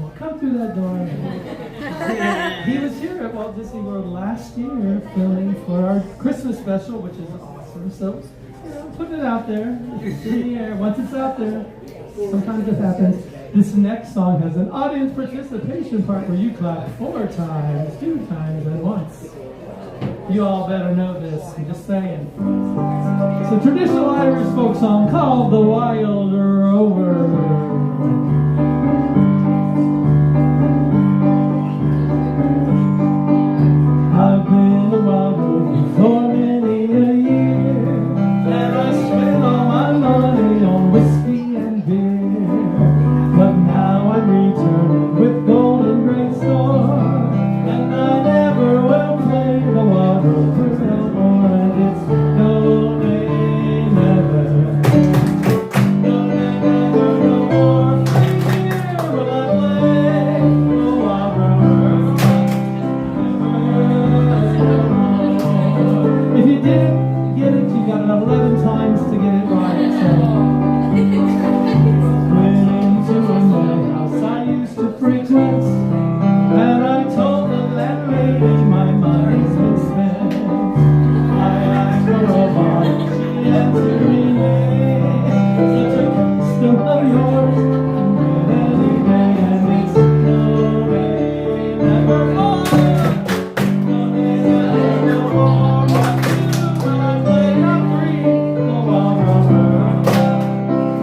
will come through that door. He was here at Walt Disney World last year filming for our Christmas special, which is awesome. So, putting it out there. It's in the air. Once it's out there, sometimes it happens. This next song has an audience participation part where you clap 4 times, 2 times, and once. You all better know this, I'm just saying. It's a traditional Irish folk song called The Wild Rover. I've been a wild rover for many a year, and I spent all my money on whiskey and beer. But now I'm returning with golden great store, and I never will play the wild rover no more, and it's no day never. No day never, no more. Here will I play the wild rover. If you didn't get it, you got it 11 times to get it right. So, went into a house I used to frequent, and I told the landlady my money's been spent. I asked her about it, she answered me, such a custom of yours, any day, and it's no way, never more. No day, never more. What do when I play on 3? The wild rover,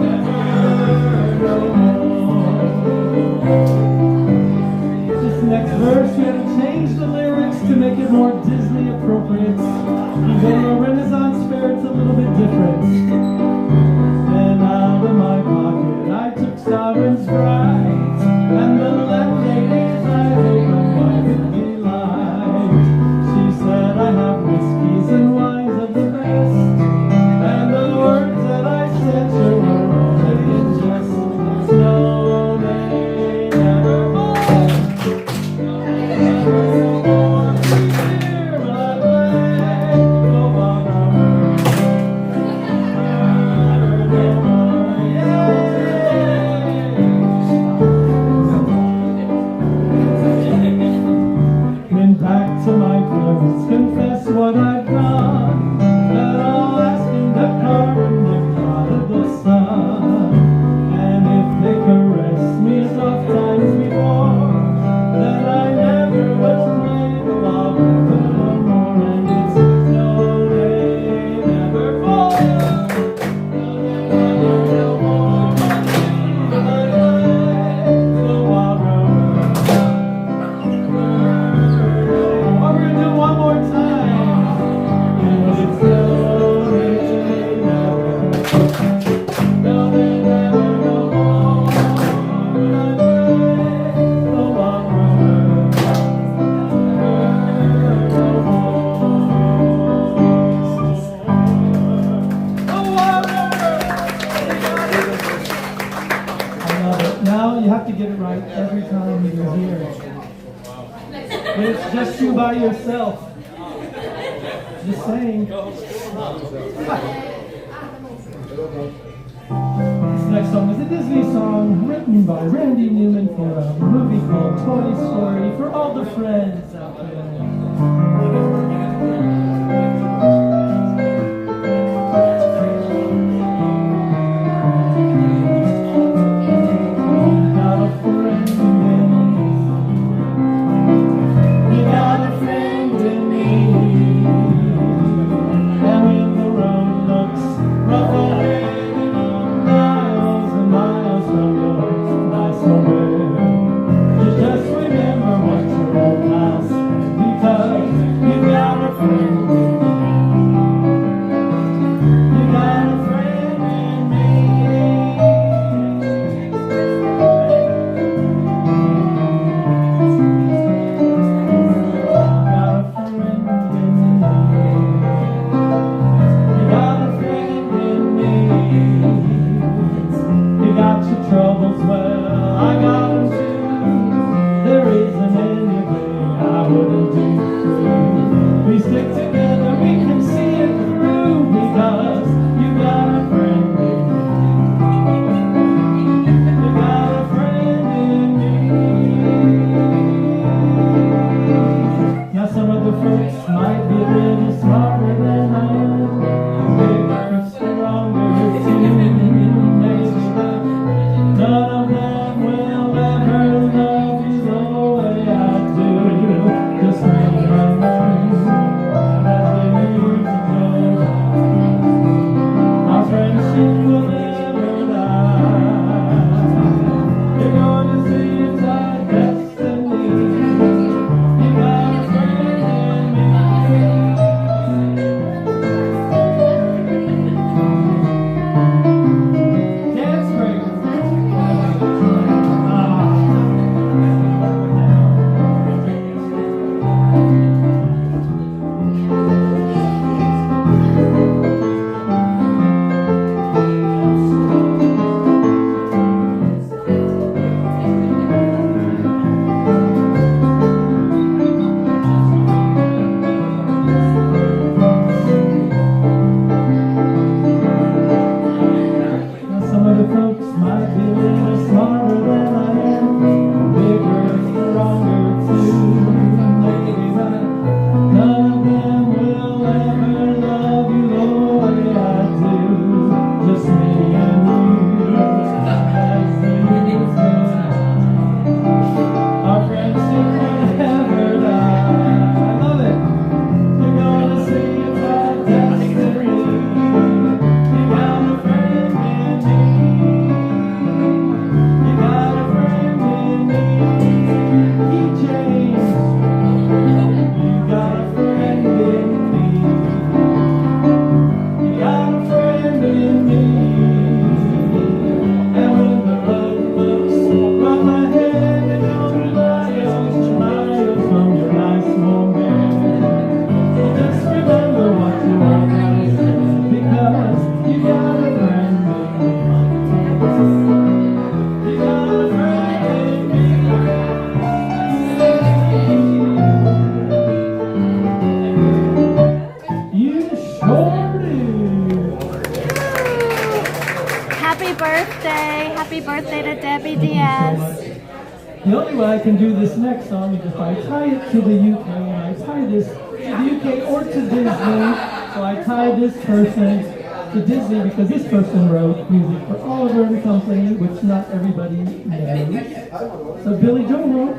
never no more. This next verse, we had to change the lyrics to make it more Disney appropriate. You go to a Renaissance fair, it's a little bit different. Then out of my pocket, I took Sovereign's Bright, and the landlady's eyes opened wide with delight. She said, I have whiskeys and wines of the best, and the words that I said to her were only in jest. No day, never more. No day, never more. Here will I play the wild rover. No more, yeah. Went back to my parents, confess what I've done, that I'll ask them to pardon the prodigal son. And if they caress me as oft times before, then I never will play the wild rover no more, and it's no day, never more. No day, never, no more. When I play the wild rover. We're gonna do one more time. And it's no day, never. No day, never, no more. When I play the wild rover. No more. I love it. Now you have to get it right every time you're here. It's just you by yourself. Just saying. This next song is a Disney song written by Randy Newman for a movie called Toy Story, for all the friends out there. Got a friend in me. You got a friend in me. And when the road looks rough ahead, miles and miles from your nice home, you just remember what your old past, because you got smarter than I am, bigger, stronger, too. None of them will ever love you the way I do. Just me and you, as years ago. Our friendship will never die. You're gonna see it's our destiny. You got a friend in me. Dance break. Some of the folks might be a little smarter than I am, bigger, stronger too. Maybe, but none of them will ever love you the way I do. Just me and you, as years go. Our friendship will never die. I love it. You're gonna see it's our destiny. You got a friend in me. You got a friend in me. He changed. You got a friend in me. You got a friend in me. And when the road looks rough ahead, and you're miles from your nice warm bed, just remember what you are doing, because you got a friend in me. You got a friend in me. You sure do. Happy birthday. Happy birthday to Debbie Diaz. The only way I can do this next song is if I tie it to the UK, and I tie this to the UK or to Disney. So I tie this person to Disney because this person wrote music for Oliver and Company, which not everybody knows. So Billy Joel wrote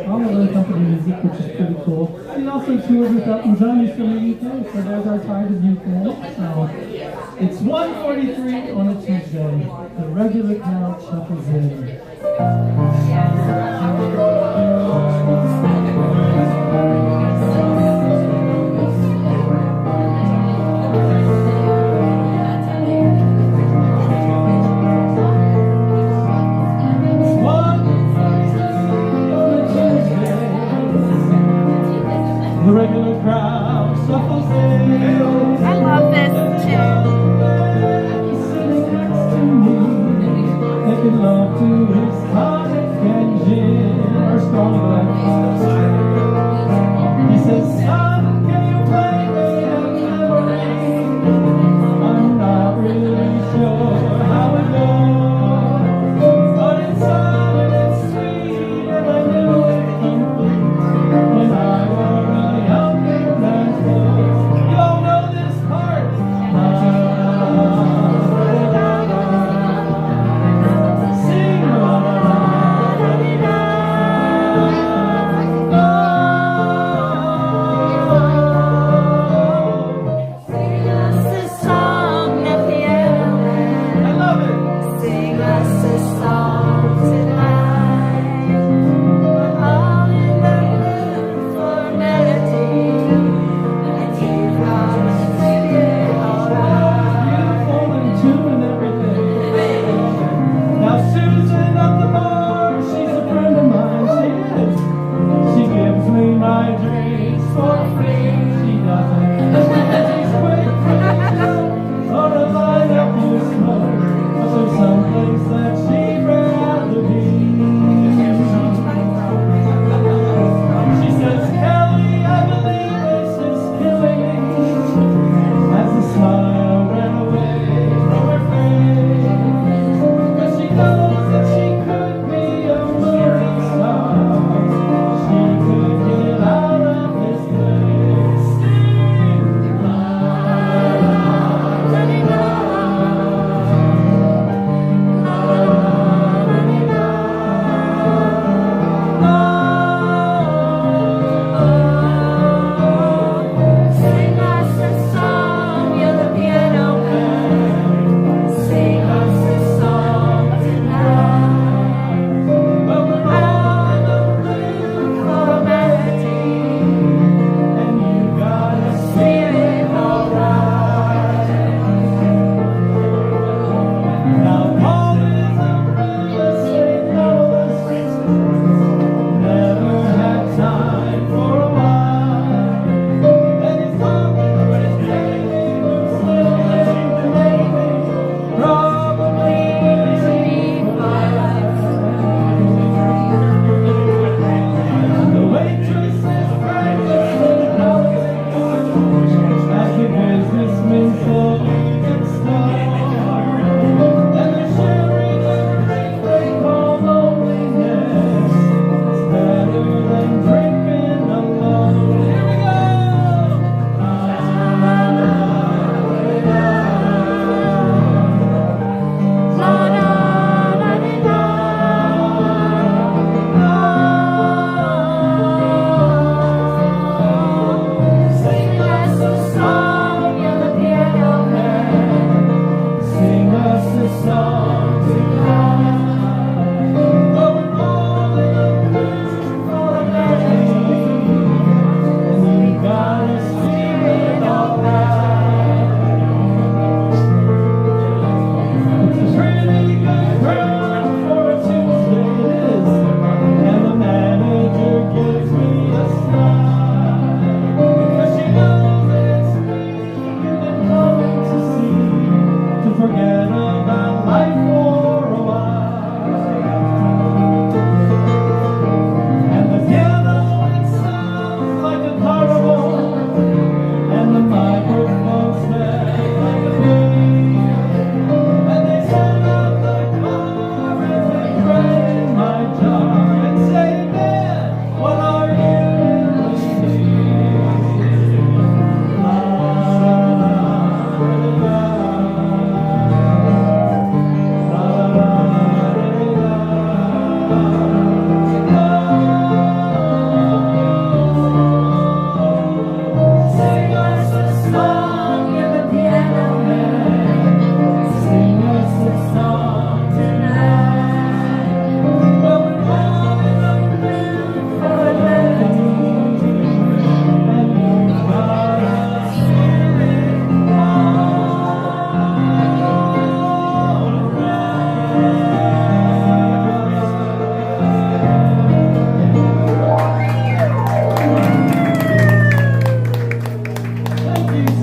Oliver and Company music, which is pretty cool. He also toured with Elton John from the UK, so there's our tie to the UK. So it's 1:43 on a Tuesday. The regular crowd shuffles in. The regular crowd shuffles in. I love this too. Sitting next to me, making love to his tonic and gin, or strong glass. He says, "Son, can you play me a memory? I'm not really sure how it goes, but it's sad and it's sweet, and I knew it complete when I was a younger man's voice." You all know this part. Sing,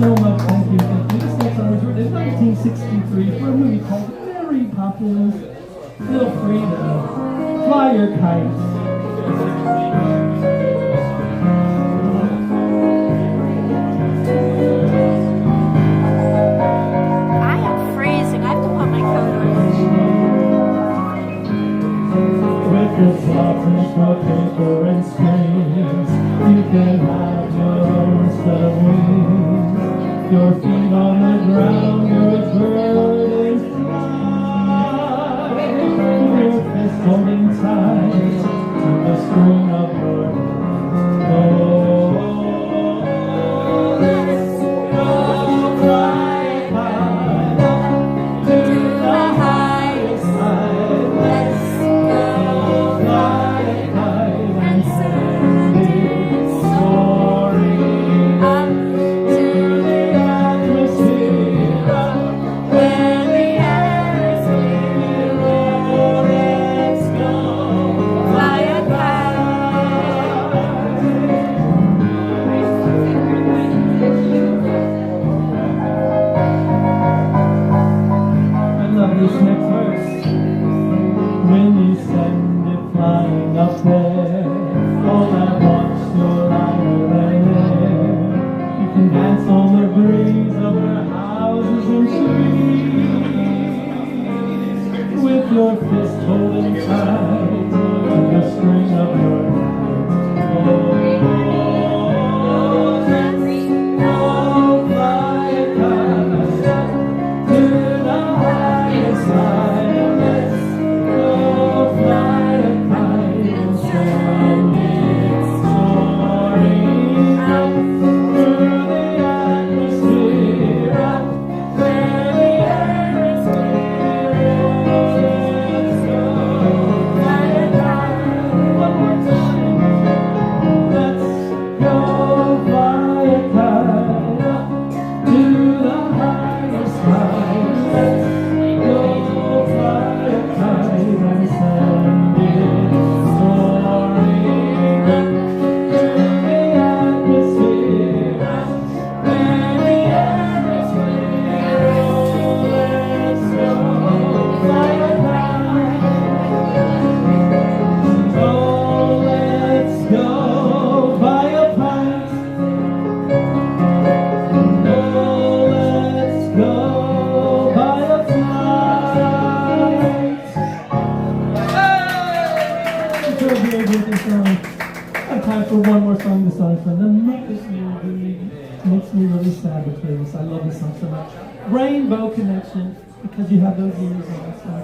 so much. Thank you. This next song was written in 1963 for a movie called very popular. Feel free to fly your kite. I am freezing. I have to put my coat on. With your softness for paper and screens, you can have your own set of wings. Your feet on the ground, you're a bird in flight. Your fist holding tight to the string of your oh, let's go fly high up to the highest side. Let's go fly high and send it soaring up to the atmosphere, up where the air is clear. Oh, let's go fly a kite. I love this next verse. When you send it flying up there, all at once you're lighter than air. You can dance on the breeze over houses and trees, with your fist holding tight to the string of your kite. Oh, let's go fly a kite to the highest side. Let's go fly a kite and send it soaring up through the atmosphere, up where the air is clear. Oh, let's go fly a kite. One more time. Let's go fly a kite up to the highest height. Let's go fly a kite and send it soaring up through the atmosphere, up where the air is clear. Oh, let's go fly a kite. Oh, let's go fly a kite. Oh, let's go by a flight. Hey! So good with this song. I have time for one more song. This song from the Muppet movie. Makes me really sad to play this. I love this song so much. Rainbow Connection, because you have those ears on this song.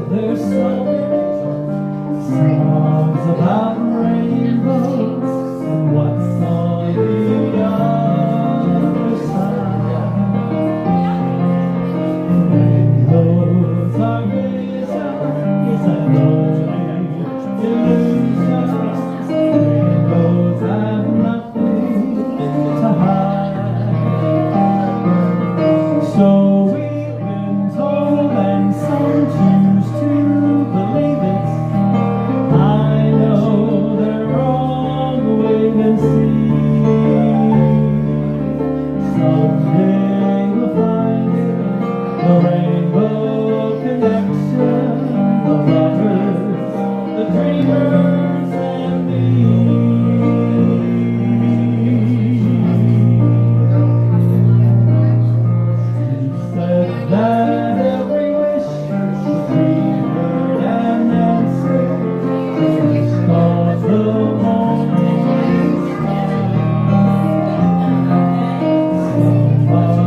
There's so many songs about rainbows and what's on the other side. Rainbows are visions and lonely illusions. Rainbows have nothing to hide. So we've been told, and some choose to believe it. I know they're wrong, wait and see. Someday we'll find the rainbow connection, the lovers, the dreamers, and me. Said that every wish would be heard and answered, cause the morning star. Somebody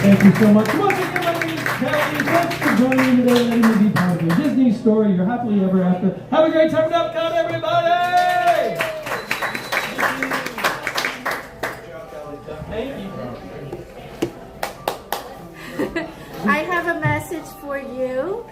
Thank you so much. Once again, my name is Kelly. Thanks for joining me today, letting me be part of your Disney story, your happily ever after. Have a great time at Epcot, everybody! Thank you. I have a message for you.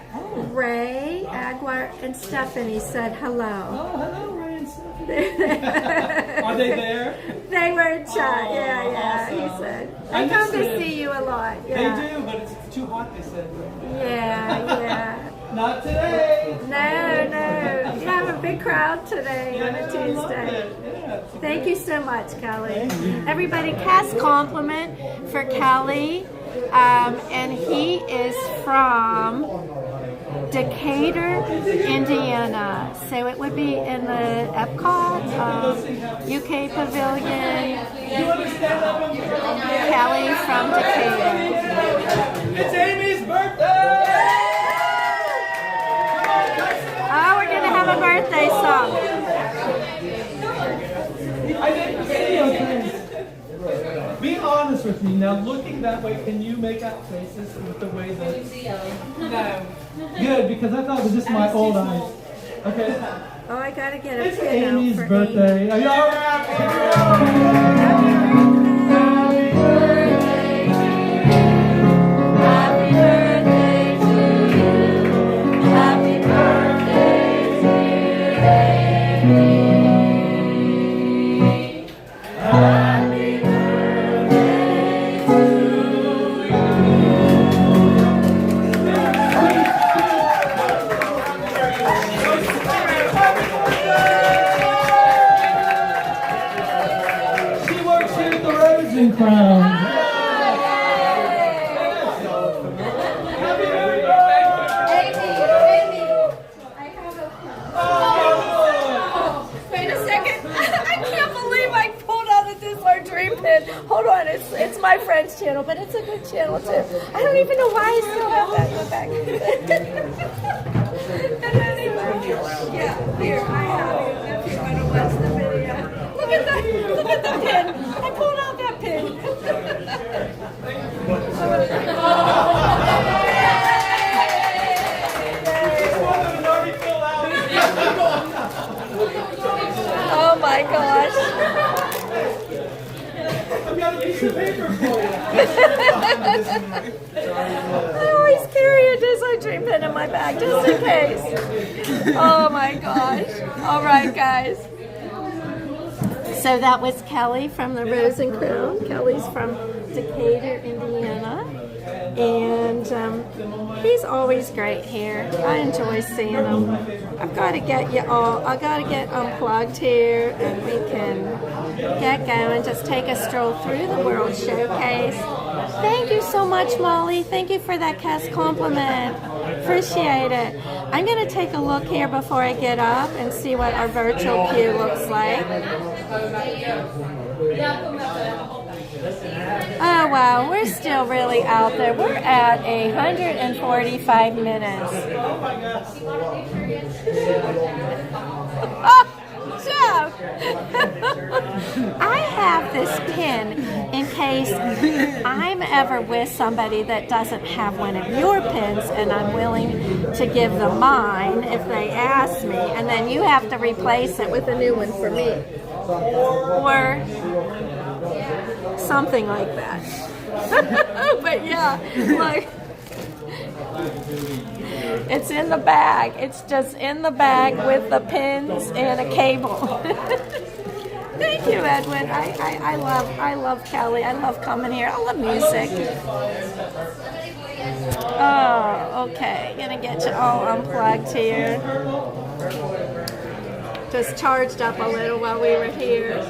Ray, Aguar, and Stephanie said hello. Oh, hello, Ray and Stephanie. Are they there? They were in chat. Yeah, awesome. he said. They come to see you a lot. Yeah. They do, but it's too hot, they said. Yeah. Not today. No. You have a big crowd today on a Tuesday. Thank you so much, Kelly. Everybody, cast compliment for Kelly. And he is from Decatur, Indiana. So it would be in the EPCOT, UK Pavilion. Kelly from Decatur. It's Amy's birthday! Oh, we're going to have a birthday song. I didn't see okay. Be honest with me. Now, looking that way, can you make out faces with the way that... No. Good, because I thought it was just my old eyes. Okay. Oh, I got to get a It's pin out Amy's for birthday. Amy. Are you all right? Here we go. Happy birthday to you. Happy birthday to you. Happy birthday to you, Amy. Happy birthday to She works here at the Rose and Crown. Happy birthday! Wait a second. I can't believe I pulled out a Dizzler Dream Pin. Hold on, it's my friend's channel, but it's a good channel too. I don't even know why I still have that in the back. And anyway, yeah, here, I have it if you want to watch the video. Look at the pin. I pulled out that pin. Oh my gosh. I've got a piece of paper for you. I always carry a Dizzler Dream Pin in my bag just in case. Oh my gosh. All right, guys. So that was Kelly from the Rose and Crown. Kelly's from Decatur, Indiana. And he's always great here. I enjoy seeing him. I've got to get you all, I got to get unplugged here and we can get going. Just take a stroll through the World Showcase. Thank you so much, Molly. Thank you for that cast compliment. Appreciate it. I'm going to take a look here before I get up and see what our virtual queue looks like. Oh wow, we're still really out there. We're at 145 minutes. Oh, Joe! I have this pin in case I'm ever with somebody that doesn't have one of your pins and I'm willing to give them mine if they ask me, and then you have to replace it with a new one for me. Or something like that. But yeah, like it's in the bag. It's just in the bag with the pins and a cable. Thank you, Edwin. I love Kelly. I love coming here. I love music. Oh, okay. Gonna get you all unplugged here. Just charged up a little while we were here.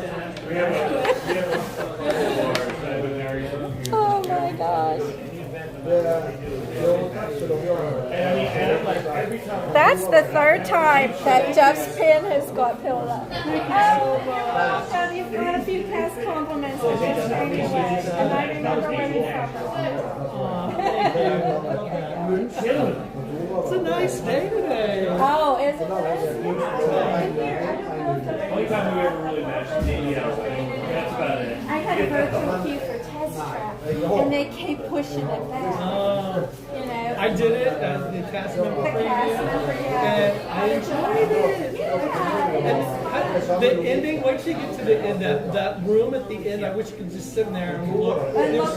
Oh my gosh. That's the third time that Jeff's pin has got filled up. Oh, welcome. You've got a few cast compliments to just anyway. And I remember when you It's a nice day today. Oh, is it? Only time we ever really matched, that's about it. I had a virtual queue for test track, and they keep pushing it back. You know, I did it as the cast member. the cast member, And I enjoyed it. And the ending, once you get to the end, that room at the end, I wish you could just sit there and look. There's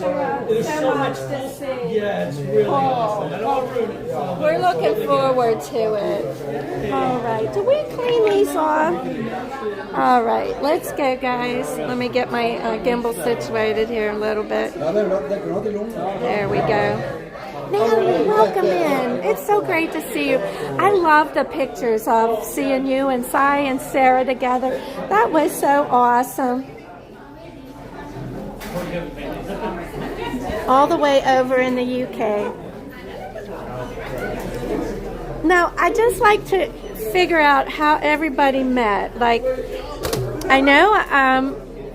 so much to see. Yeah, it's really awesome. I don't want to ruin it. So We're looking forward to it. All right, do we clean these off? All right, let's go, guys. Let me get my gimbal situated here a little bit. There we go. Natalie, welcome in. It's so great to see you. I love the pictures of seeing you and Cy and Sarah together. That was so awesome. All the way over in the UK. Now, I just like to figure out how everybody met. Like, I know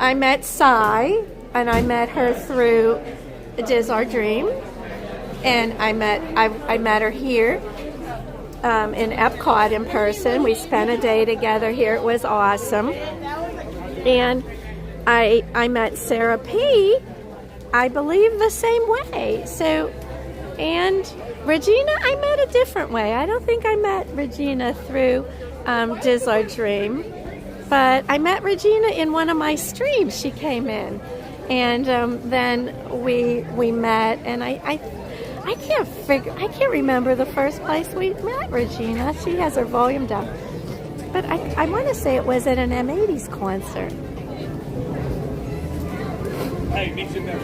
I met Cy, and I met her through Diz Our Dream. And I met her here in EPCOT in person. We spent a day together here. It was awesome. And I met Sarah P., I believe, the same way. So, and Regina, I met a different way. I don't think I met Regina through Diz Our Dream. But I met Regina in one of my streams. She came in. And then we met, and I can't remember the first place we met Regina. She has her volume down. But I want to say it was at an M80s concert. Hey, meet you there.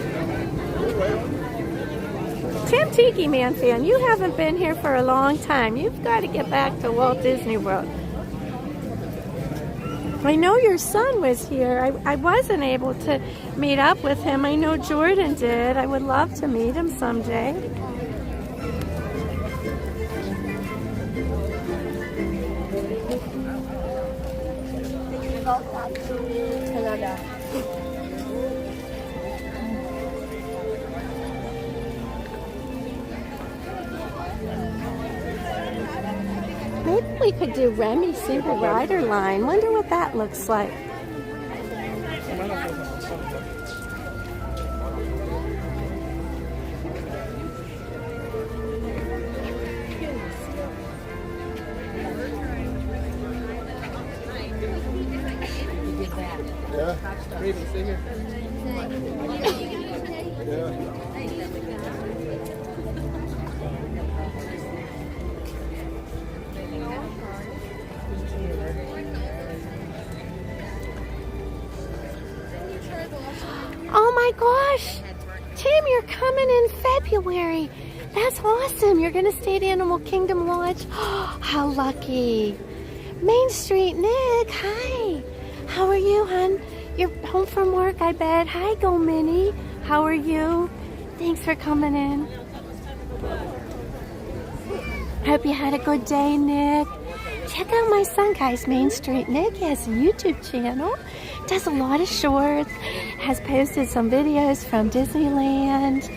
Tim Tiki Man fan, you haven't been here for a long time. You've got to get back to Walt Disney World. I know your son was here. I wasn't able to meet up with him. I know Jordan did. I would love to meet him someday. Maybe we could do Remy Single Rider line. Wonder what that looks like. Yeah. Raven, stay here. Yeah. Oh my gosh! Tim, you're coming in February. That's awesome. You're going to stay at Animal Kingdom Lodge. How lucky. Main Street Nick, hi. How are you, hon? You're home from work, I bet. Hi, Go Minnie. How are you? Thanks for coming in. Hope you had a good day, Nick. Check out my son, guys, Main Street Nick. He has a YouTube channel. Does a lot of shorts. Has posted some videos from Disneyland.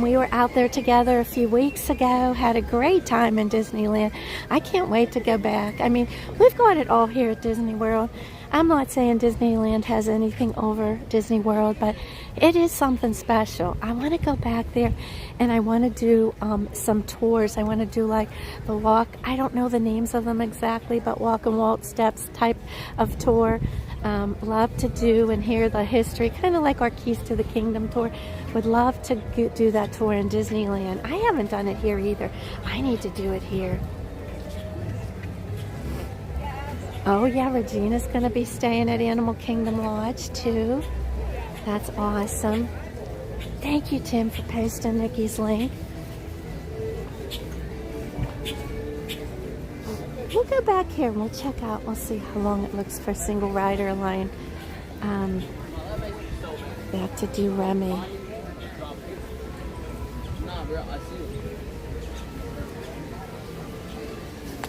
We were out there together a few weeks ago. Had a great time in Disneyland. I can't wait to go back. I mean, we've got it all here at Disney World. I'm not saying Disneyland has anything over Disney World, but it is something special. I want to go back there, and I want to do some tours. I want to do like the walk. I don't know the names of them exactly, but Walk and Walt Steps type of tour. Love to do and hear the history, kind of like our Keys to the Kingdom tour. Would love to do that tour in Disneyland. I haven't done it here either. I need to do it here. Oh yeah, Regina's gonna be staying at Animal Kingdom Lodge too. That's awesome. Thank you, Tim, for posting Nikki's link. We'll go back here and we'll check out. We'll see how long it looks for single rider line. Back to do Remy.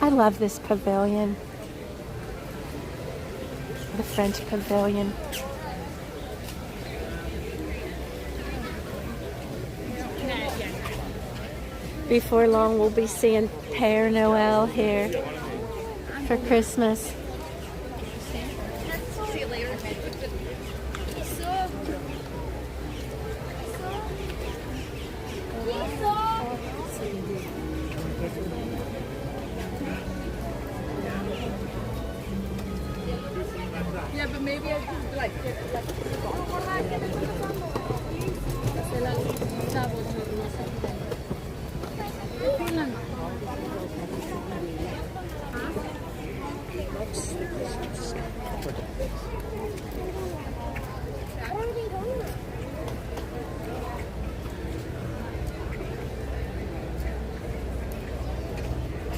I love this pavilion. The French pavilion. Before long, we'll be seeing Père Noël here for Christmas. See you later. Yeah, but maybe I could like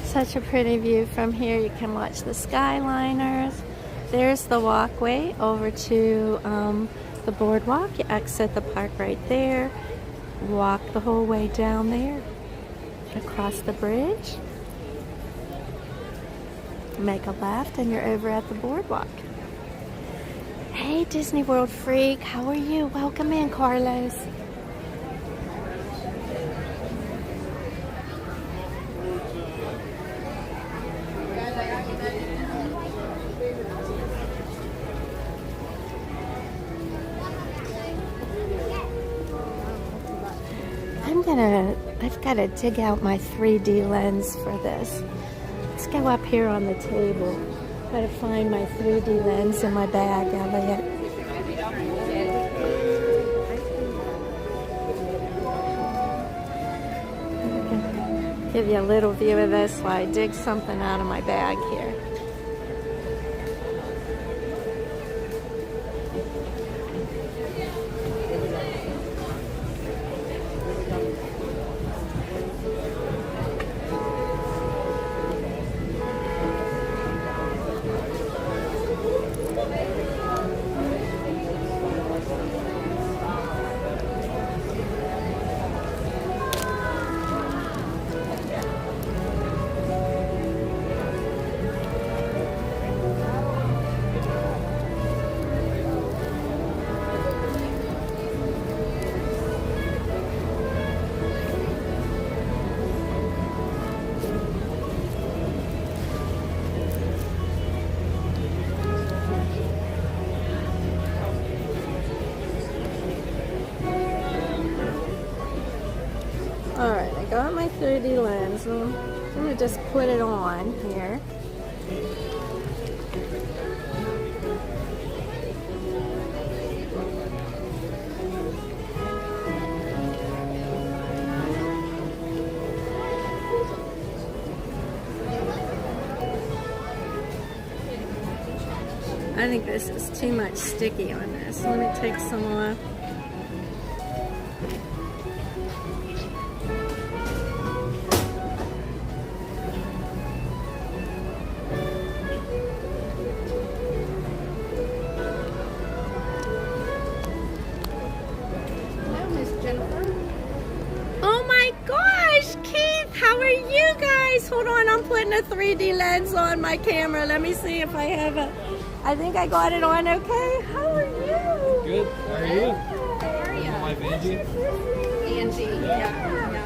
Such a pretty view from here. You can watch the Skyliners. There's the walkway over to the boardwalk. You exit the park right there. Walk the whole way down there. Across the bridge. Make a left and you're over at the boardwalk. Hey Disney World freak, how are you? Welcome in, Carlos. I've got to dig out my 3D lens for this. Let's go up here on the table. Got to find my 3D lens in my bag, Elliot. Give you a little view of this while I dig something out of my bag here. Alright, I got my 3D lens. I'm going to just put it on here. I think this is too much sticky on this. Let me take some off. Hold on, I'm putting a 3D lens on my camera. Let me see if I have a... I think I got it on okay. How are you? Good. How are you? How are you? My wife, Angie. Angie, yeah.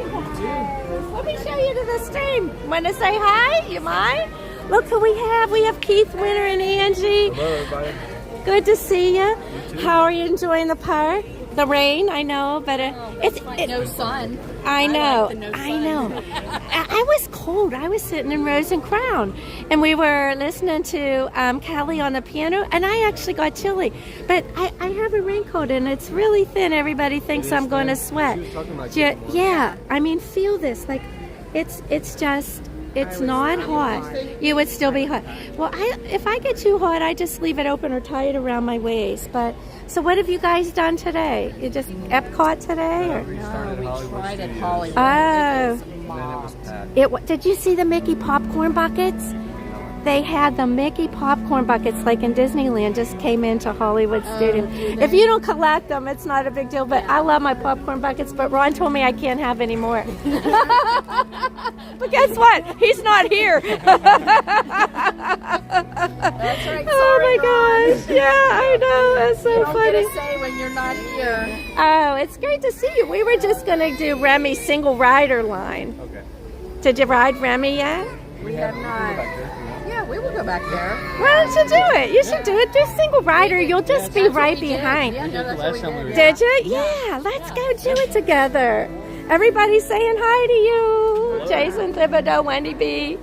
You too. Let me show you to the stream. Want to say hi? You mind? Look who we have. We have Keith, Winter, and Angie. Hello, everybody. Good to see you. You too. How are you enjoying the park? The rain, I know, but it's no sun. I know. like the no I sun. know. I was cold. I was sitting in Rose and Crown, and we were listening to Callie on the piano, and I actually got chilly. But I have a raincoat, and it's really thin. Everybody thinks I'm going to sweat. She was talking about Yeah, I mean, feel this. Like, it's just It's not hot. You would still be hot. Well, if I get too hot, I just leave it open or tie it around my waist. But so, what have you guys done today? You just EPCOT today, or? No, we tried at Hollywood. Oh, did you see the Mickey popcorn buckets? They had the Mickey popcorn buckets like in Disneyland, just came into Hollywood Stadium. If you don't collect them, it's not a big deal, but I love my popcorn buckets, but Ron told me I can't have any more. But guess what? He's not here. That's right. Oh my gosh. Yeah, I know. That's so funny. You don't get a say when you're not here. Oh, it's great to see you. We were just going to do Remy's single rider line. Okay. Did you ride Remy yet? We have not. Yeah, we will go back there. Why don't you do it? You should do it. Do single rider. You'll just be right behind. Did you? Yeah, let's go do it together. Everybody's saying hi to you. Jason Thibodeau, Wendy B.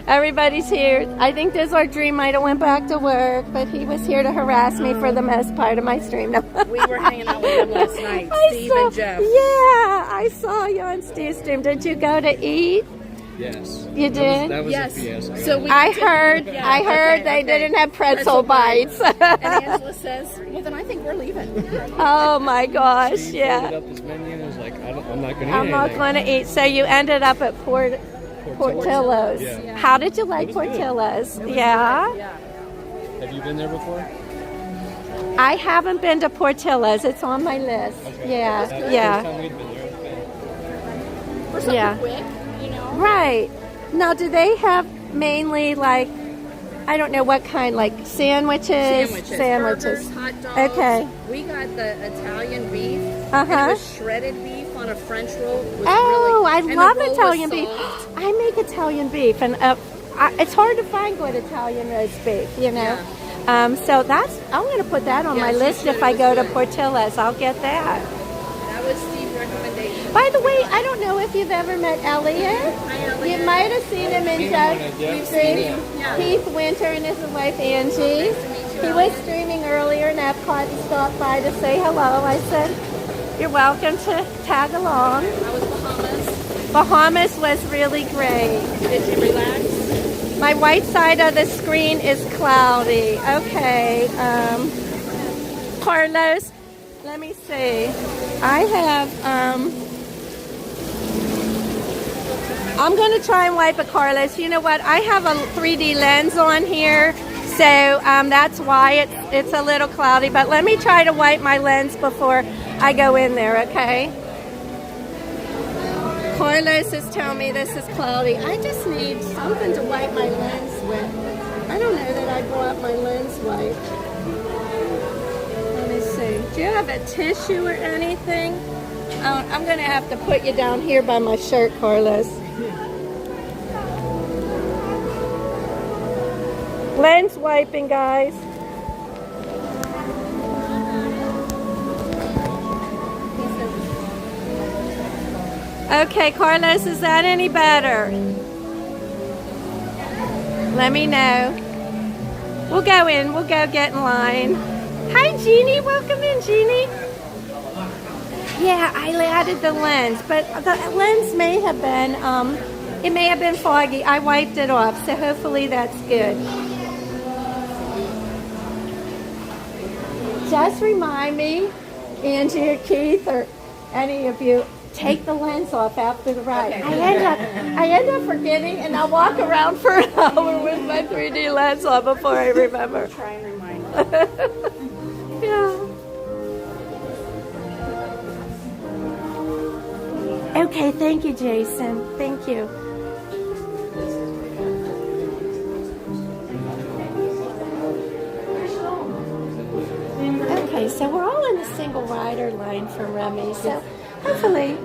Everybody's here. I think this our dream might have went back to work, but he was here to harass me for the most part of my stream. No. We were hanging out with him last night, Steve and Jeff. Yeah, I saw you on Steve's stream. Did you go to eat? Yes. You did? That was a fiasco. So I heard they didn't have pretzel bites. And Angela says, well, then I think we're leaving. Oh my gosh, Steve yeah. folded up his menu and was like, I'm not going to eat I'm not going to eat. So you ended up at Portillo's. Yeah. How did you like Portillo's? Yeah? Have you been there before? I haven't been to Portillo's. It's on my list. Okay. Yeah, That's the yeah. first time we'd been there. For something quick, you know? Right. Now, do they have mainly like, I don't know what kind, like sandwiches? Burgers, hot dogs. Okay. We got the Italian beef. Uh-huh. And it was shredded beef on a French roll. It was Oh, really, I love and the roll Italian was beef. soft. I make Italian beef, and it's hard to find good Italian roast beef, you know. So I'm going to put that on my list if I go to Portillo's. I'll get that. That was Steve's recommendation. By the way, I don't know if you've ever met Elliot. You might have seen him in We've seen him. Keith Winter and his wife Angie. He was streaming earlier in EPCOT and stopped by to say hello. I said, you're welcome to tag along. How was Bahamas? Bahamas was really great. Did you relax? My white side of the screen is cloudy. Okay. Carlos, let me see. I have, I'm going to try and wipe it, Carlos. You know what? I have a 3D lens on here, so that's why it's a little cloudy. But let me try to wipe my lens before I go in there, okay? Carlos is telling me this is cloudy. I just need something to wipe my lens with. I don't know that I brought my lens wipe. Let me see. Do you have a tissue or anything? I'm going to have to put you down here by my shirt, Carlos. Lens wiping, guys. Okay, Carlos, is that any better? Let me know. We'll go in. We'll go get in line. Hi, Jeannie. Welcome in, Jeannie. Yeah, I added the lens, but the lens may have been, it may have been foggy. I wiped it off, so hopefully that's good. Just remind me, Angie or Keith or any of you, take the lens off after the ride. Okay. I end up forgetting, and I'll walk around for an hour with my 3D lens on before I remember. Try and remind you. Yeah. Okay, thank you, Jason. Thank you. Okay, so we're all in the single rider line for Remy. So hopefully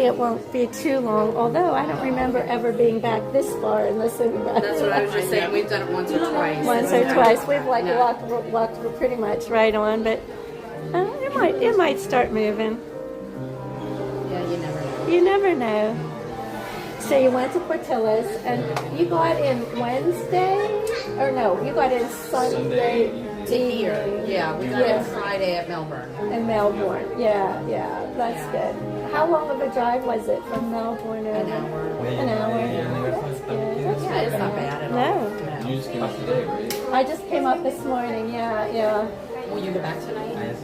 it won't be too long. Although I don't remember ever being back this far in the single rider. That's what I was just saying. We've done it once or twice. Once or twice. We've walked pretty much right on, but it might start moving. Yeah, you never know. You never know. So you went to Portillo's, and you got in Wednesday, or no, you got in Sunday Here. Yeah, we got in Friday at Melbourne. in Melbourne. Yeah, that's good. How long of a drive was it from Melbourne? An hour. An hour. That's good. Yeah, it's not bad at all. No. You just came up today, right? I just came up this morning, yeah. Will you go back tonight?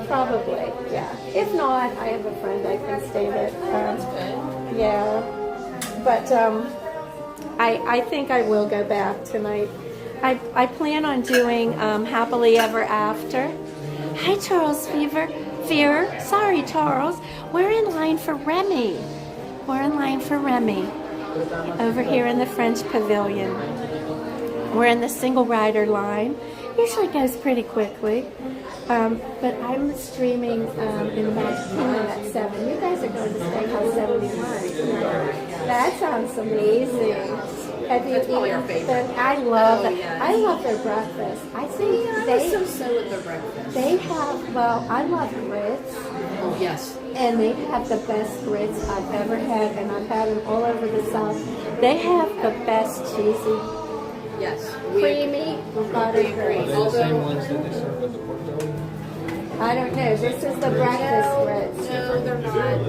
Probably, yeah. If not, I have a friend I can stay with. That's good. Yeah. But I think I will go back tonight. I plan on doing Happily Ever After. Hi, Charles Fear. Sorry, Charles. We're in line for Remy. Over here in the French Pavilion. We're in the single rider line. Usually goes pretty quickly. But I'm streaming in Magic Kingdom at 7. You guys are going to Steakhouse 71. That sounds amazing. Have you eaten? I love it. Yes. I love their breakfast. I think I was so with their breakfast. they have, I love grits. Oh, yes. And they have the best grits I've ever had, and I've had them all over the South. They have the best cheesy, Yes. creamy, buttered Are they grits. the same ones that they serve at the Port Belly? I don't know. This is the breakfast grits. No, they're not.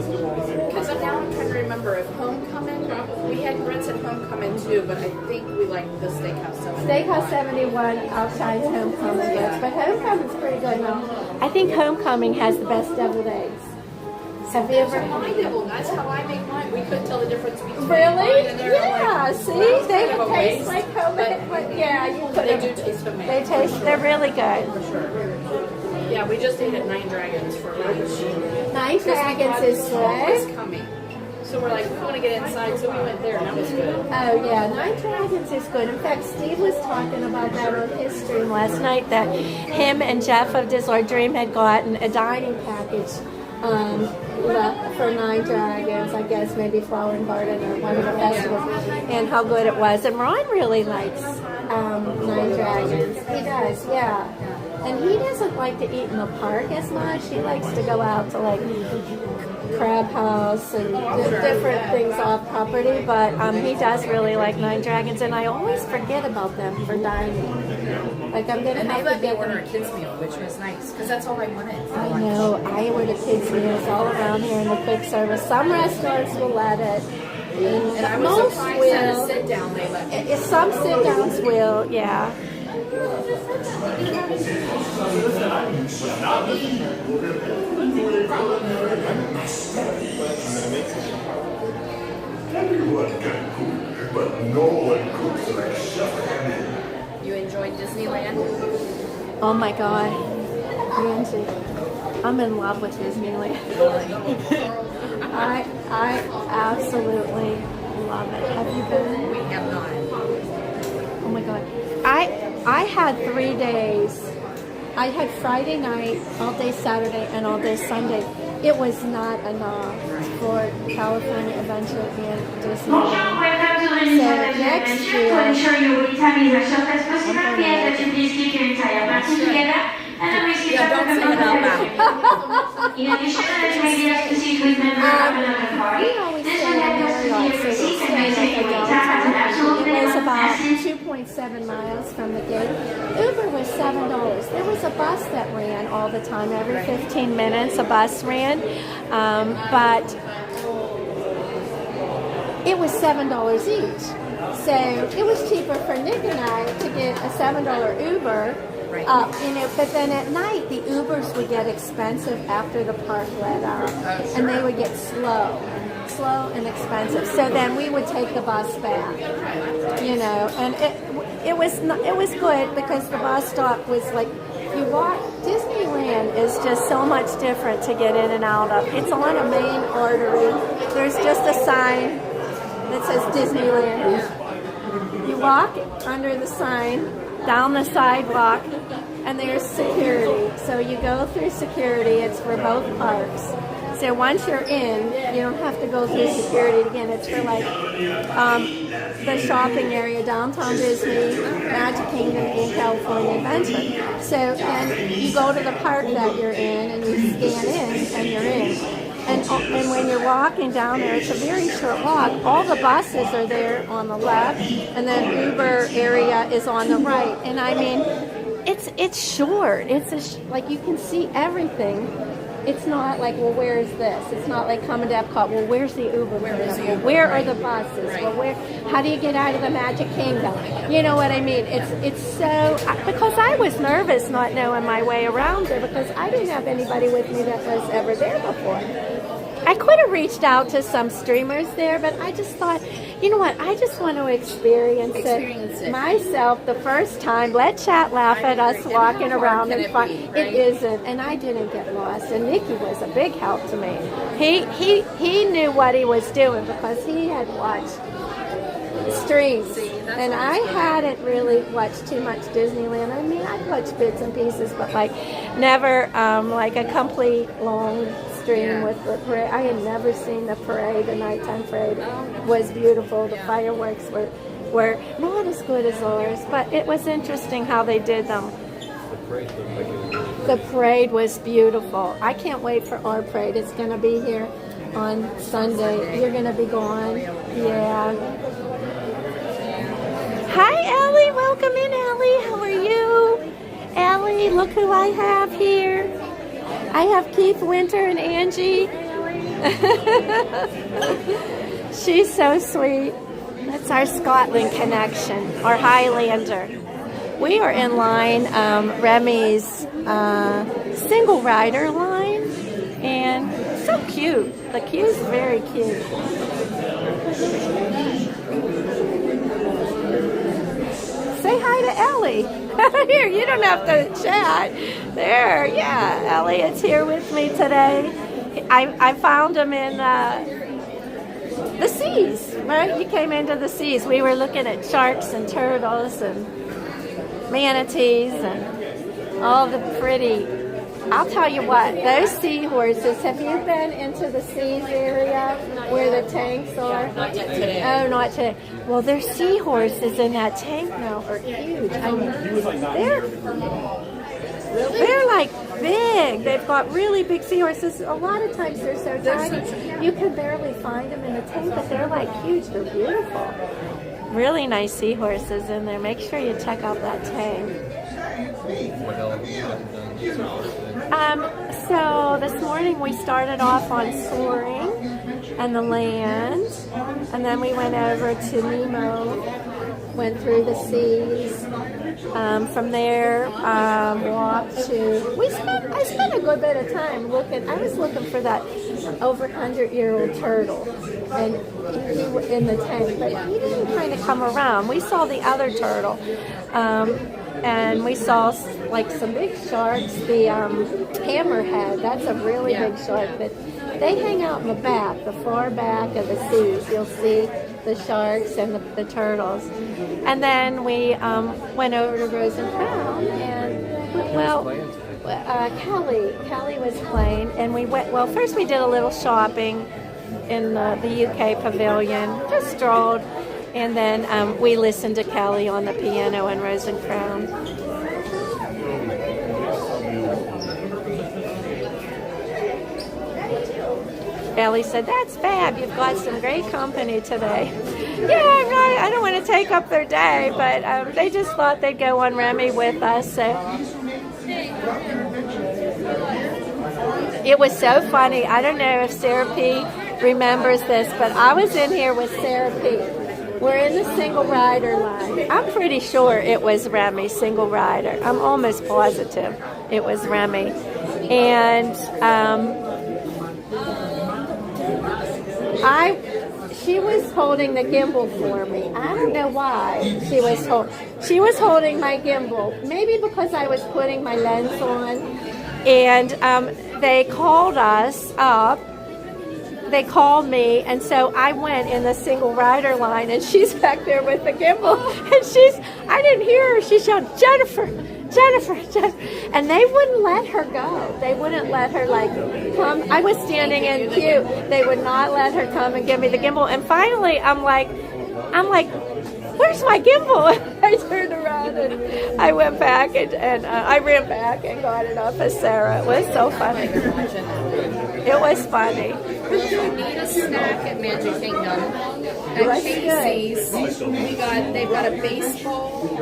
Because now I'm trying to remember if Homecoming, we had grits at Homecoming too, but I think we like the Steakhouse 71. Steakhouse 71 outside Homecoming grits, but Homecoming's pretty good now. I think Homecoming has the best deviled eggs. Have you ever? My devil, that's how I make mine. We couldn't tell the difference between Really? mine and theirs. Yeah. Like, See, well, they kind of a taste waste, like homemade, but yeah, you could. They do taste amazing. They taste. They're really good. For sure. Yeah, we just ate at Nine Dragons for lunch. Nine Dragons is was good. coming. So we're like, we want to get inside, so we went there, and that was good. Oh yeah, Nine Dragons is good. In fact, Steve was talking about that on his stream last night. That him and Jeff of Dizzler Dream had gotten a dining package for Nine Dragons. I guess maybe Flower and Garden or one of the festivals, and how good it was. And Ron really likes Nine Dragons. He does, yeah. And he doesn't like to eat in the park as much. He likes to go out to like Crab House and different things off property. But he does really like Nine Dragons, and I always forget about them for dining. Like I'm gonna And they have let to me get order a kids meal, which was nice, because that's all I wanted. I know. I order kids meals all around here in the quick service. Some restaurants will let it. And I was Most surprised will. at a sit down they let me. Some sit downs will, yeah. Everyone can cook, but no one cooks like Chef Remy. You enjoyed Disneyland? Oh my God, Angie, I'm in love with Disneyland. I absolutely love it. Have you been? We have not. Oh my God, I had 3 days. I had Friday night, all day Saturday, and all day Sunday. It was not enough for California Adventure and Disneyland. So next year, to ensure you will be having the shortest possible period to please keep your entire party together and receive a In addition to that, you may be asked to sit with members of another party. This will help us to hear your seat and may save you time as an absolute it was minimum. about 2.7 miles from the gate. Uber was $7. There was a bus that ran all the time. Every 15 minutes, a bus ran. But it was $7 each. So it was cheaper for Nick and I to get a $7 Uber. But then at night the Ubers would get expensive after the park let out, and they would get slow and expensive. So then we would take the bus back, and it was good because the bus stop was like you walk. Disneyland is just so much different to get in and out of. It's on a main artery. There's just a sign that says Disneyland. You walk under the sign, down the sidewalk, and there's security. So you go through security. It's for both parks. So once you're in, you don't have to go through security again. It's for like the shopping area, downtown Disney, Magic Kingdom, and California Adventure. So then you go to the park that you're in, and you scan in, and you're in. and when you're walking down there, it's a very short walk. All the buses are there on the left, and then Uber area is on the right. And I mean, it's short. It's like you can see everything. It's not like, well, where's this? It's not like coming to EPCOT. Well, where's the Uber? Where are the buses? Right. Well, how do you get out of the Magic Kingdom? You know what I mean? It's so, because I was nervous not knowing my way around there because I didn't have anybody with me that was ever there before. I could have reached out to some streamers there, but I just thought, you know what, I just want to experience it myself the first time. Let chat laugh at us walking around and fun. It isn't, and I didn't get lost. And Nikki was a big help to me. He knew what he was doing because he had watched streams, and I hadn't really watched too much Disneyland. I mean, I'd watched bits and pieces, but like never like a complete long stream with the parade. I had never seen the parade. The nighttime parade was beautiful. The fireworks were not as good as ours, but it was interesting how they did them. The parade was beautiful. I can't wait for our parade. It's going to be here on Sunday. You're going to be gone. Yeah. Hi, Ellie. Welcome in, Ellie. How are you? Ellie, look who I have here. I have Keith Winter and Angie. She's so sweet. That's our Scotland connection, our Highlander. We are in line, Remy's single rider line, and so cute. The queue's very cute. Say hi to Ellie. Here, you don't have to chat. There, yeah, Elliot's here with me today. I found him in the seas, right? He came into the seas. We were looking at sharks and turtles and manatees and all the pretty. I'll tell you what, those seahorses, have you been into the seas area where the tanks are? Not yet today. Oh, not today. Well, there's seahorses in that tank now are huge. I mean, they're like big. They've got really big seahorses. A lot of times they're so tiny, you can barely find them in the tank, but they're like huge. They're beautiful. Really nice seahorses in there. Make sure you check out that tank. So this morning we started off on Soarin and the land, and then we went over to Nemo, went through the seas. From there, walked to. I spent a good bit of time looking. I was looking for that over 100-year-old turtle, and he was in the tank, but he didn't kind of come around. We saw the other turtle. And we saw like some big sharks, the hammerhead, that's a really big shark, but they hang out in the back, the far back of the seas. You'll see the sharks and the turtles. And then we went over to Rose and Crown, and Kelly was playing, and we went, well, first we did a little shopping in the UK pavilion, just strolled. And then we listened to Kelly on the piano in Rose and Crown. Ellie said, "That's fab. You've got some great company today." Yeah, right. I don't want to take up their day, but they just thought they'd go on Remy with us. So it was so funny. I don't know if Sarah P. remembers this, but I was in here with Sarah P. We're in the single rider line. I'm pretty sure it was Remy, single rider. I'm almost positive it was Remy. And she was holding the gimbal for me. I don't know why she was holding my gimbal. Maybe because I was putting my lens on. And they called us up. They called me, and so I went in the single rider line, and she's back there with the gimbal, and I didn't hear her. She shouted, Jennifer, and they wouldn't let her go. They wouldn't let her, like, come. I was standing in queue. They would not let her come and give me the gimbal, and finally, I'm like, where's my gimbal? I turned around, and I went back, and I ran back and got it off of Sarah. It was so funny. It was funny. If you need a snack at Magic Kingdom, at Let's Casey's, they've got a baseball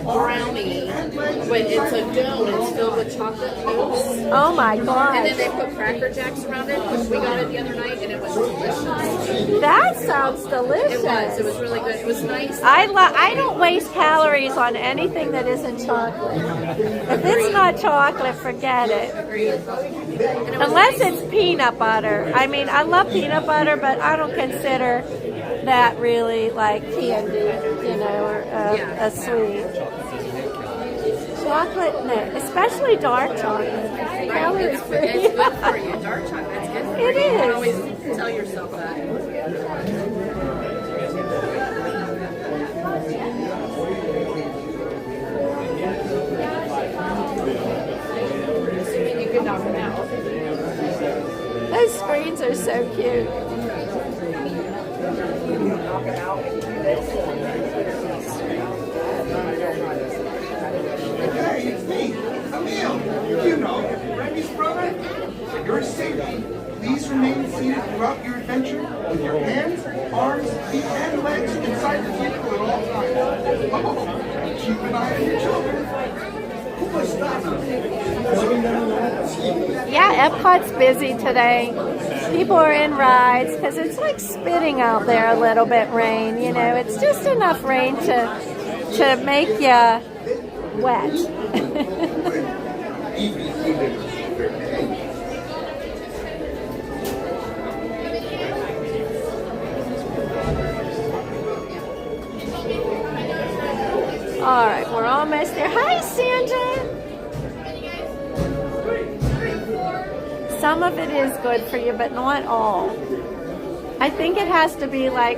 brownie, but it's a dome. It's filled with chocolate mousse. Oh my gosh. And then they put Cracker Jacks around it, which we got it the other night, and it was delicious. That sounds delicious. It was really good. It was nice. I don't waste calories on anything that isn't chocolate. If it's not chocolate, forget it. Unless it's peanut butter. I mean, I love peanut butter, but I don't consider that really like candy, you know, or a sweet. Chocolate, no, especially dark chocolate. Calorie free. It's good for you. Dark chocolate's good for you. It is. You can always tell yourself that. Assuming you can knock them out. Those screens are so cute. Hey, it's me, Emil. You know, Remy's brother. For your safety, please remain seated throughout your adventure with your hands, arms, feet, and legs inside the vehicle at all times. Oh, keep an eye on your children. Yeah, Epcot's busy today. People are in rides because it's like spitting out there a little bit, rain. You know, it's just enough rain to make you wet. All right, we're almost there. Hi, Sandra. Some of it is good for you, but not all. I think it has to be like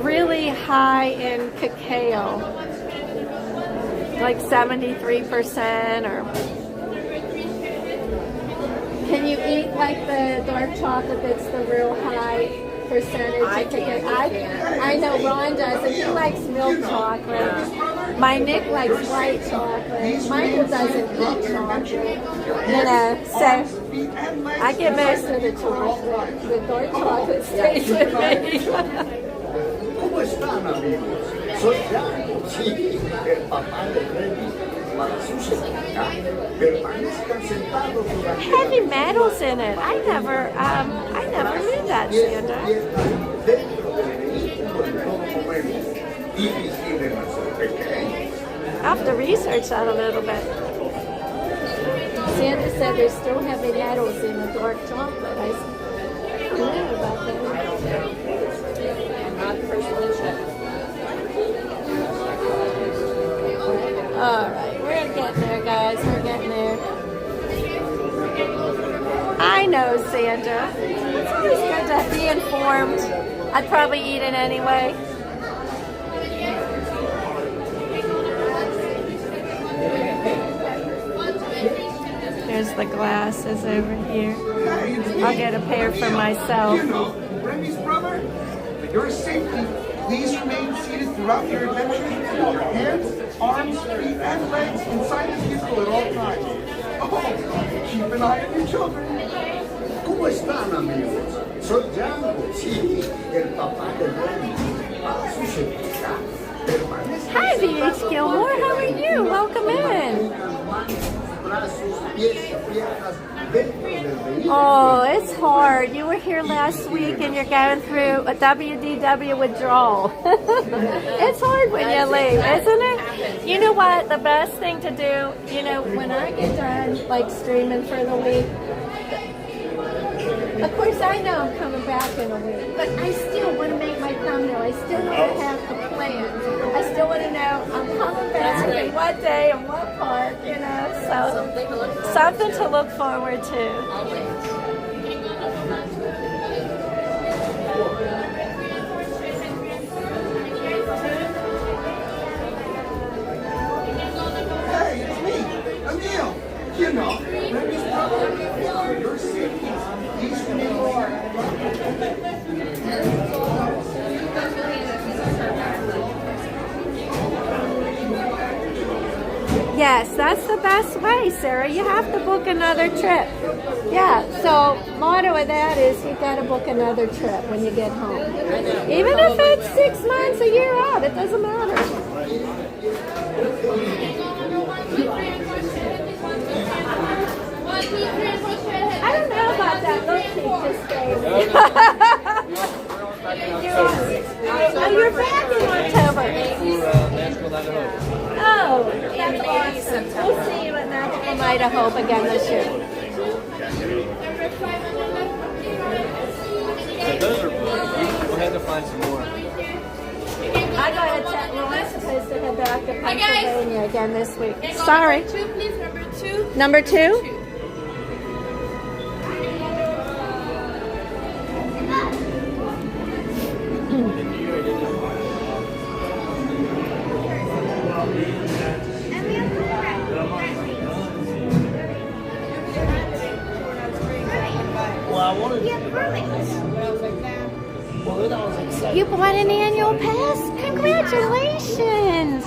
really high in cacao, like 73%, or can you eat like the dark chocolate that's the real high percentage of cacao? I know Ron does, and he likes milk chocolate. My Nick likes white chocolate. Michael doesn't eat chocolate. You know, so I get most of the chocolate. The dark chocolate stays with me. ¿Cómo están, amigos? Soy Jan, sí, el papá de Remy. Para su seguridad, permanezcan sentados durante Heavy metals in it. I never knew that, Sandra. dentro del vehículo en todo momento y vigilen a sus pequeños. I'll have to research that a little bit. Sandra said there's still heavy metals in the dark chocolate. I don't know about that. Not personally checked. All right, we're getting there, guys. We're getting there. I know, Sandra. It's always good to be informed. I'd probably eat it anyway. There's the glasses over here. I'll get a pair for myself. You know, Remy's brother. For your safety, please remain seated throughout your adventure with your hands, arms, feet, and legs inside the vehicle at all times. Oh, keep an eye on your children. ¿Cómo están, amigos? Soy Jan, sí, el papá de Remy. Para su seguridad, permanezcan Hi, VH Gilmore. How are you? Welcome in. Oh, it's hard. You were here last week and you're going through a WDW withdrawal. It's hard when you leave, isn't it? You know what? The best thing to do, you know, when I get done, like streaming for the week, of course I know I'm coming back in a week, but I still want to make my thumbnail. I still want to have a plan. I still want to know I'm coming back and what day and what park, you know, so something to look forward to. Hey, it's me, Emil. You know, Remy's brother. For your safety, please remain Yes, that's the best way, Sarah. You have to book another trip. Yeah, so motto of that is you got to book another trip when you get home. Even if it's 6 months, a year out, it doesn't matter. I don't know about that. Those teachers stay. Oh, you're back in October. Oh, that's awesome. We'll see you at Magical Night of Hope again this year. So those are booked. We'll have to find some more. I got to check. Well, I'm supposed to head back to Pennsylvania again this week. Sorry. Number two? You bought an annual pass? Congratulations!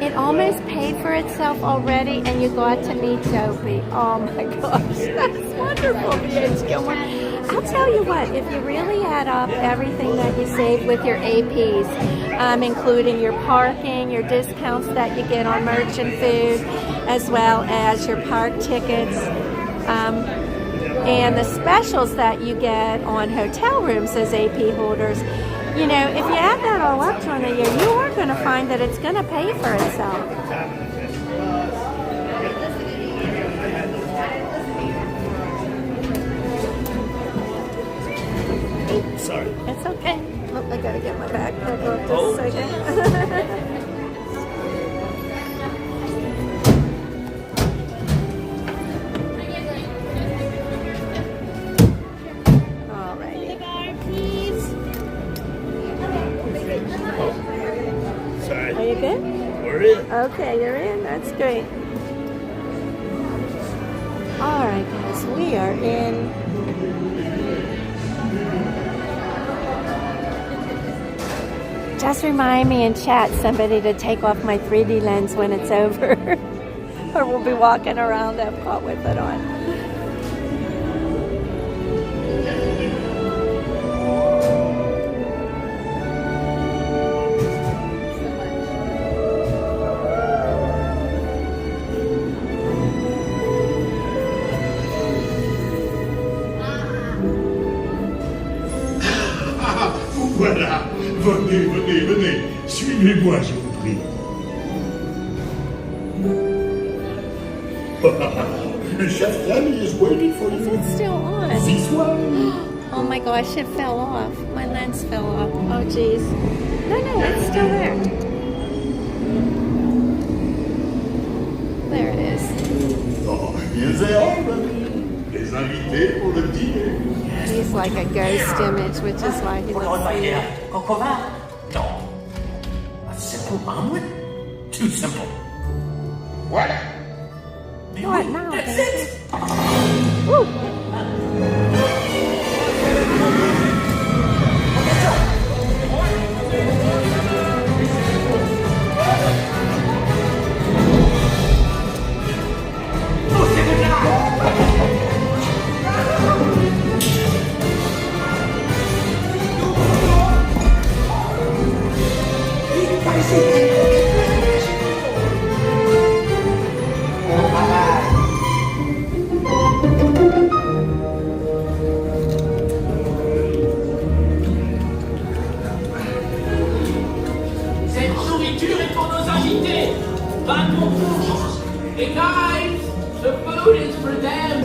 It almost paid for itself already, and you got to meet Dopey. Oh my gosh, that's wonderful, B.H. Gilmore. I'll tell you what, if you really add up everything that you saved with your APs, including your parking, your discounts that you get on merch and food, as well as your park tickets, and the specials that you get on hotel rooms as AP holders, you know, if you add that all up during the year, you are going to find that it's going to pay for itself. Oh, sorry. It's okay. Oh, I got to get my backpack off just a second. Are you good? We're in. Okay, you're in. That's great. All right, guys, we are in. Just remind me in chat somebody to take off my 3D lens when it's over, or we'll be walking around EPCOT with it on. Voilà, venez, venez, venez, suivez-moi, je vous prie. Chef Remy is waiting for you. Is it still on? This one. Oh my gosh, it fell off. My lens fell off. Oh geez. No, it's still there. There it is. Oh, here they are, Remy. Les invités pour le dîner. He's like a ghost image, which is why he looks weird. No. A simple omelet? Too simple. What? What now? That's it. Woo. Cette nourriture est pour nos invités. Pas pour vous. Hey guys, the food is for them.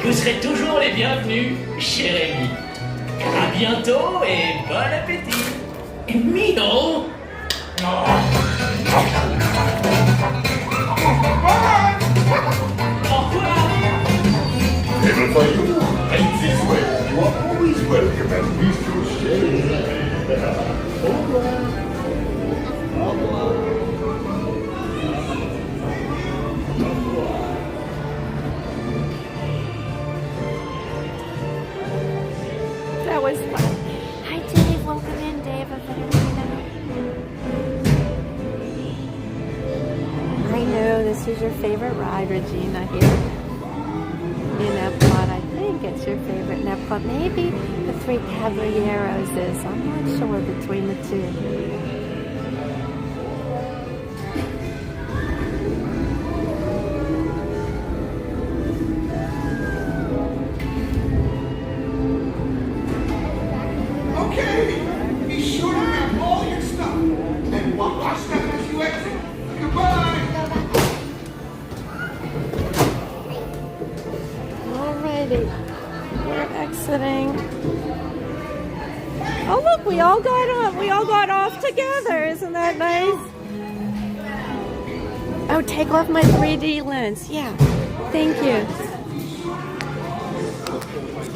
vous serez toujours les bienvenus chez Remy. À bientôt et bon appétit. Et Mino. Even for you, ain't this way. You are always welcome at Bistro Chez That was fun. Hi, Dave. Welcome in, Dave. I know this is your favorite ride, Regina, here in EPCOT. I think it's your favorite in EPCOT. Maybe the Three Caballeros is. I'm not sure between the two. Okay, be sure to have all your stuff. And watch that as you exit. Goodbye. Alrighty, we're exiting. Oh look, we all got off together. Isn't that nice? Oh, take off my 3D lens. Yeah, thank you.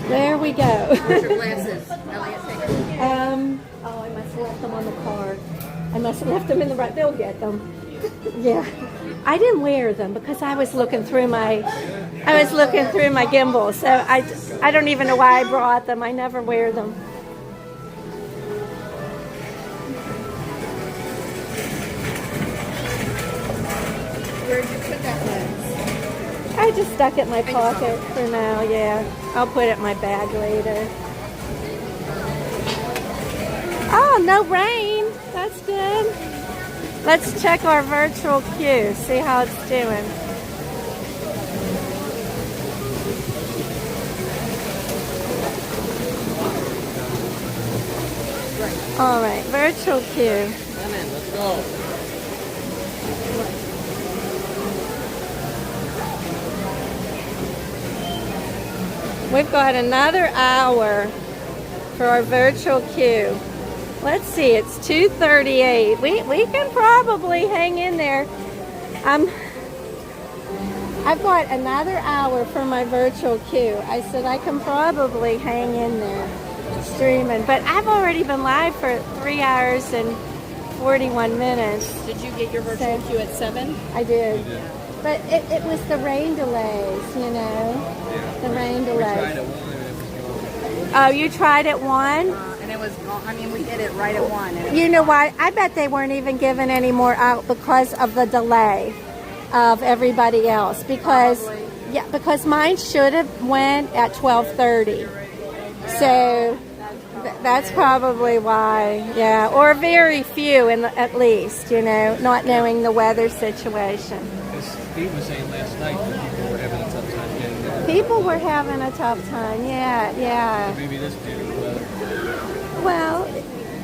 There we go. Where's your glasses? Elliot, take them. Oh, I must have left them on the car. I must have left them in the right. They'll get them. Yeah. I didn't wear them because I was looking through my gimbal. So I don't even know why I brought them. I never wear them. Where'd you put that lens? I just stuck it in my pocket for now, yeah. I'll put it in my bag later. Oh, no rain. That's good. Let's check our virtual queue, see how it's doing. All right, virtual queue. Come in, let's go. We've got another hour for our virtual queue. Let's see, it's 2:38. We can probably hang in there. I've got another hour for my virtual queue. I said I can probably hang in there streaming, but I've already been live for 3 hours and 41 minutes. Did you get your virtual queue at 7? I did. But it was the rain delays, you know. The rain delays. Oh, you tried at 1? And it was gone. I mean, we hit it right at 1. And You know why? I bet they weren't even giving any more out because of the delay of everybody else. Because mine should have went at 12:30. So that's probably why. Yeah, or very few at least, you know, not knowing the weather situation. Steve was saying last night that people were having a tough time getting there. People were having a tough time. Yeah. Maybe this due to the weather. Well,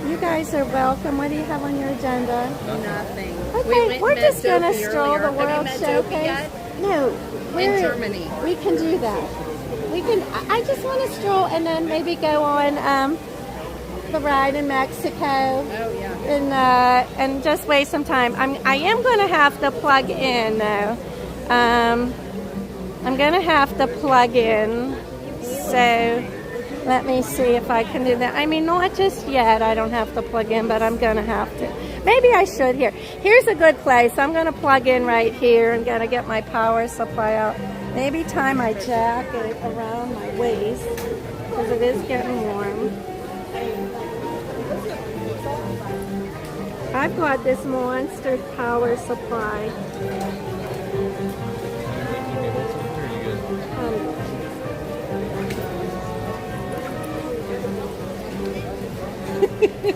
you guys are welcome. What do you have on your agenda? Nothing. Okay, we're just going to stroll the Have you World met Dopey Showcase. yet? No. In Germany. We can do that. I just want to stroll and then maybe go on the ride in Mexico. Oh, yeah. And just waste some time. I am going to have to plug in, though. I'm going to have to plug in. So let me see if I can do that. I mean, not just yet. I don't have to plug in, but I'm going to have to. Maybe I should here. Here's a good place. I'm going to plug in right here. I'm going to get my power supply out. Maybe tie my jacket around my waist because it is getting warm. I've got this monster power supply.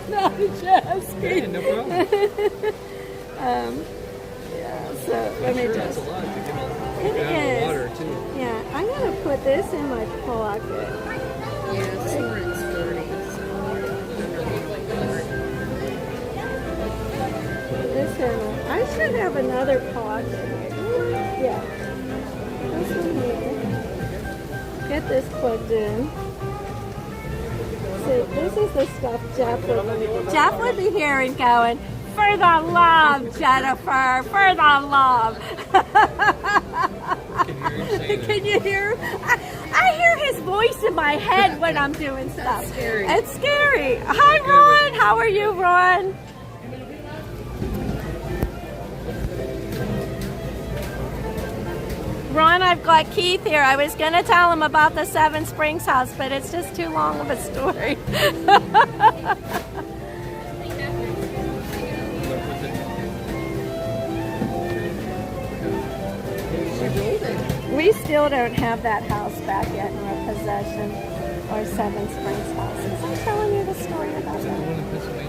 Not a jet ski. Yeah, no problem. Yeah, so let me Sure, just. that's a lot to get It out of the is. water too. Yeah, I'm gonna put this in my pocket. Yeah, Soarin's 30. This in. I should have another pocket. Yeah. This one here. get this plugged in. See, this is the stuff Jeff would be hearing going, for the love, Jennifer, for the love. Can you hear? I hear his voice in my head when I'm doing stuff. It's scary. It's scary. Hi, Ron. How are you, Ron? Ron, I've got Keith here. I was going to tell him about the Seven Springs house, but it's just too long of a story. We still don't have that house back yet in our possession, our Seven Springs houses. I'm telling you the story about Was that the it. one in Pennsylvania?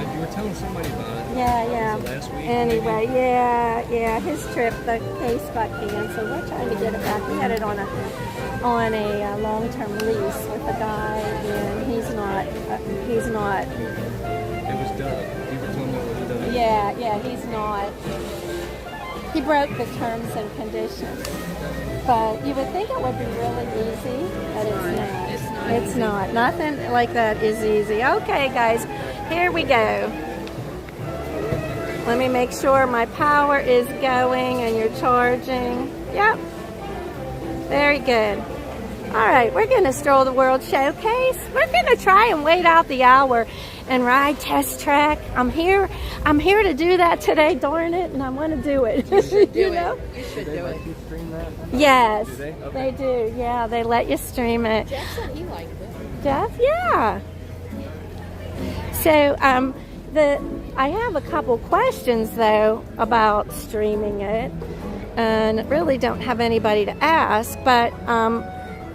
You were telling somebody about it. Yeah. Was it last week? Anyway, yeah. His trip, the case got canceled. We're trying to get it back. We had it on a long-term lease with a guy, and he's not. It was Doug. People told me it was Doug. Yeah, he's not. He broke the terms and conditions. But you would think it would be really easy, but it's not. It's not. Nothing like that is easy. Okay, guys, here we go. Let me make sure my power is going and you're charging. Yep. Very good. All right, we're going to stroll the World Showcase. We're going to try and wait out the hour and ride Test Track. I'm here to do that today, darn it, and I want to do it. You should do You know? it. You should do it. You stream that? Yes, Do they? Okay. they do. Yeah, they let you stream it. Jeff said he liked it. Jeff, yeah. So, I have a couple questions though about streaming it, and really don't have anybody to ask. But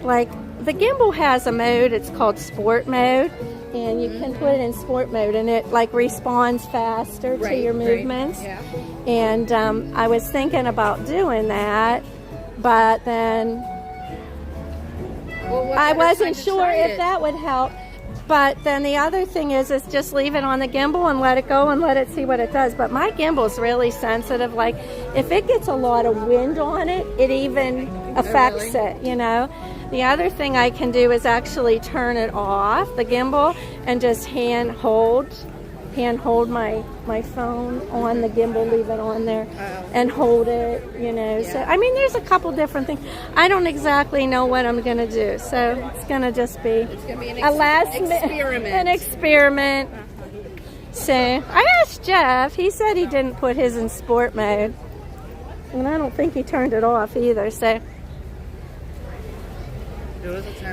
like the gimbal has a mode. It's called Sport Mode, and you can put it in Sport Mode, and it like responds faster to your movements. Yeah. And I was thinking about doing that, but then I wasn't sure if that would help. But then the other thing is just leave it on the gimbal and let it go and let it see what it does. But my gimbal's really sensitive. Like if it gets a lot of wind on it, it even affects it, you know. The other thing I can do is actually turn it off, the gimbal, and just hand hold my phone on the gimbal, leave it on there, and hold it, you know. So, I mean, there's a couple different things. I don't exactly know what I'm going to do, so it's going to just be an experiment. So, I asked Jeff. He said he didn't put his in sport mode, and I don't think he turned it off either, so...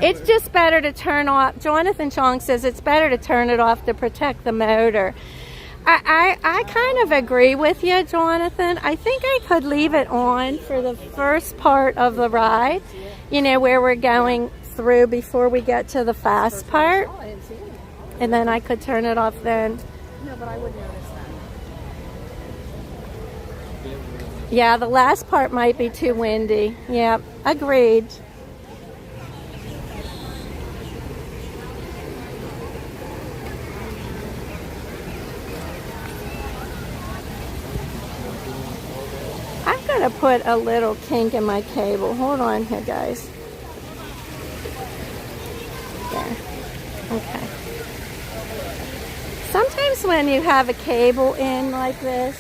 It's just better to turn off. Jonathan Chong says it's better to turn it off to protect the motor. I kind of agree with you, Jonathan. I think I could leave it on for the first part of the ride, you know, where we're going through before we get to the fast part. And then I could turn it off then. No, but I wouldn't notice that. Yeah, the last part might be too windy. Yeah, agreed. I'm going to put a little kink in my cable. Hold on here, guys. There. Okay. Sometimes when you have a cable in like this,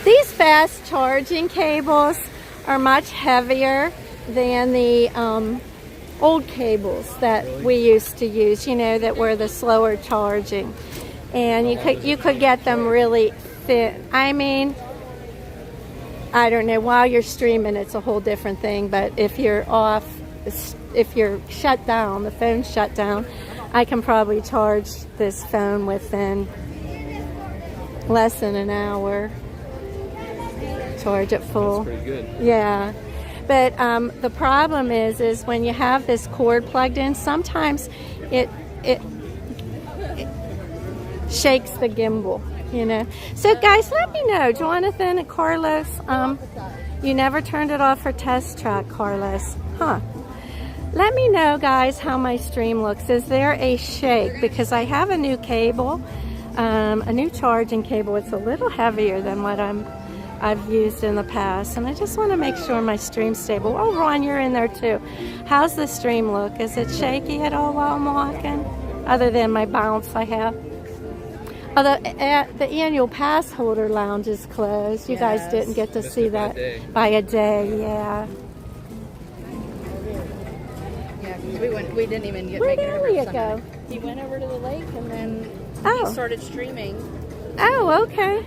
these fast charging cables are much heavier than the old cables that we used to use, you know, that were the slower charging. And you could get them really thin. I mean, I don't know, while you're streaming it's a whole different thing, but if you're off, if you're shut down, the phone's shut down, I can probably charge this phone within less than an hour. Charge it full. That's pretty good. Yeah. But the problem is when you have this cord plugged in, sometimes it shakes the gimbal, you know. So guys, let me know, Jonathan and Carlos, you never turned it off for Test Track, Carlos. Huh. Let me know, guys, how my stream looks. Is there a shake? Because I have a new cable, a new charging cable. It's a little heavier than what I've used in the past, and I just want to make sure my stream's stable. Oh, Ron, you're in there too. How's the stream look? Is it shaky at all while I'm walking? Other than my bounce I have. Although the annual pass holder lounge is closed. You guys didn't get to see that by a day, yeah. Yeah, 'cause we didn't even get Where'd make it over Elliot to go? Sunday. He went over to the lake and then Oh. he started streaming. Oh, okay.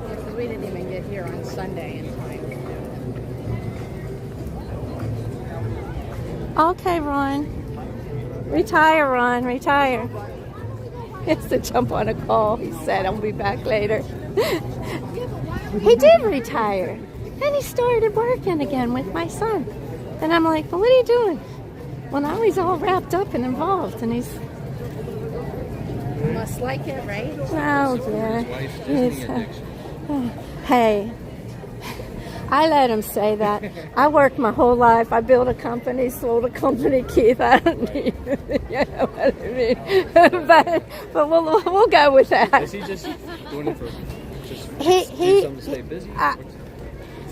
Because we didn't even get here on Sunday in time. Okay, Ron. Retire, Ron. Retire. He has to jump on a call. He said, I'll be back later. He did retire. Then he started working again with my son. And I'm like, well, what are you doing? Well, now he's all wrapped up and involved. And he's... Must like it, right? Oh, yeah. He's, hey. I let him say that. I worked my whole life. I built a company, sold a company, Keith. I don't need you know what I mean. but we'll go with that. Is he just doing it for just He do something to stay busy?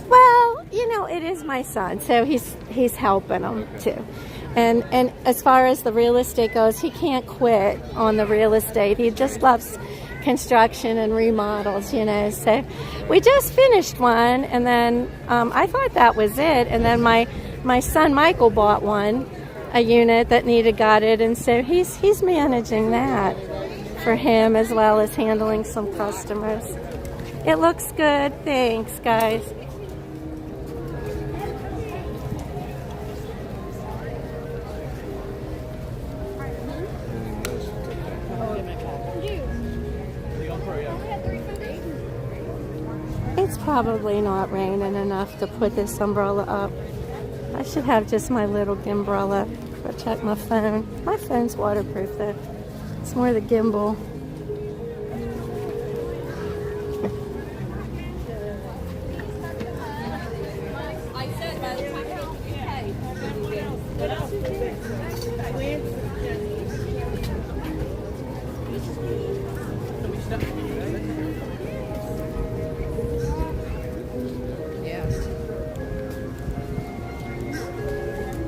Well, you know, it is my son, so he's helping him too. And as far as the real estate goes, he can't quit on the real estate. He just loves construction and remodels, you know. So we just finished one, and then I thought that was it. And then my son Michael bought a unit that needed gutted, and so he's managing that for him as well as handling some customers. It looks good. Thanks, guys. It's probably not raining enough to put this umbrella up. I should have just my little gimbrella. Go check my phone. My phone's waterproof though. It's more the gimbal.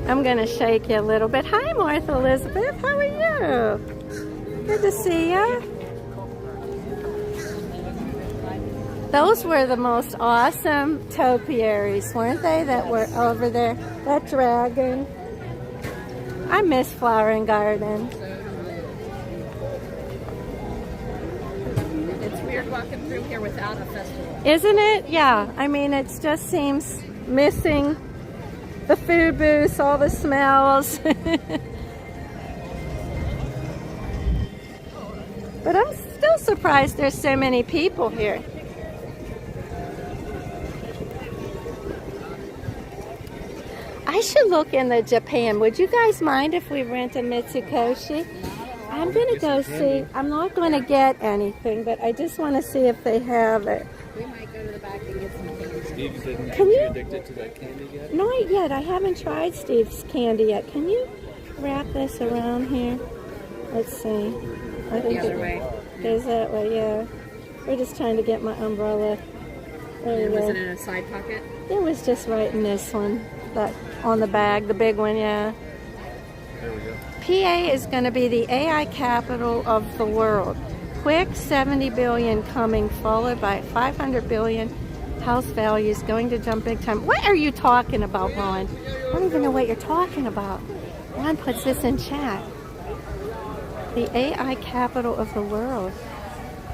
I'm going to shake you a little bit. Hi, Martha Elizabeth. How are you? Good to see you. Those were the most awesome topiaries, weren't they, that were over there? That dragon. I miss Flower and Garden. It's weird walking through here without a festival. Isn't it? Yeah. I mean, it just seems missing the food booths, all the smells. But I'm still surprised there's so many people here. I should look in the Japan. Would you guys mind if we rent a Mitsukoshi? I'm going to go see. I'm not going to get anything, but I just want to see if they have it. We might go to the back and get some candy. Steve, Can you? addicted to that candy yet? Not yet. I haven't tried Steve's candy yet. Can you wrap this around here? Let's see. I think The other way. Goes that way, yeah. We're just trying to get my umbrella. There you Was go. it in a side pocket? It was just right in this one. That on the bag, the big one, yeah. There we go. PA is going to be the AI capital of the world. Quick 70 billion coming, followed by 500 billion. House values going to jump big time. What are you talking about, Ron? I don't even know what you're talking about. Ron puts this in chat. The AI capital of the world.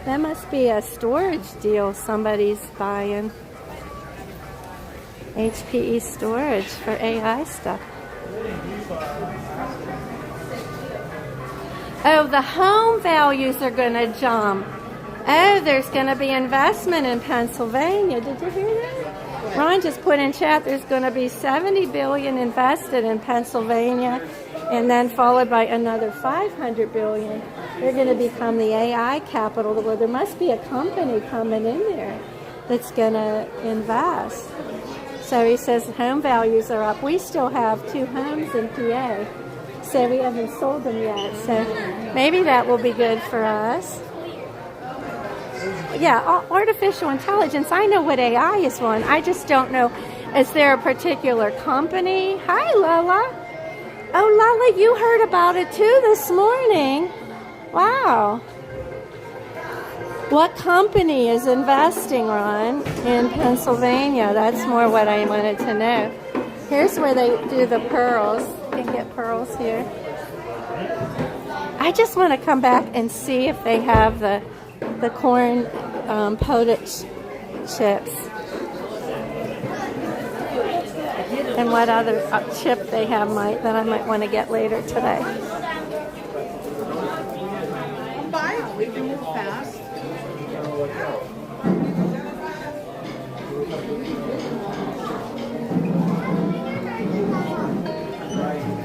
That must be a storage deal somebody's buying. HPE storage for AI stuff. Oh, the home values are going to jump. Oh, there's going to be investment in Pennsylvania. Did you hear that? Ron just put in chat there's going to be 70 billion invested in Pennsylvania, and then followed by another 500 billion. They're going to become the AI capital. Well, there must be a company coming in there that's going to invest. So he says home values are up. We still have 2 homes in PA, so we haven't sold them yet. So maybe that will be good for us. Yeah, artificial intelligence. I know what AI is, Ron. I just don't know Is there a particular company? Hi, Lala. Oh, Lala, you heard about it too this morning. Wow. What company is investing, Ron, in Pennsylvania? That's more what I wanted to know. Here's where they do the pearls. You can get pearls here. I just want to come back and see if they have the corn potato chips. And what other chip they have that I might want to get later today. Bye. We can move fast.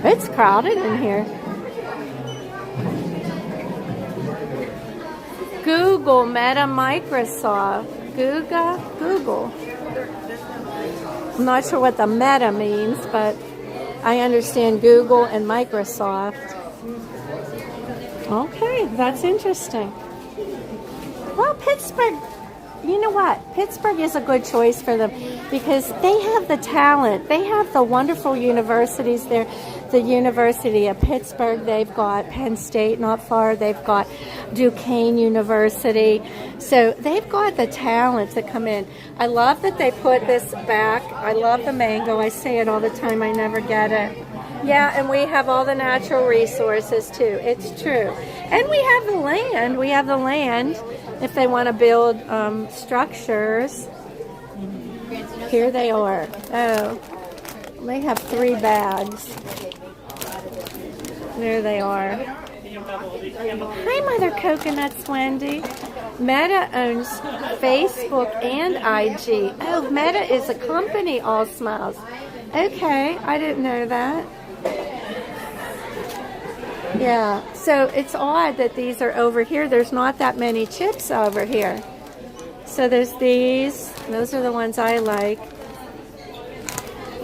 It's crowded in here. Google, Meta, Microsoft. Google. I'm not sure what the Meta means, but I understand Google and Microsoft. Okay, that's interesting. Well, Pittsburgh, you know what? Pittsburgh is a good choice for them because they have the talent. They have the wonderful universities there. The University of Pittsburgh, they've got Penn State not far, they've got Duquesne University. So they've got the talents that come in. I love that they put this back. I love the mango. I say it all the time. I never get it. Yeah, and we have all the natural resources too. It's true. And we have the land. We have the land if they want to build structures. Here they are. Oh, they have 3 bags. There they are. Hi, Mother Coconuts, Wendy. Meta owns Facebook and IG. Oh, Meta is a company, All Smiles. Okay, I didn't know that. Yeah, so it's odd that these are over here. There's not that many chips over here. So there's these. Those are the ones I like.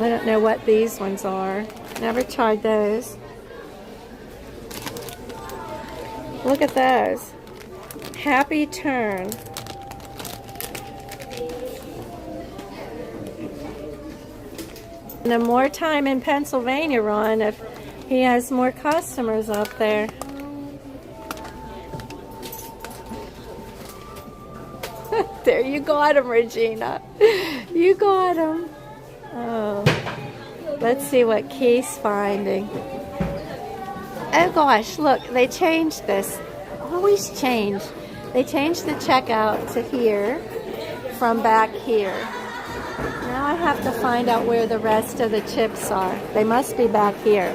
I don't know what these ones are. Never tried those. Look at those. Happy Turn. And more time in Pennsylvania, Ron, if he has more customers up there. There, you got him, Regina. You got him. Oh. Let's see what Keith's finding. Oh gosh, look, they changed this. Always change. They changed the checkout to here from back here. Now I have to find out where the rest of the chips are. They must be back here.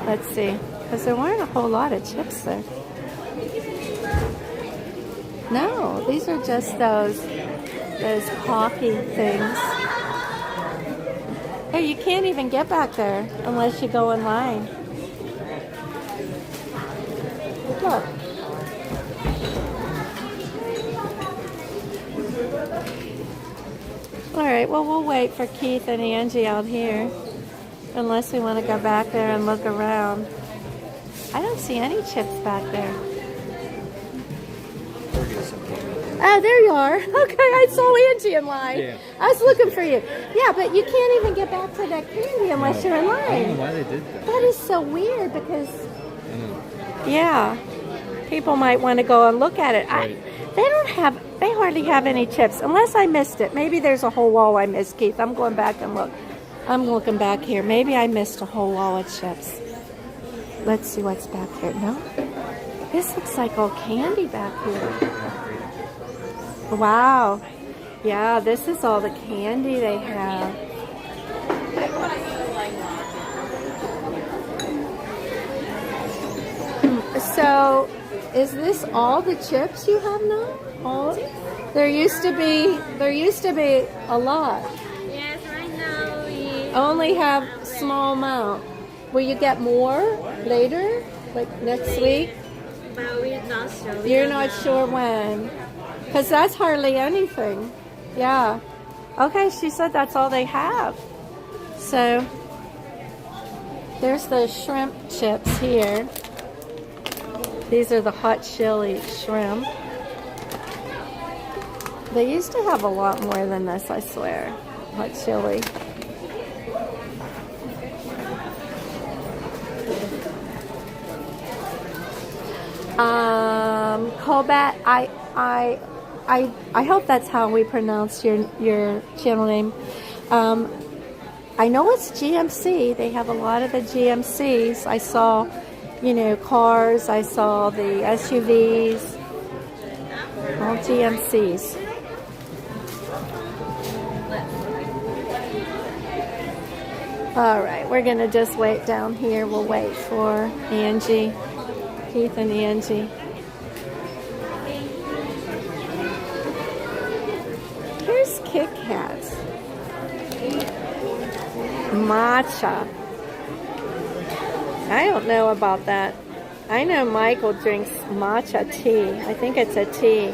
Let's see. Because there weren't a whole lot of chips there. No, these are just those coffee things. Hey, you can't even get back there unless you go in line. Look. Alright, well, we'll wait for Keith and Angie out here. Unless we want to go back there and look around. I don't see any chips back there. Oh, there you are. Okay, I saw Angie in line. Yeah. I was looking for you. Yeah, but you can't even get back to that candy unless you're in line. I don't know why they did that. That is so weird because, yeah, people might want to go and look at it. Right. They hardly have any chips, unless I missed it. Maybe there's a whole wall I missed, Keith. I'm going back and look. I'm looking back here. Maybe I missed a whole wall of chips. Let's see what's back here. No? This looks like all candy back here. Wow. Yeah, this is all the candy they have. So, is this all the chips you have now? All? There used to be a lot. Yes, right now we Only have small amount. Will you get more later? Like next week? but we're not sure. You're not sure when. Because that's hardly anything. Yeah. Okay, she said that's all they have. So, there's the shrimp chips here. These are the hot chili shrimp. They used to have a lot more than this, I swear. Hot chili. Kobat. I hope that's how we pronounce your channel name. I know it's GMC. They have a lot of the GMCs. I saw, you know, cars. I saw the SUVs. All GMCs. All right, we're gonna just wait down here. We'll wait for Angie, Keith and Angie. Here's Kit Kats. Matcha. I don't know about that. I know Michael drinks matcha tea. I think it's a tea.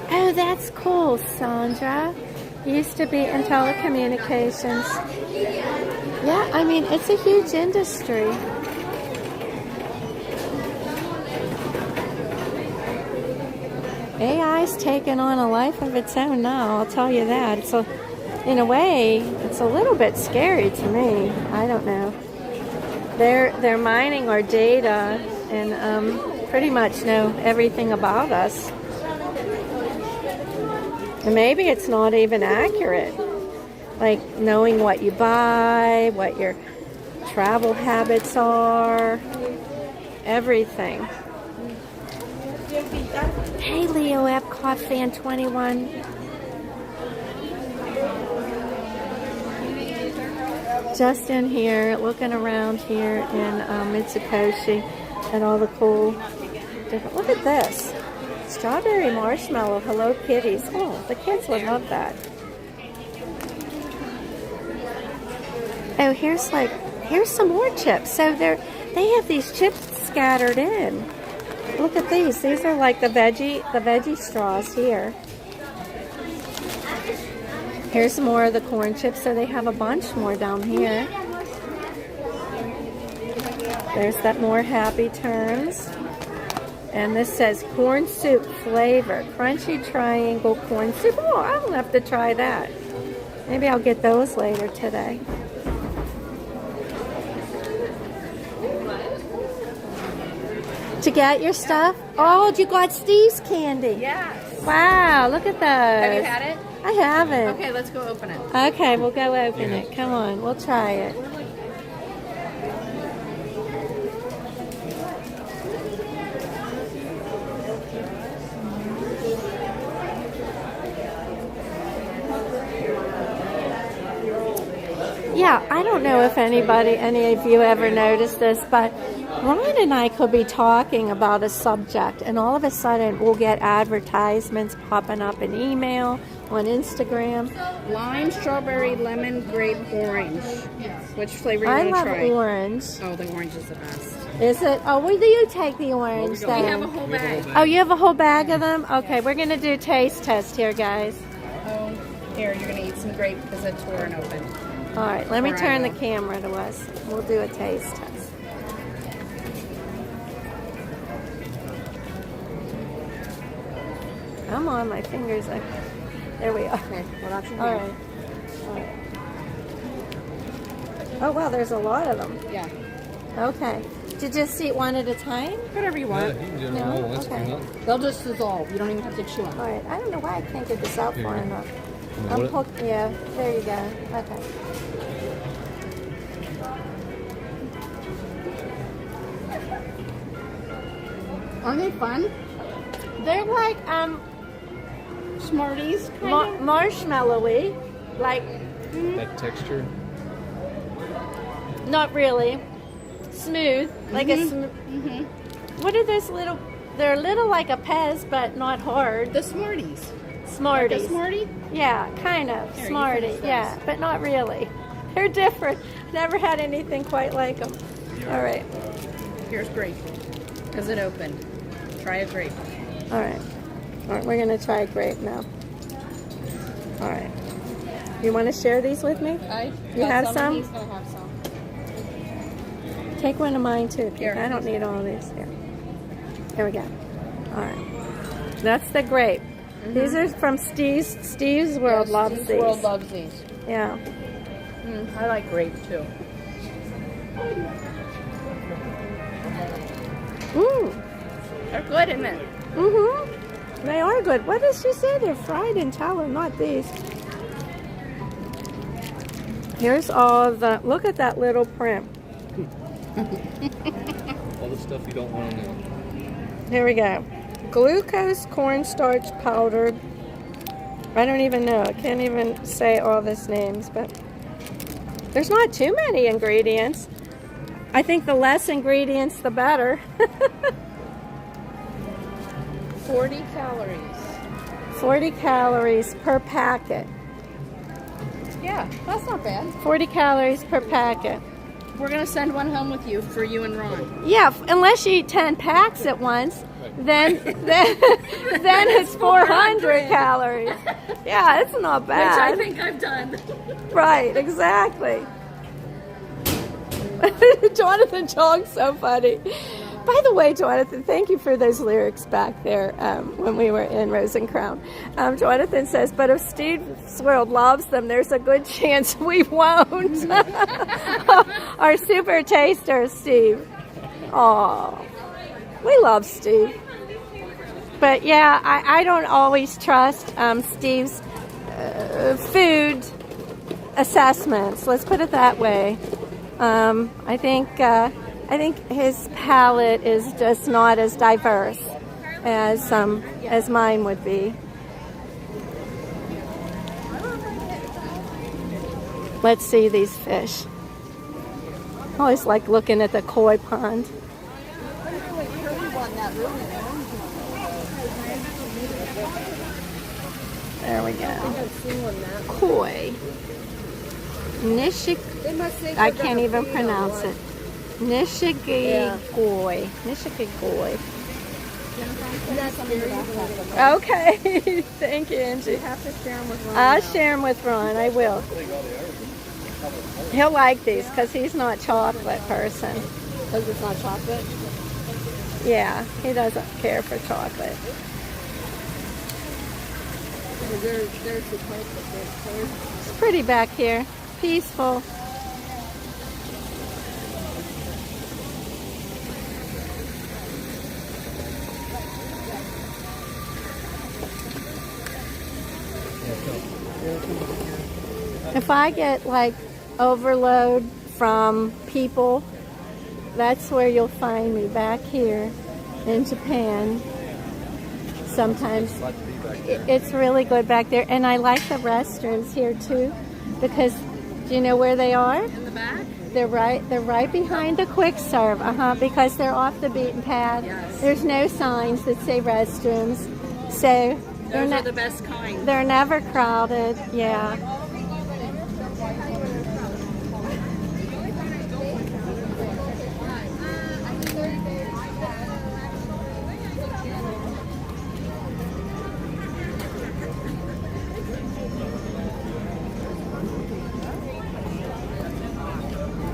Oh, that's cool, Sandra. Used to be in telecommunications. Yeah, I mean, it's a huge industry. AI's taken on a life of its own now, I'll tell you that. So, in a way, it's a little bit scary to me. I don't know. They're mining our data and pretty much know everything about us. And maybe it's not even accurate. Like knowing what you buy, what your travel habits are, everything. Hey Leo, EPCOT fan 21. Just in here, looking around here in Mitsukoshi at all the cool different. Look at this. Strawberry marshmallow, Hello Kitties. Oh, the kids would love that. Oh, here's some more chips. So they have these chips scattered in. Look at these. These are like the veggie straws here. Here's some more of the corn chips. So they have a bunch more down here. There's that more Happy Turns. And this says corn soup flavor. Crunchy triangle corn soup. Oh, I'll have to try that. Maybe I'll get those later today. To get your stuff? Oh, you got Steve's candy. Yes. Wow, look at those. Have you had it? I haven't. Okay, let's go open it. Okay, we'll go open it. Come on, we'll try it. Yeah, I don't know if any of you ever noticed this, but Ryan and I could be talking about a subject, and all of a sudden we'll get advertisements popping up in email, on Instagram. Lime, strawberry, lemon, grape, orange. Which flavor you want to try? I love orange. Oh, the orange is the best. Is it? Oh, well, do you take the orange then? We have a whole bag. Oh, you have a whole bag of them? Okay, we're going to do a taste test here, guys. Oh, here, you're going to eat some grape because it's torn open. All right, let me turn the camera to us. We'll do a taste test. Come on, my fingers are... There we are. Okay, what option? All right. Oh, wow, there's a lot of them. Yeah. Okay. Did you just eat one at a time? Whatever you want. Yeah, you can do them all at once if you Okay. want. They'll just dissolve. You don't even have to chew them. All right. I don't know why I can't get this out Here you far go. enough. Wanna I'm hold it? Yeah, there you go. Okay. Aren't they fun? They're like Smarties, kind of? marshmallowy, like That texture. not really smooth, like a smooth. What are those little? They're little like a Pez, but not hard. The Smarties. Smarties. Like a Smartie? Yeah, kind of. Here, you Smartie. finish those. Yeah, but not really. They're different. Never had anything quite like them. All right. Here's grape. Because it opened. Try a grape. All right. All right, we're going to try grape now. All right. You want to share these with me? You have some? He's going to have some. Take one of mine too. Here. I don't need all of these. Here we go. All right. That's the grape. These are from Steve's World. Loves Steve's these. World loves these. Yeah. I like grape too. They're good, isn't it? They are good. What did she say? They're fried in tallow, not these. Here's all the, look at that little print. All the stuff you don't want to know. Here we go. Glucose cornstarch powdered. I don't even know. I can't even say all these names, but there's not too many ingredients. I think the less ingredients, the better. 40 calories. 40 calories per packet. Yeah, that's not bad. 40 calories per packet. We're going to send one home with you for you and Ron. Yeah, unless you eat 10 packs at once, then it's 400 calories. Yeah, it's not bad. Which I think I've done. Right, exactly. Jonathan Chong's so funny. By the way, Jonathan, thank you for those lyrics back there when we were in Rose and Crown. Jonathan says, but if Steve's World loves them, there's a good chance we won't. Our super taster, Steve. Aw, we love Steve. But yeah, I don't always trust Steve's food assessments. Let's put it that way. I think his palate is just not as diverse as mine would be. Let's see these fish. I always like looking at the koi pond. There we go. Koi. I can't even pronounce it. Nishigigoi. Nishigigoi. Okay. Thank you, Angie. You have to share them with Ron. I'll share them with Ron. I will. He'll like these because he's not a chocolate person. Because it's not chocolate? Yeah, he doesn't care for chocolate. There's the chocolate. It's pretty back here. Peaceful. If I get like overload from people, that's where you'll find me, back here in Japan. Sometimes it's really good back there, and I like the restrooms here too, because do you know where they are? In the back? They're right behind the quick serve. Because they're off the beaten path. Yes. There's no signs that say restrooms, so those are the best kind. They're never crowded. Yeah.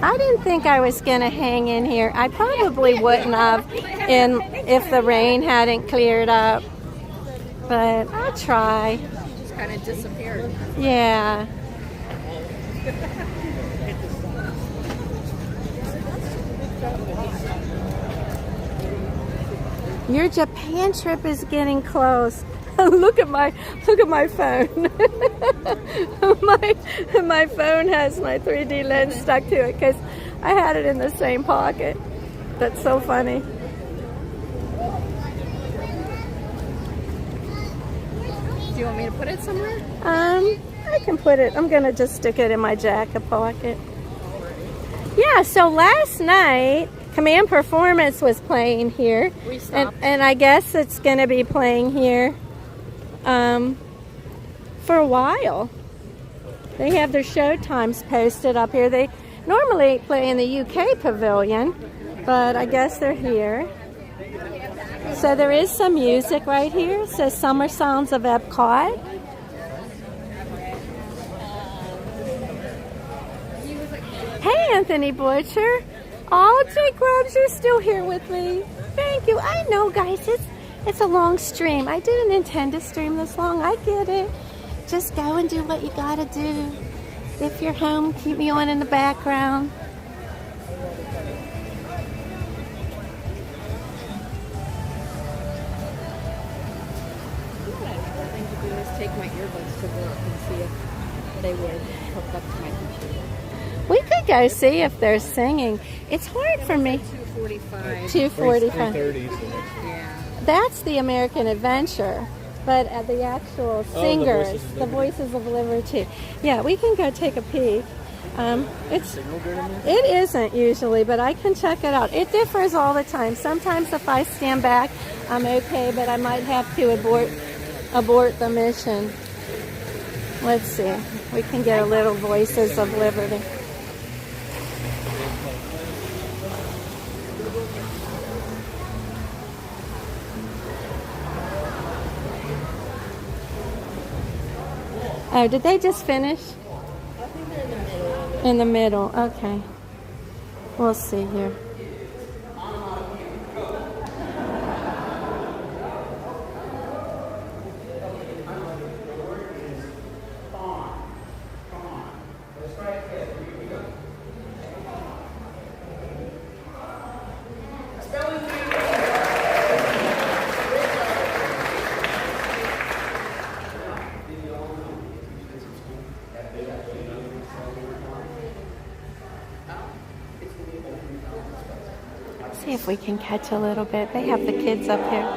I didn't think I was going to hang in here. I probably wouldn't have if the rain hadn't cleared up. But I'll try. Just kind of disappeared. Yeah. Your Japan trip is getting close. Look at my phone. my phone has my 3D lens stuck to it because I had it in the same pocket. That's so funny. Do you want me to put it somewhere? I can put it. I'm gonna just stick it in my jacket pocket. Yeah. So last night, Command Performance was playing here, and I guess it's gonna be playing here for a while. They have their show times posted up here. They normally play in the UK pavilion, but I guess they're here. So there is some music right here. It says Summer Sounds of EPCOT. Hey, Anthony Butcher. Oh, Jake Grubbs, you're still here with me. Thank you. I know, guys, it's a long stream. I didn't intend to stream this long. I get it. Just go and do what you gotta do. If you're home, keep me on in the background. The thing to do is take my earbuds to work and see if they would hook up to my computer. We could go see if they're singing. It's hard for me. 2:45. 2:45. 3:30. Yeah. That's the American Adventure, but at the actual singers, the Voices of Liberty. Yeah, we can go take a peek. It isn't usually, but I can check it out. It differs all the time. Sometimes if I stand back, I'm okay, but I might have to abort the mission. Let's see. We can get a little Voices of Liberty. Oh, did they just finish? I think they're in the middle. In the middle, okay. We'll see here. See if we can catch a little bit. They have the kids up here.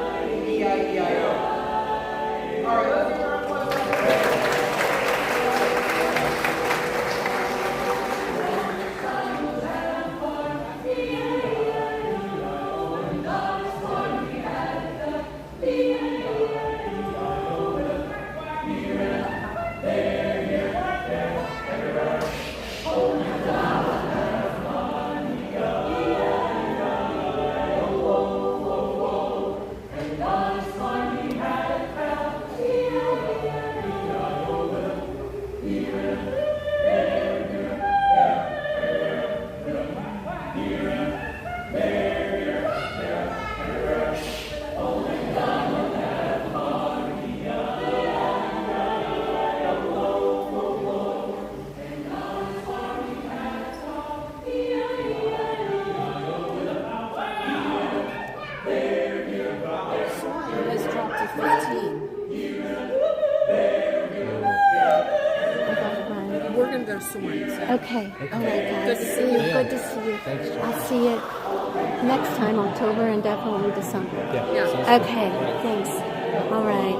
We're going to go to Soarin. So. Okay. All right, guys. Good to see you. Good to see you. Thanks. I'll see you next time, October, and definitely December. Yeah. Okay. Thanks. All right.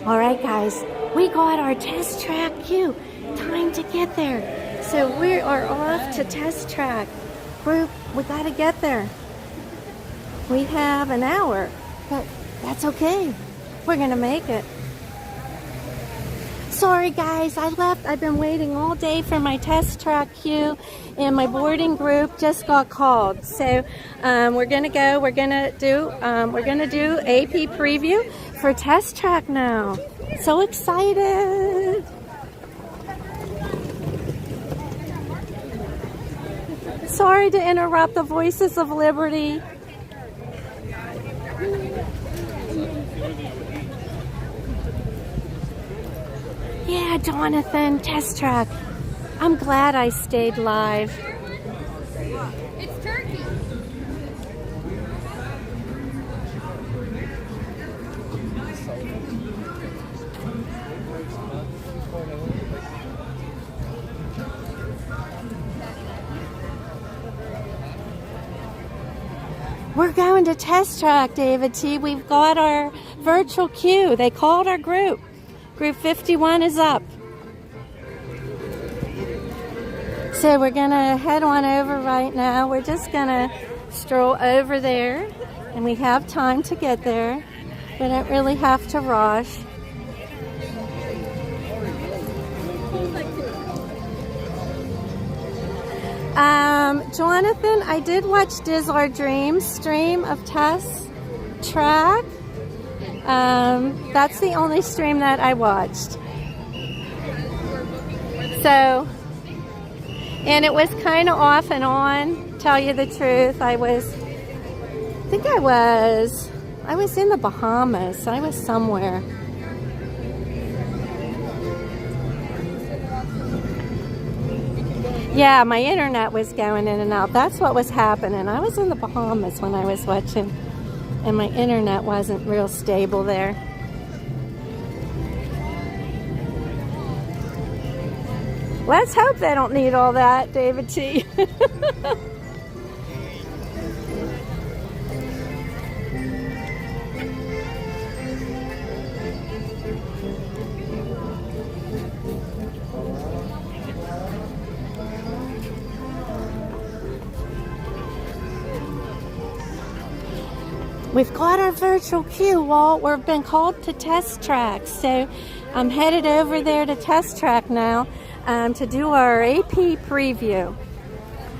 All right, guys. We got our test track queue. Time to get there. So we are off to test track. Group, we got to get there. We have an hour, but that's okay. We're going to make it. Sorry guys, I left. I've been waiting all day for my test track queue, and my boarding group just got called. So we're gonna go. We're gonna do AP preview for test track now. So excited! Sorry to interrupt the Voices of Liberty. Yeah, Jonathan, test track. I'm glad I stayed live. It's turkey. We're going to test track, David T. We've got our virtual queue. They called our group. Group 51 is up. So we're going to head on over right now. We're just going to stroll over there. And we have time to get there. We don't really have to rush. Jonathan, I did watch Diz Our Dreams stream of test track. That's the only stream that I watched. So, and it was kind of off and on, tell you the truth. I was in the Bahamas. I was somewhere. Yeah, my internet was going in and out. That's what was happening. I was in the Bahamas when I was watching, and my internet wasn't real stable there. Let's hope they don't need all that, David T. We've got our virtual queue, Walt. We've been called to test track, so I'm headed over there to test track now to do our AP preview.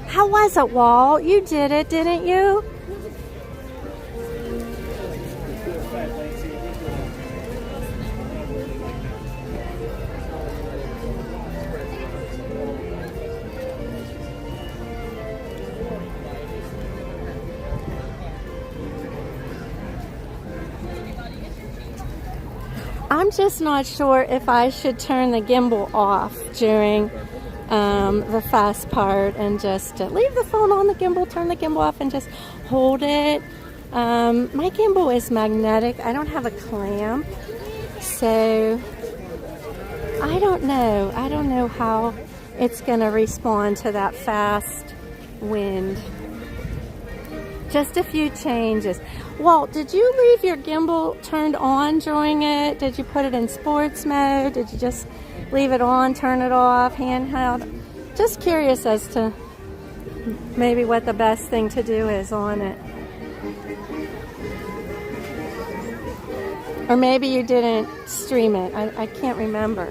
How was it, Walt? You did it, didn't you? I'm just not sure if I should turn the gimbal off during the fast part and just leave the phone on the gimbal, turn the gimbal off, and just hold it. My gimbal is magnetic. I don't have a clamp, so I don't know. I don't know how it's going to respond to that fast wind. Just a few changes. Walt, did you leave your gimbal turned on during it? Did you put it in sports mode? Did you just leave it on, turn it off, handheld? Just curious as to maybe what the best thing to do is on it. Or maybe you didn't stream it. I can't remember.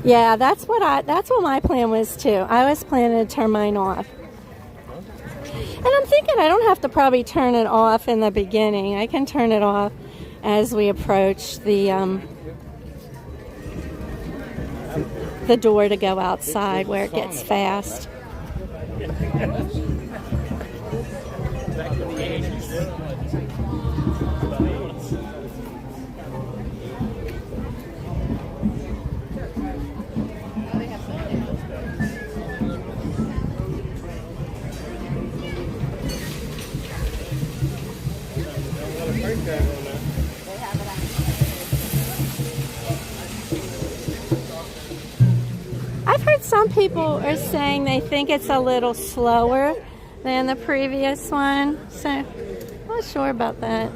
Yeah, that's what my plan was too. I was planning to turn mine off. And I'm thinking I don't have to probably turn it off in the beginning. I can turn it off as we approach the door to go outside where it gets fast. I've heard some people are saying they think it's a little slower than the previous one, so I'm not sure about that.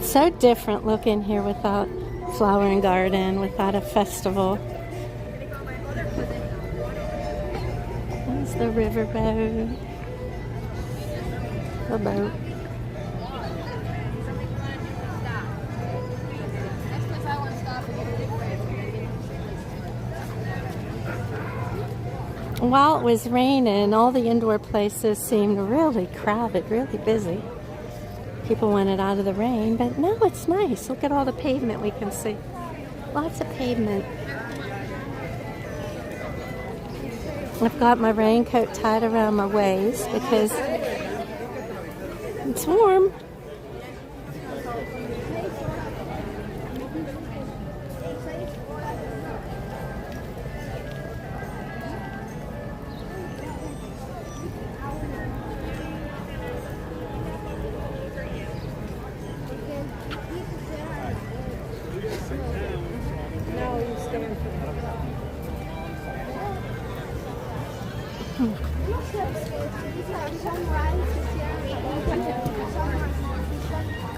So different looking here without flower and garden, without a festival. There's the riverboat. The boat. While it was raining, all the indoor places seemed really crowded, really busy. People wanted out of the rain, but now it's nice. Look at all the pavement we can see. Lots of pavement. I've got my raincoat tied around my waist because it's warm.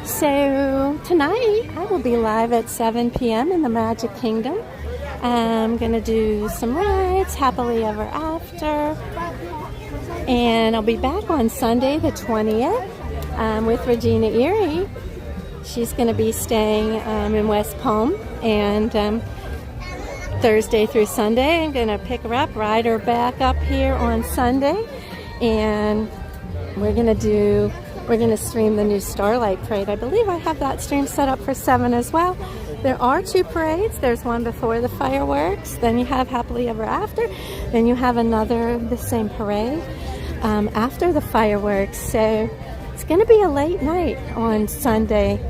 So tonight I will be live at 7 p.m. in the Magic Kingdom. I'm going to do some rides, happily ever after. And I'll be back on Sunday the 20th with Regina Erie. She's going to be staying in West Palm, and Thursday through Sunday I'm going to pick her up, ride her back up here on Sunday, and we're going to stream the new Starlight Parade. I believe I have that stream set up for 7 as well. There are 2 parades. There's one before the fireworks, then you have Happily Ever After, then you have the same parade after the fireworks. So it's going to be a late night on Sunday.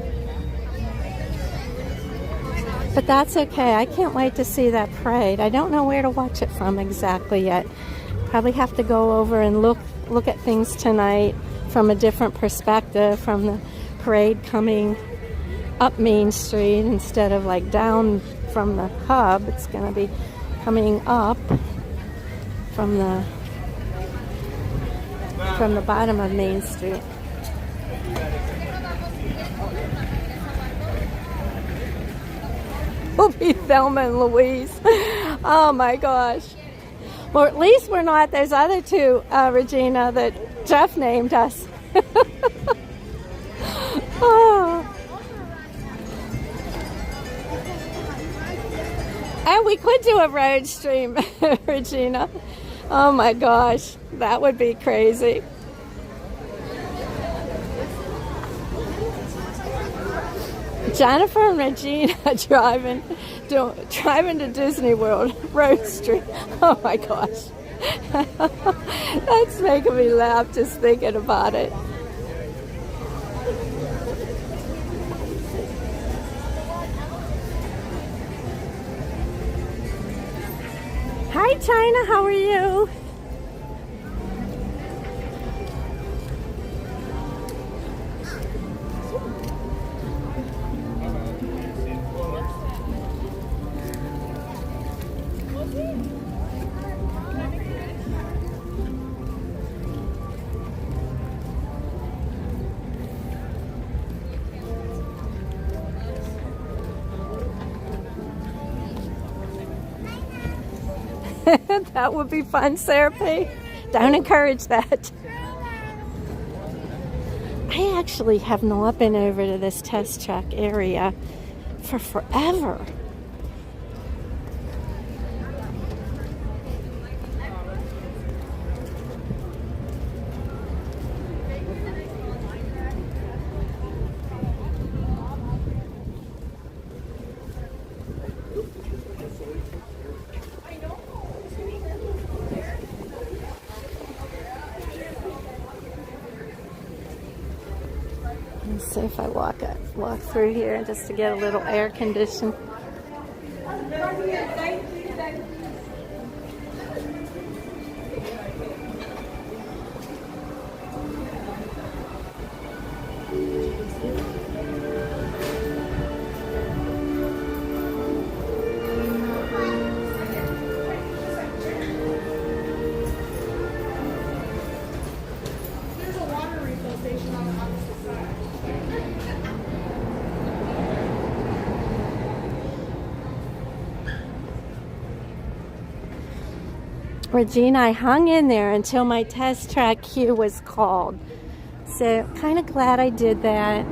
But that's okay. I can't wait to see that parade. I don't know where to watch it from exactly yet. Probably have to go over and look at things tonight from a different perspective, from the parade coming up Main Street instead of like down from the hub. It's going to be coming up from the bottom of Main Street. We'll be Thelma and Louise. Oh my gosh. Well, at least we're not those other 2, Regina, that Jeff named us. Oh. And we could do a road stream, Regina. Oh my gosh, that would be crazy. Jennifer and Regina driving to Disney World road stream. Oh my gosh. That's making me laugh just thinking about it. Hi China, how are you? That would be fun, Sarah P. Don't encourage that. I actually have not been over to this test track area for forever. Let's see if I walk through here just to get a little air condition. There's a water refill station on the opposite side. Regina, I hung in there until my test track cue was called. So, kind of glad I did that.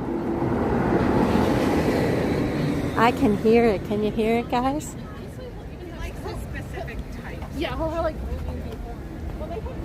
I can hear it. Can you hear it, guys? Like a specific type. Yeah, well, like. Well, they have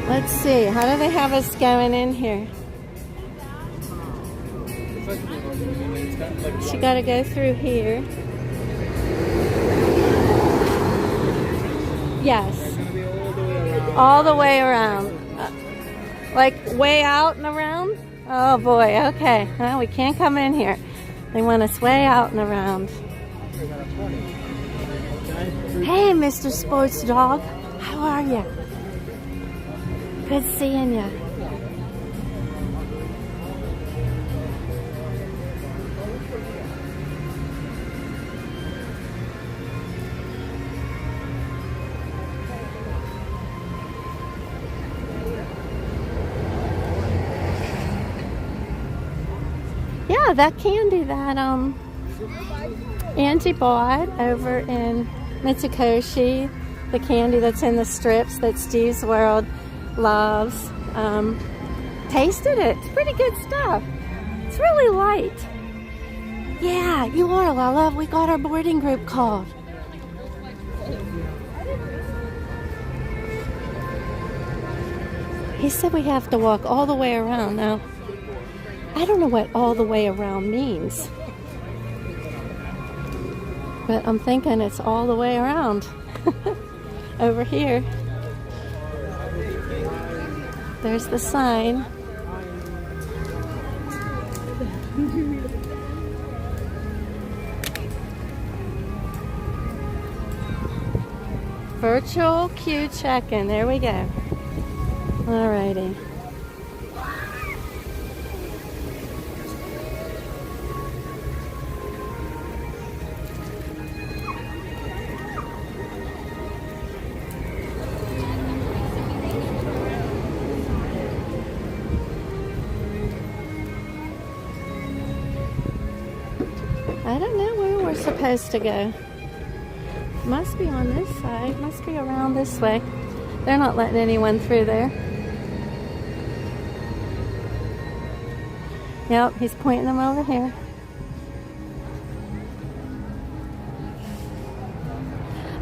Let's see. How do they have us going in here? She got to go through here. Yes. All the way around. Like way out and around? Oh boy, okay. Well, we can't come in here. They want us way out and around. Hey, Mr. Sports Dog. How are you? Good seeing you. Yeah, that candy that Auntie bought over in Mitsukoshi, the candy that's in the strips that Steve's World loves. Tasted it. It's pretty good stuff. It's really light. Yeah, you are, Lala. We got our boarding group called. He said we have to walk all the way around. Now, I don't know what all the way around means. But I'm thinking it's all the way around. Over here. There's the sign. Virtual queue check-in. There we go. Alrighty. I don't know where we're supposed to go. Must be on this side. Must be around this way. They're not letting anyone through there. Yep, he's pointing them over here.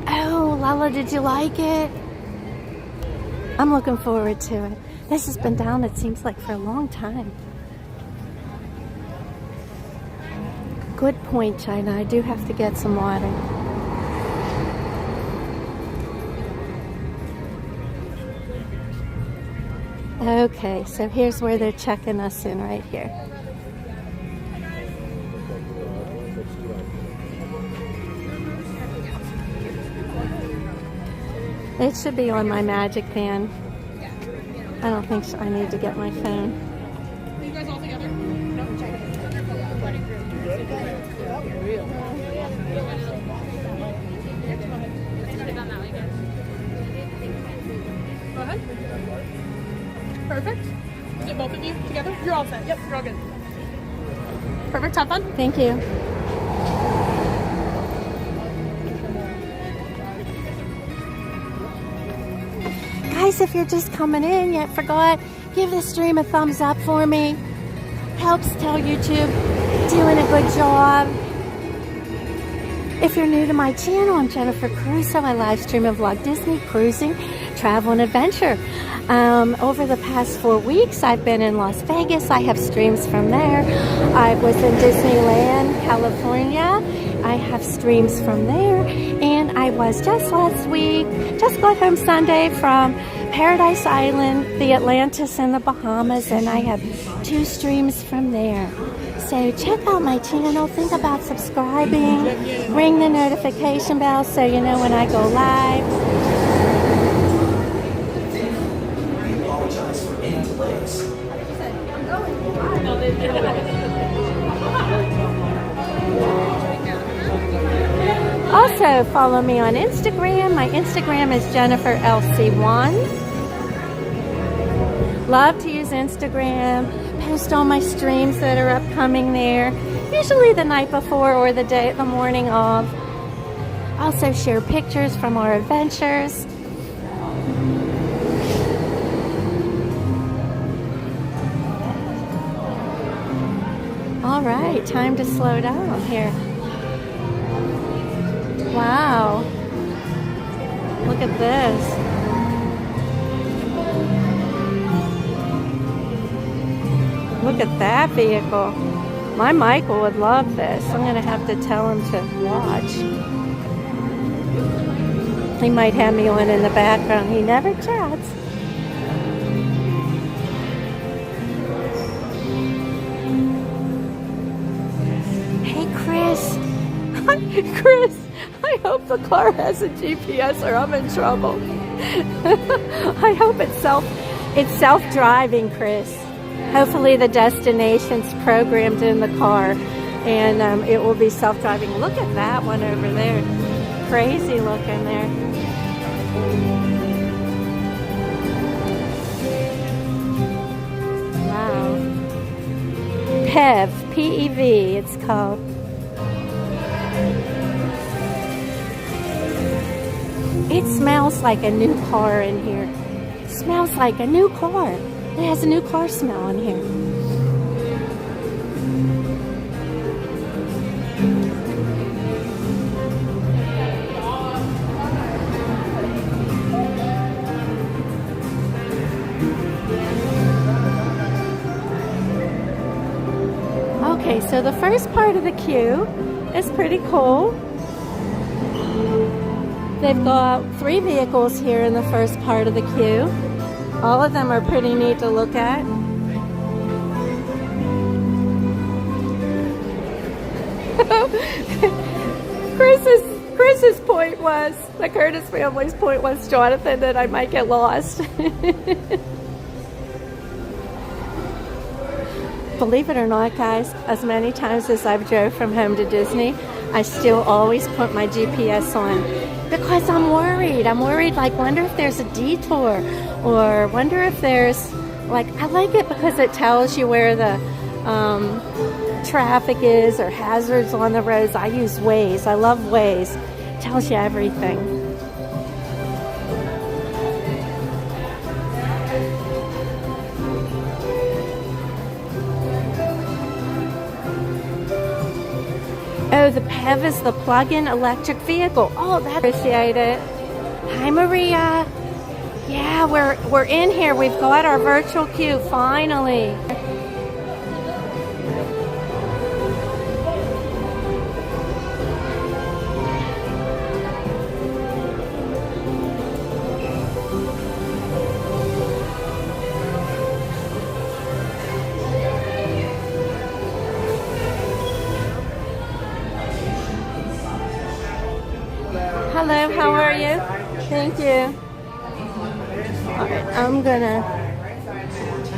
Oh, Lala, did you like it? I'm looking forward to it. This has been down, it seems like, for a long time. Good point, China. I do have to get some water. Okay, so here's where they're checking us in right here. It should be on my magic band. I don't think so. I need to get my phone. Are you guys all together? No, check it. Go ahead. Perfect. Is it both of you together? You're all set. Yep, you're all good. Perfect. Have fun. Thank you. Guys, if you're just coming in, yet forgot, give this stream a thumbs up for me. Helps tell YouTube doing a good job. If you're new to my channel, I'm Jennifer Caruso. I live stream and vlog Disney, cruising, travel, and adventure. Over the past 4 weeks, I've been in Las Vegas. I have streams from there. I was in Disneyland, California. I have streams from there. And I was just last week, just got home Sunday from Paradise Island, the Atlantis, and the Bahamas. And I have 2 streams from there. So check out my channel. Think about subscribing. Ring the notification bell so you know when I go live. Also, follow me on Instagram. My Instagram is JenniferLC1. Love to use Instagram. Post all my streams that are upcoming there. Usually the night before or the morning of. Also share pictures from our adventures. All right, time to slow down here. Wow. Look at this. Look at that vehicle. My Michael would love this. I'm going to have to tell him to watch. He might have me on in the background. He never chats. Chris, I hope the car has a GPS or I'm in trouble. I hope it's self-driving, Chris. Hopefully the destination's programmed in the car and it will be self-driving. Look at that one over there. Crazy looking there. Wow. PEV, P-E-V, it's called. It smells like a new car in here. It smells like a new car. It has a new car smell in here. Okay, so the first part of the queue is pretty cool. They've got 3 vehicles here in the first part of the queue. All of them are pretty neat to look at. Chris's point was, the Curtis family's point was, Jonathan, that I might get lost. Believe it or not, guys, as many times as I've drove from home to Disney, I still always put my GPS on because I'm worried. I'm worried, like, wonder if there's a detour or wonder if there's, like, I like it because it tells you where the traffic is or hazards on the roads. I use Waze. I love Waze. It tells you everything. Oh, the PEV is the plug-in electric vehicle. Oh, that appreciate it. Hi, Maria. Yeah, we're in here. We've got our virtual queue finally. Hello, how are you? Thank you. All right, I'm gonna,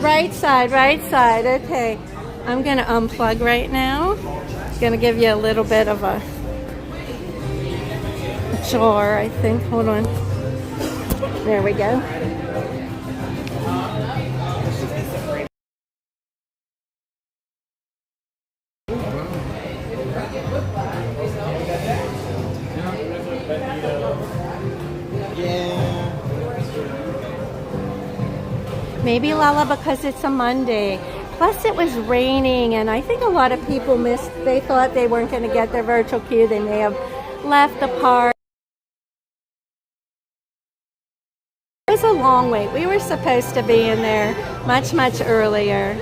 right side, okay. I'm gonna unplug right now. Gonna give you a little bit of a jar, I think. Hold on. There we go. Maybe, Lala, because it's a Monday. Plus, it was raining, and I think a lot of people missed. They thought they weren't going to get their virtual queue. They may have left the park. It was a long wait. We were supposed to be in there much, much earlier.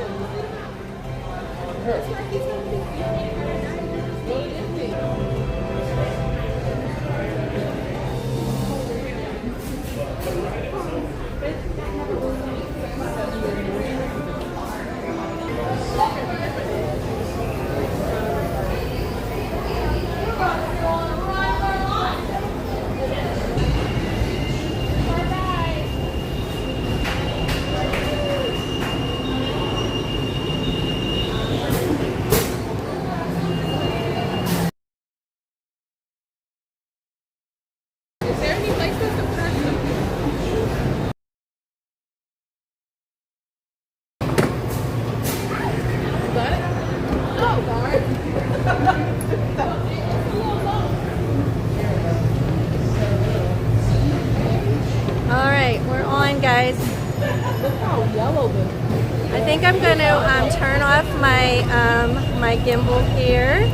Guys, look how yellow this is. I think I'm going to turn off my my gimbal here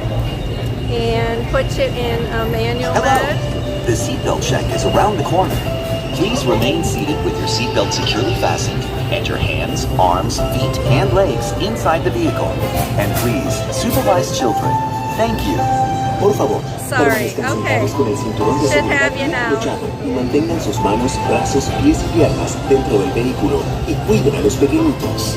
and put it in manual mode. The seatbelt check is around the corner. Please remain seated with your seatbelt securely fastened and your hands, arms, feet, and legs inside the vehicle. And please supervise children. Thank you. Por favor, sorry, okay. Con el cinturón de Should seguridad have you now. abrochado y mantengan sus manos, brazos, pies y piernas dentro del vehículo y cuiden a los pequeñitos.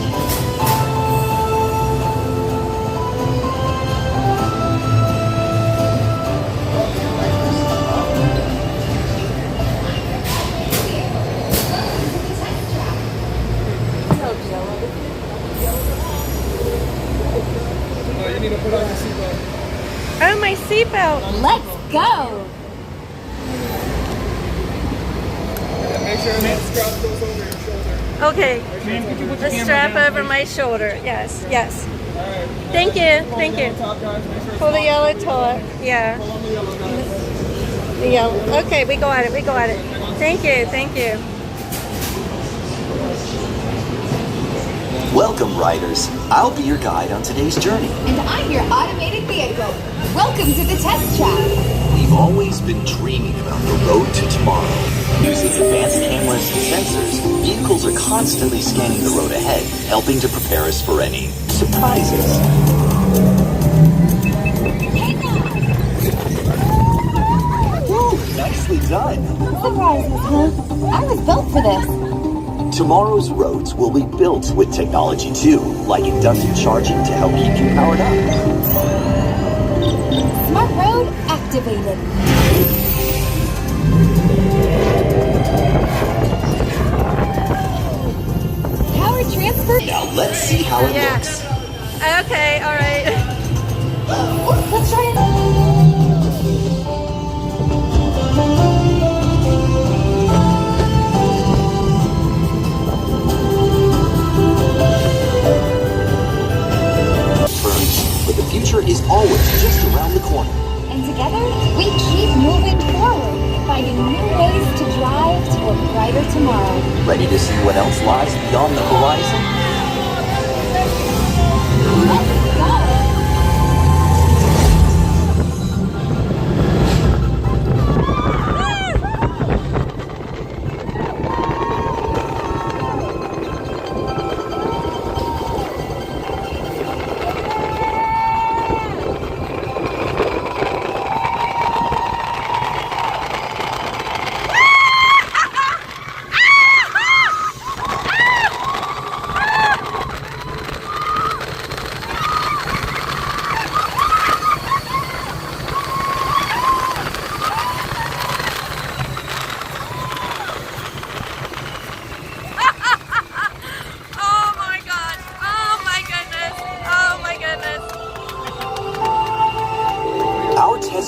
need to put on your seatbelt. Oh, my seatbelt. Let's go. Make sure that strap goes over your shoulder. Okay. Ma'am, could you put The your strap camera down, over please? my shoulder. Yes, yes. All right. Thank you. Thank you. Top, guys. Make sure it's Pull the locked. yellow top. Yeah. Pull on the yellow, guys. The yellow. Okay, we go at it. We go at it. Thank you. Thank you. Welcome, riders. I'll be your guide on today's journey. And I'm your automated vehicle. Welcome to the test track. We've always been dreaming about the road to tomorrow. Using advanced cameras and sensors, vehicles are constantly scanning the road ahead, helping to prepare us for any surprises. Woo, nicely done. Surprises, huh? I was built for this. Tomorrow's roads will be built with technology too, like inductive charging to help keep you powered up. Smart road activated. Power transfer. Now let's see how it looks. Okay, all right. Let's try it. But the future is always just around the corner. And together, we keep moving forward, finding new ways to drive to a brighter tomorrow. Ready to see what else lies beyond the horizon? Let's go!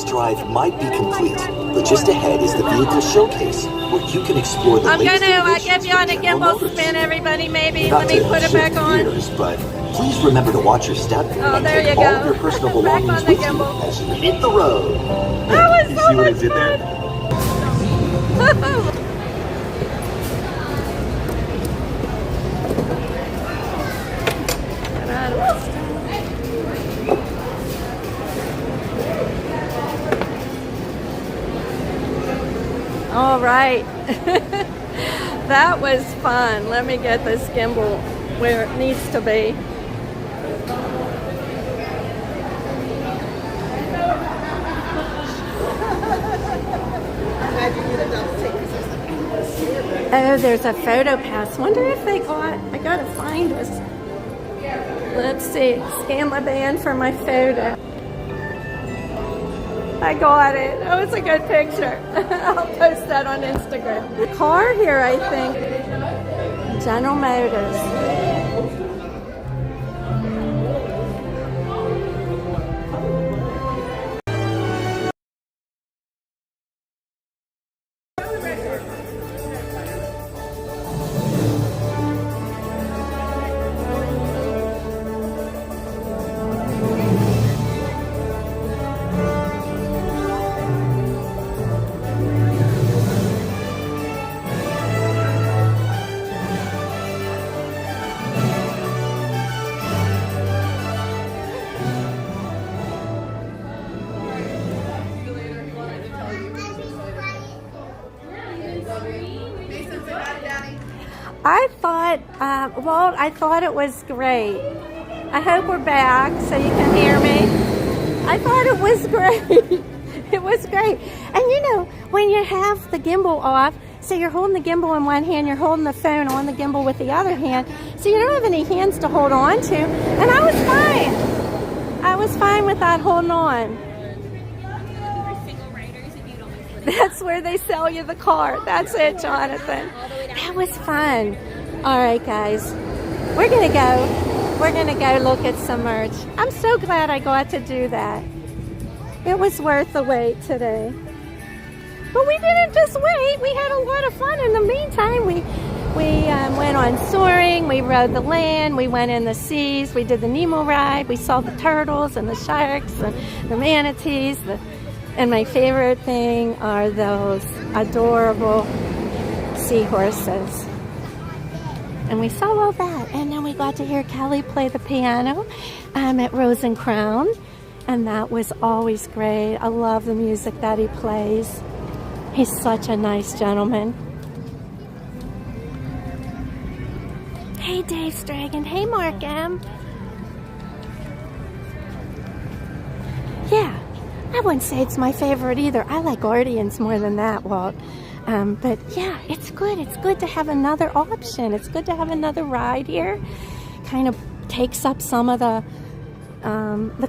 Drive might be complete, but just ahead is the vehicle showcase, where you can explore the I'm latest gonna innovations get you on a from General gimbal Motors. spin, everybody, maybe. Not Let me to put it shift back on. gears, but please remember to watch your step Oh, and there take you all go. of your personal Back belongings on the with you gimbal. as you hit the road. That was You so see what I much did there? All right. That was fun. Let me get this gimbal where it needs to be. Oh, there's a photo pass. Wonder if they got, I gotta find this. Let's see, scan my band for my photo. I got it. Oh, it's a good picture. I'll post that on Instagram. The car here, I think. General Motors. I thought, Walt, I thought it was great. I hope we're back so you can hear me. I thought it was great. It was great. And you know, when you have the gimbal off, so you're holding the gimbal in one hand, you're holding the phone on the gimbal with the other hand, so you don't have any hands to hold on to. And I was fine. I was fine without holding on. That's where they sell you the car. That's it, Jonathan. That was fun. All right, guys. We're going to go We're gonna go look at some merch. I'm so glad I got to do that. It was worth the wait today. But we didn't just wait. We had a lot of fun in the meantime. We went on Soarin, we rode the land, we went in the seas, we did the Nemo ride, we saw the turtles and the sharks and the manatees. And my favorite thing are those adorable seahorses. And we saw all that. And then we got to hear Kelly play the piano at Rose and Crown. And that was always great. I love the music that he plays. He's such a nice gentleman. Hey, Dave Stragan. Hey, Mark M. Yeah, I wouldn't say it's my favorite either. I like Guardians more than that, Walt. But yeah, it's good. It's good to have another option. It's good to have another ride here. Kind of takes up some of the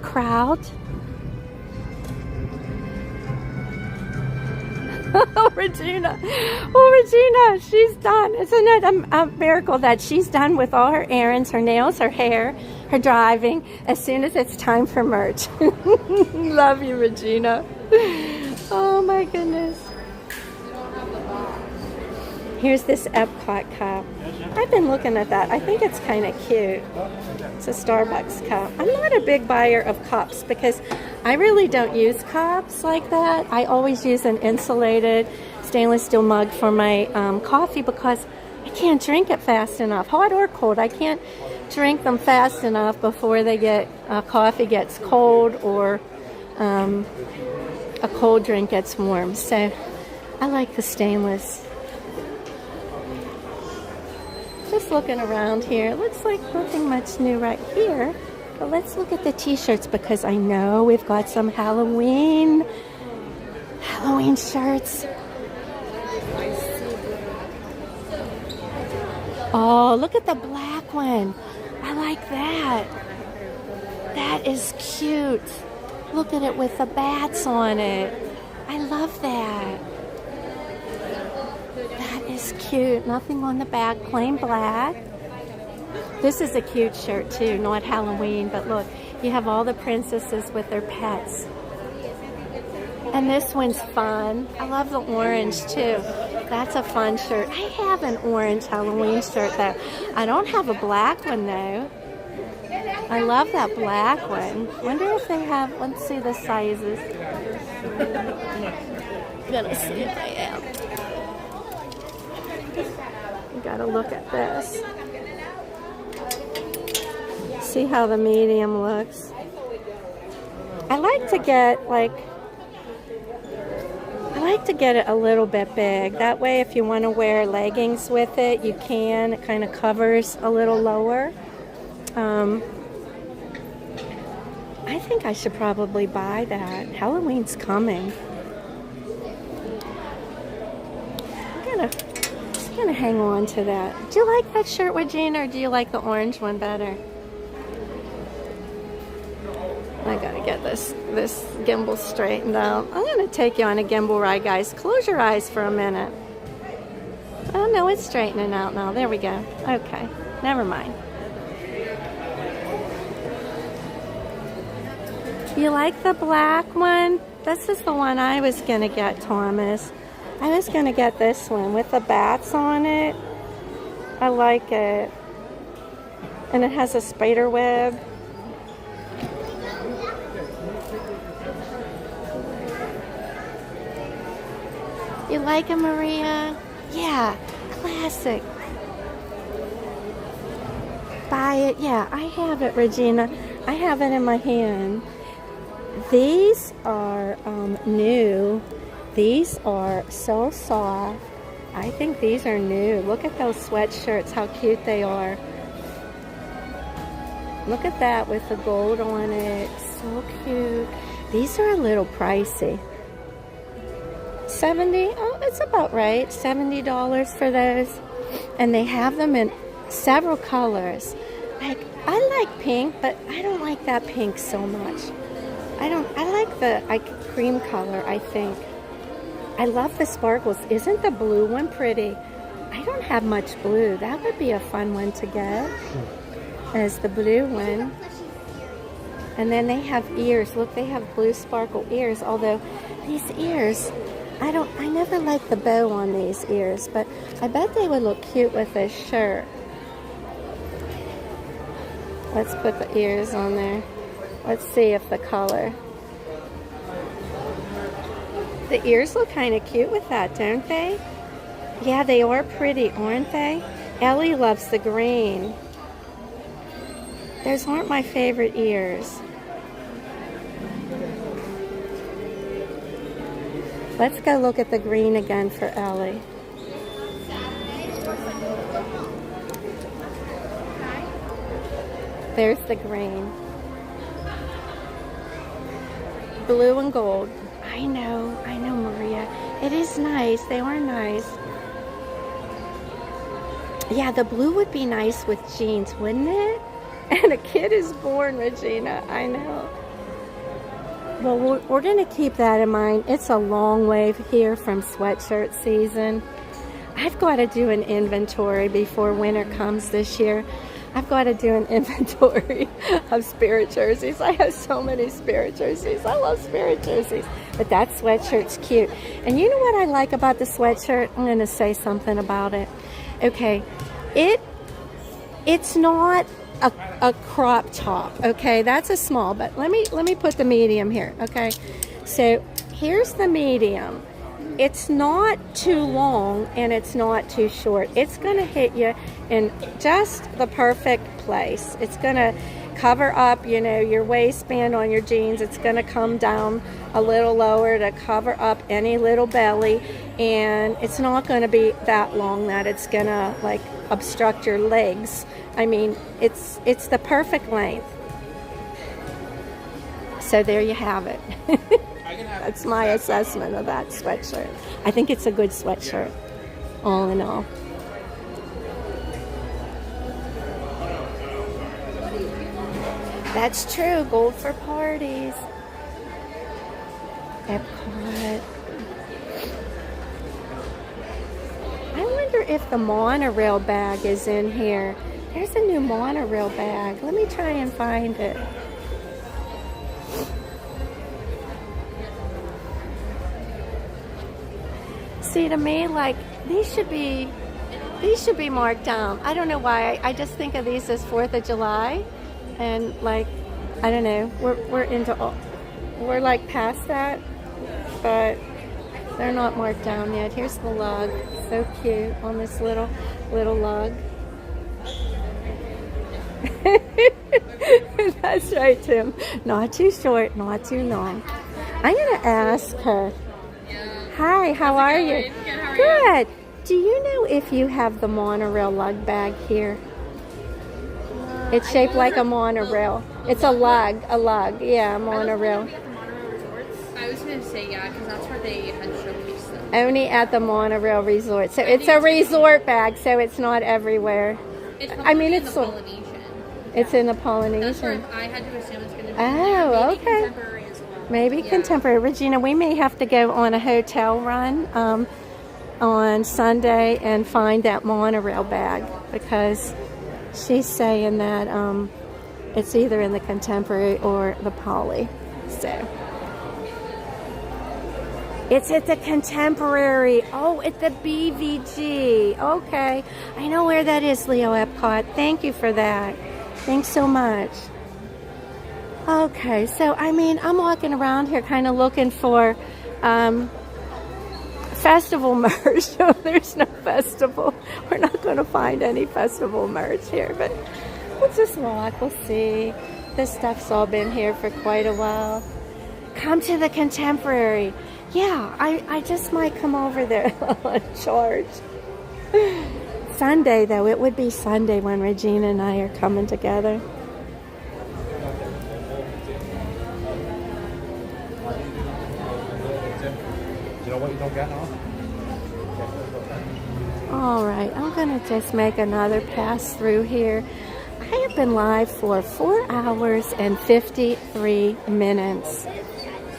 crowd. Oh, Regina. Oh, Regina, she's done. Isn't it a miracle that she's done with all her errands, her nails, her hair, her driving, as soon as it's time for merch. Love you, Regina. Oh, my goodness. Here's this EPCOT cup. I've been looking at that. I think it's kind of cute. It's a Starbucks cup. I'm not a big buyer of cups because I really don't use cups like that. I always use an insulated stainless steel mug for my coffee because I can't drink it fast enough, hot or cold. I can't drink them fast enough before they get coffee gets cold or a cold drink gets warm. So I like the stainless. Just looking around here, it looks like nothing much new right here. But let's look at the t-shirts because I know we've got some Halloween shirts. Oh, look at the black one. I like that. That is cute. Look at it with the bats on it. I love that. That is cute. Nothing on the back, plain black. This is a cute shirt too, not Halloween, but look, you have all the princesses with their pets. And this one's fun. I love the orange too. That's a fun shirt. I have an orange Halloween shirt though. I don't have a black one though. I love that black one. Wonder if they have, let's see the sizes. I'm gonna see if I am. You gotta look at this. See how the medium looks. I like to get it a little bit big. That way if you want to wear leggings with it, you can. It kind of covers a little lower. I think I should probably buy that. Halloween's coming. I'm gonna hang on to that. Do you like that shirt, Regina, or do you like the orange one better? I gotta get this gimbal straightened out. I'm gonna take you on a gimbal ride, guys. Close your eyes for a minute. Oh no, it's straightening out now. There we go. Okay, never mind. You like the black one? This is the one I was gonna get, Thomas. I was gonna get this one with the bats on it. I like it. And it has a spider web. You like it, Maria? Yeah, classic. Buy it. Yeah, I have it, Regina. I have it in my hand. These are new. These are so soft. I think these are new. Look at those sweatshirts, how cute they are. Look at that with the gold on it. So cute. These are a little pricey. $70? Oh, it's about right. $70 for those. And they have them in several colors. Like, I like pink, but I don't like that pink so much. I like the cream color, I think. I love the sparkles. Isn't the blue one pretty? I don't have much blue. That would be a fun one to get. as the blue one. And then they have ears. Look, they have blue sparkle ears. Although these ears, I never liked the bow on these ears, but I bet they would look cute with this shirt. Let's put the ears on there. Let's see if the color. The ears look kind of cute with that, don't they? Yeah, they are pretty, aren't they? Ellie loves the green. Those aren't my favorite ears. Let's go look at the green again for Ellie. There's the green. Blue and gold. I know, Maria. It is nice. They are nice. Yeah, the blue would be nice with jeans, wouldn't it? And a kid is born, Regina. I know. Well, we're going to keep that in mind. It's a long way here from sweatshirt season. I've got to do an inventory before winter comes this year. I've got to do an inventory of Spirit jerseys. I have so many Spirit jerseys. I love Spirit jerseys. But that sweatshirt's cute. And you know what I like about the sweatshirt? I'm going to say something about it. Okay, it's not a crop top. Okay, that's a small. But let me put the medium here. Okay, so here's the medium. It's not too long and it's not too short. It's going to hit you in just the perfect place. It's going to cover up, you know, your waistband on your jeans. It's going to come down a little lower to cover up any little belly, and it's not going to be that long that it's going to like obstruct your legs. I mean, it's the perfect length. So there you have it. That's my assessment of that sweatshirt. I think it's a good sweatshirt, all in all. That's true. Gold for parties. EPCOT. I wonder if the monorail bag is in here. There's a new monorail bag. Let me try and find it. See, to me, like, these should be marked down. I don't know why. I just think of these as 4th of July, and like, I don't know. We're like past that, but they're not marked down yet. Here's the lug. So cute on this little lug. That's right, Tim. Not too short, not too long. I'm gonna ask her. Hi, how are you? Good, how are Good. Do you know if you have the monorail lug bag here? It's shaped like a monorail. It's a lug, yeah, a monorail. I was going to say, yeah, because that's where they had showcased them. Only at the monorail resort. So it's a resort bag, so it's not everywhere. It's I mean, in it's the Polynesian. It's in the That's Polynesian. where I had to assume it's going to be. Oh, Maybe okay. contemporary as well. Maybe contemporary. Regina, we may have to go on a hotel run on Sunday and find that monorail bag, because she's saying that it's either in the contemporary or the poly. So it's at the contemporary. Oh, at the BVG. Okay. I know where that is, Leo EPCOT. Thank you for that. Thanks so much. Okay, so I mean, I'm walking around here kind of looking for festival merch. No, there's no festival. We're not going to find any festival merch here, but we'll just walk. We'll see. This stuff's all been here for quite a while. Come to the contemporary. Yeah, I just might come over there on charge. Sunday, though. It would be Sunday when Regina and I are coming together. You know what you don't get now? All right, I'm going to just make another pass through here. I have been live for 4 hours and 53 minutes.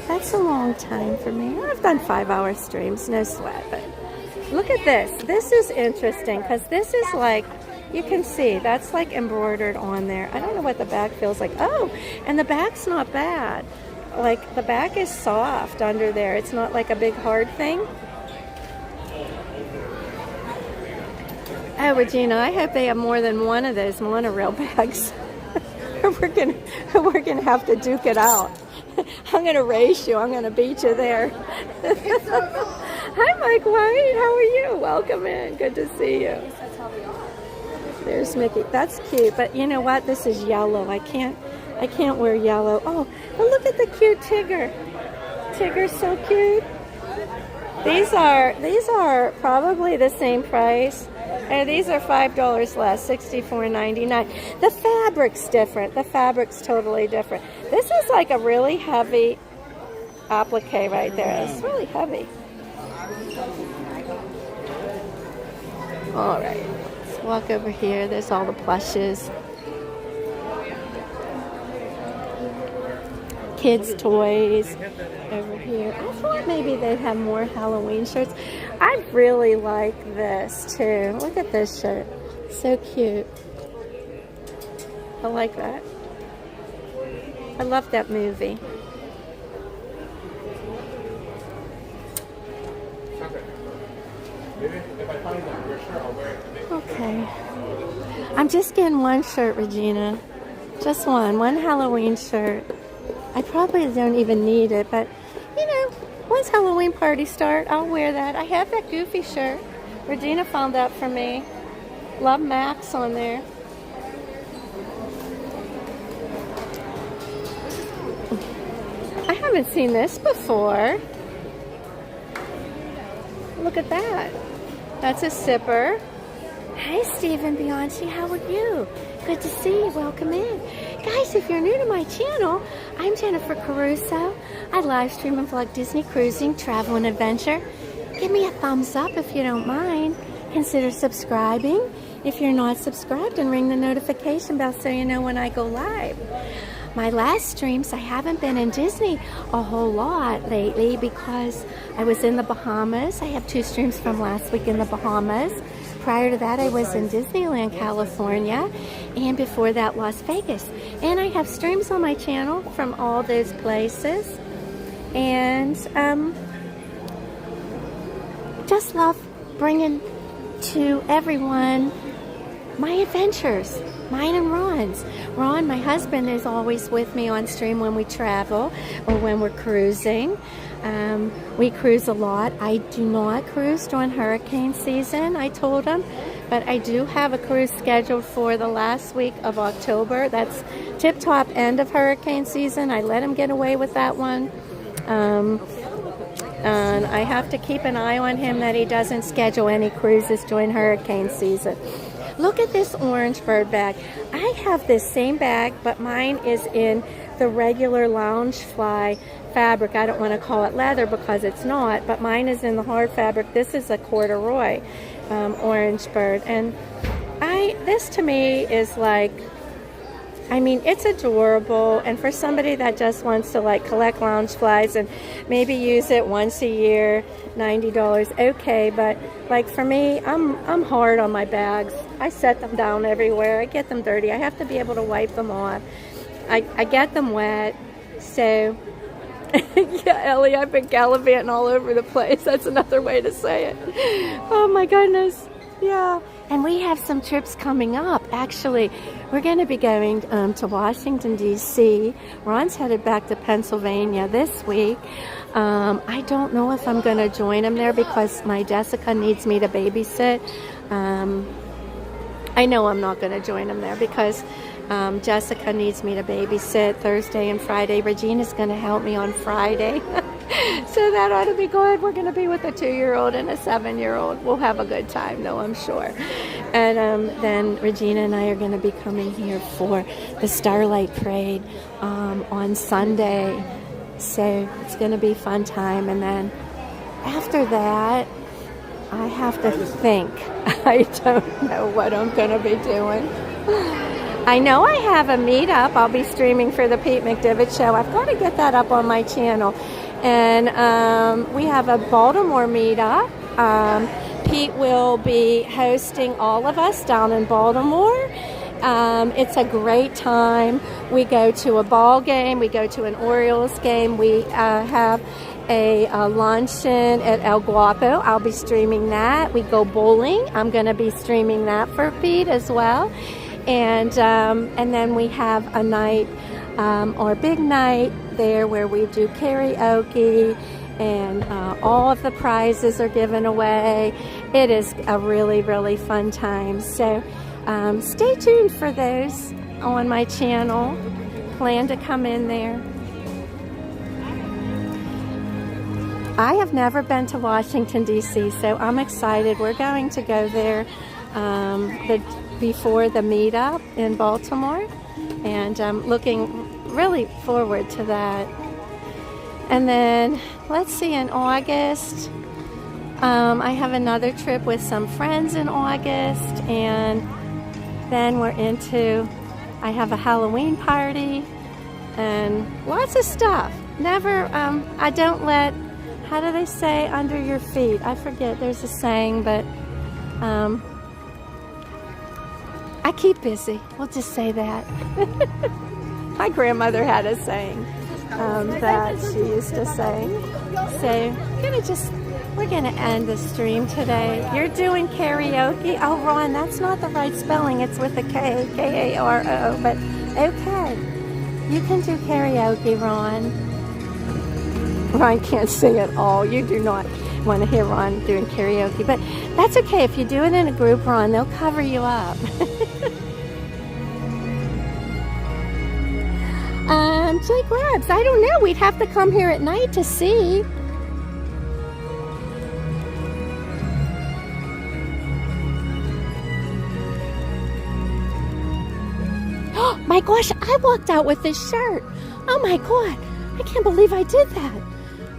That's a long time for me. I've done 5-hour streams, no sweat. But look at this. This is interesting because this is like You can see that's like embroidered on there. I don't know what the back feels like. Oh, and the back's not bad. Like the back is soft under there. It's not like a big hard thing. Oh, Regina, I hope they have more than one of those monorail bags. we're gonna have to duke it out. I'm gonna race you. I'm gonna beat you there. Hi, Mike White. How are you? Welcome in. Good to see you. There's Mickey. That's cute. But you know what? This is yellow. I can't wear yellow. Oh, but look at the cute Tigger. Tigger's so cute. These are probably the same price. And these are $5 less, $64.99. The fabric's different. The fabric's totally different. This is like a really heavy applique right there. It's really heavy. All right, let's walk over here. There's all the plushes. Kids' toys over here. I thought maybe they'd have more Halloween shirts. I really like this too. Look at this shirt. So cute. I like that. I love that movie. Okay. I'm just getting one shirt, Regina. Just one Halloween shirt. I probably don't even need it, but you know, once Halloween parties start, I'll wear that. I have that Goofy shirt. Regina found that for me. Love Max on there. I haven't seen this before. Look at that. That's a sipper. Hi, Stephen Bianchi. How are you? Good to see you. Welcome in. Guys, if you're new to my channel, I'm Jennifer Caruso. I live stream and vlog Disney cruising, travel, and adventure. Give me a thumbs up if you don't mind. Consider subscribing if you're not subscribed, and ring the notification bell so you know when I go live. My last streams, I haven't been in Disney a whole lot lately because I was in the Bahamas. I have 2 streams from last week in the Bahamas. Prior to that, I was in Disneyland, California, and before that, Las Vegas. And I have streams on my channel from all those places. And just love bringing to everyone my adventures, mine and Ron's. Ron, my husband, is always with me on stream when we travel or when we're cruising. We cruise a lot. I do not cruise during hurricane season, I told him, but I do have a cruise scheduled for the last week of October. That's tip-top end of hurricane season. I let him get away with that one. And I have to keep an eye on him that he doesn't schedule any cruises during hurricane season. Look at this orange bird bag. I have this same bag, but mine is in the regular Loungefly fabric. I don't want to call it leather because it's not, but mine is in the hard fabric. This is a corduroy orange bird. And this to me is like, I mean, it's adorable, and for somebody that just wants to like collect Loungeflies and maybe use it once a year, $90, okay, but like for me, I'm hard on my bags. I set them down everywhere. I get them dirty. I have to be able to wipe them off. I get them wet, so yeah, Ellie, I've been gallivanting all over the place. That's another way to say it. Oh my goodness, yeah. And we have some trips coming up. Actually, we're going to be going to Washington, D.C. Ron's headed back to Pennsylvania this week. I don't know if I'm going to join him there because my Jessica needs me to babysit. I know I'm not going to join him there because Jessica needs me to babysit Thursday and Friday. Regina's going to help me on Friday. So that ought to be good. We're going to be with a 2-year-old and a 7-year-old. We'll have a good time, though, I'm sure. And then Regina and I are going to be coming here for the Starlight Parade on Sunday. So it's going to be a fun time. And then after that, I have to think. I don't know what I'm going to be doing. I know I have a meetup. I'll be streaming for the Pete McDivitt Show. I've got to get that up on my channel. And we have a Baltimore meetup. Pete will be hosting all of us down in Baltimore. It's a great time. We go to a ball game. We go to an Orioles game. We have a luncheon at El Guapo. I'll be streaming that. We go bowling. I'm going to be streaming that for Pete as well. And then we have a night, our big night there where we do karaoke, and all of the prizes are given away. It is a really, really fun time. So stay tuned for those on my channel. Plan to come in there. I have never been to Washington, D.C., so I'm excited. We're going to go there before the meetup in Baltimore, and I'm looking really forward to that. And then, let's see, in August, I have another trip with some friends in August, and then I have a Halloween party, and lots of stuff. Never, I don't let, how do they say, under your feet? I forget, there's a saying, but I keep busy. We'll just say that. My grandmother had a saying that she used to say. So we're gonna end the stream today. You're doing karaoke? Oh, Ron, that's not the right spelling. It's with a K, K-A-R-O, but okay. You can do karaoke, Ron. Ron can't sing at all. You do not want to hear Ron doing karaoke, but that's okay. If you do it in a group, Ron, they'll cover you up. Jay Grabs, I don't know. We'd have to come here at night to see. Oh my gosh, I walked out with this shirt. Oh my God, I can't believe I did that.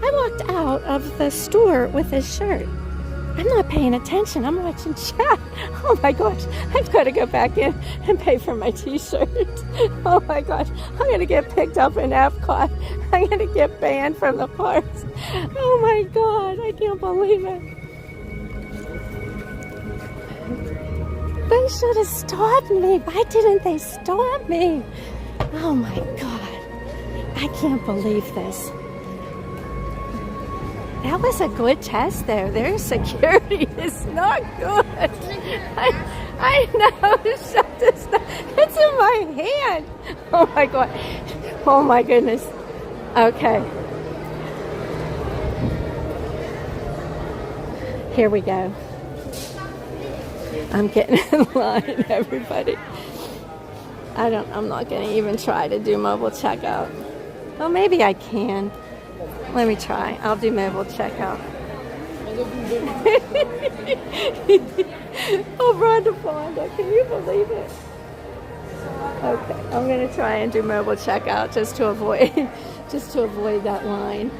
I walked out of the store with this shirt. I'm not paying attention. I'm watching chat. Oh my gosh, I've got to go back in and pay for my t-shirt. Oh my gosh, I'm going to get picked up in EPCOT. I'm going to get banned from the parks. Oh my God, I can't believe it. They should have stopped me. Why didn't they stop me? Oh my God, I can't believe this. That was a good test, though. Their security is not good. I know. Shut this down. It's in my hand. Oh my God. Oh my goodness. Okay. Here we go. I'm getting in line, everybody. I'm not going to even try to do mobile checkout. Well, maybe I can. Let me try. I'll do mobile checkout. Oh, Rhonda Fonda, can you believe it? Okay, I'm gonna try and do mobile checkout just to avoid that line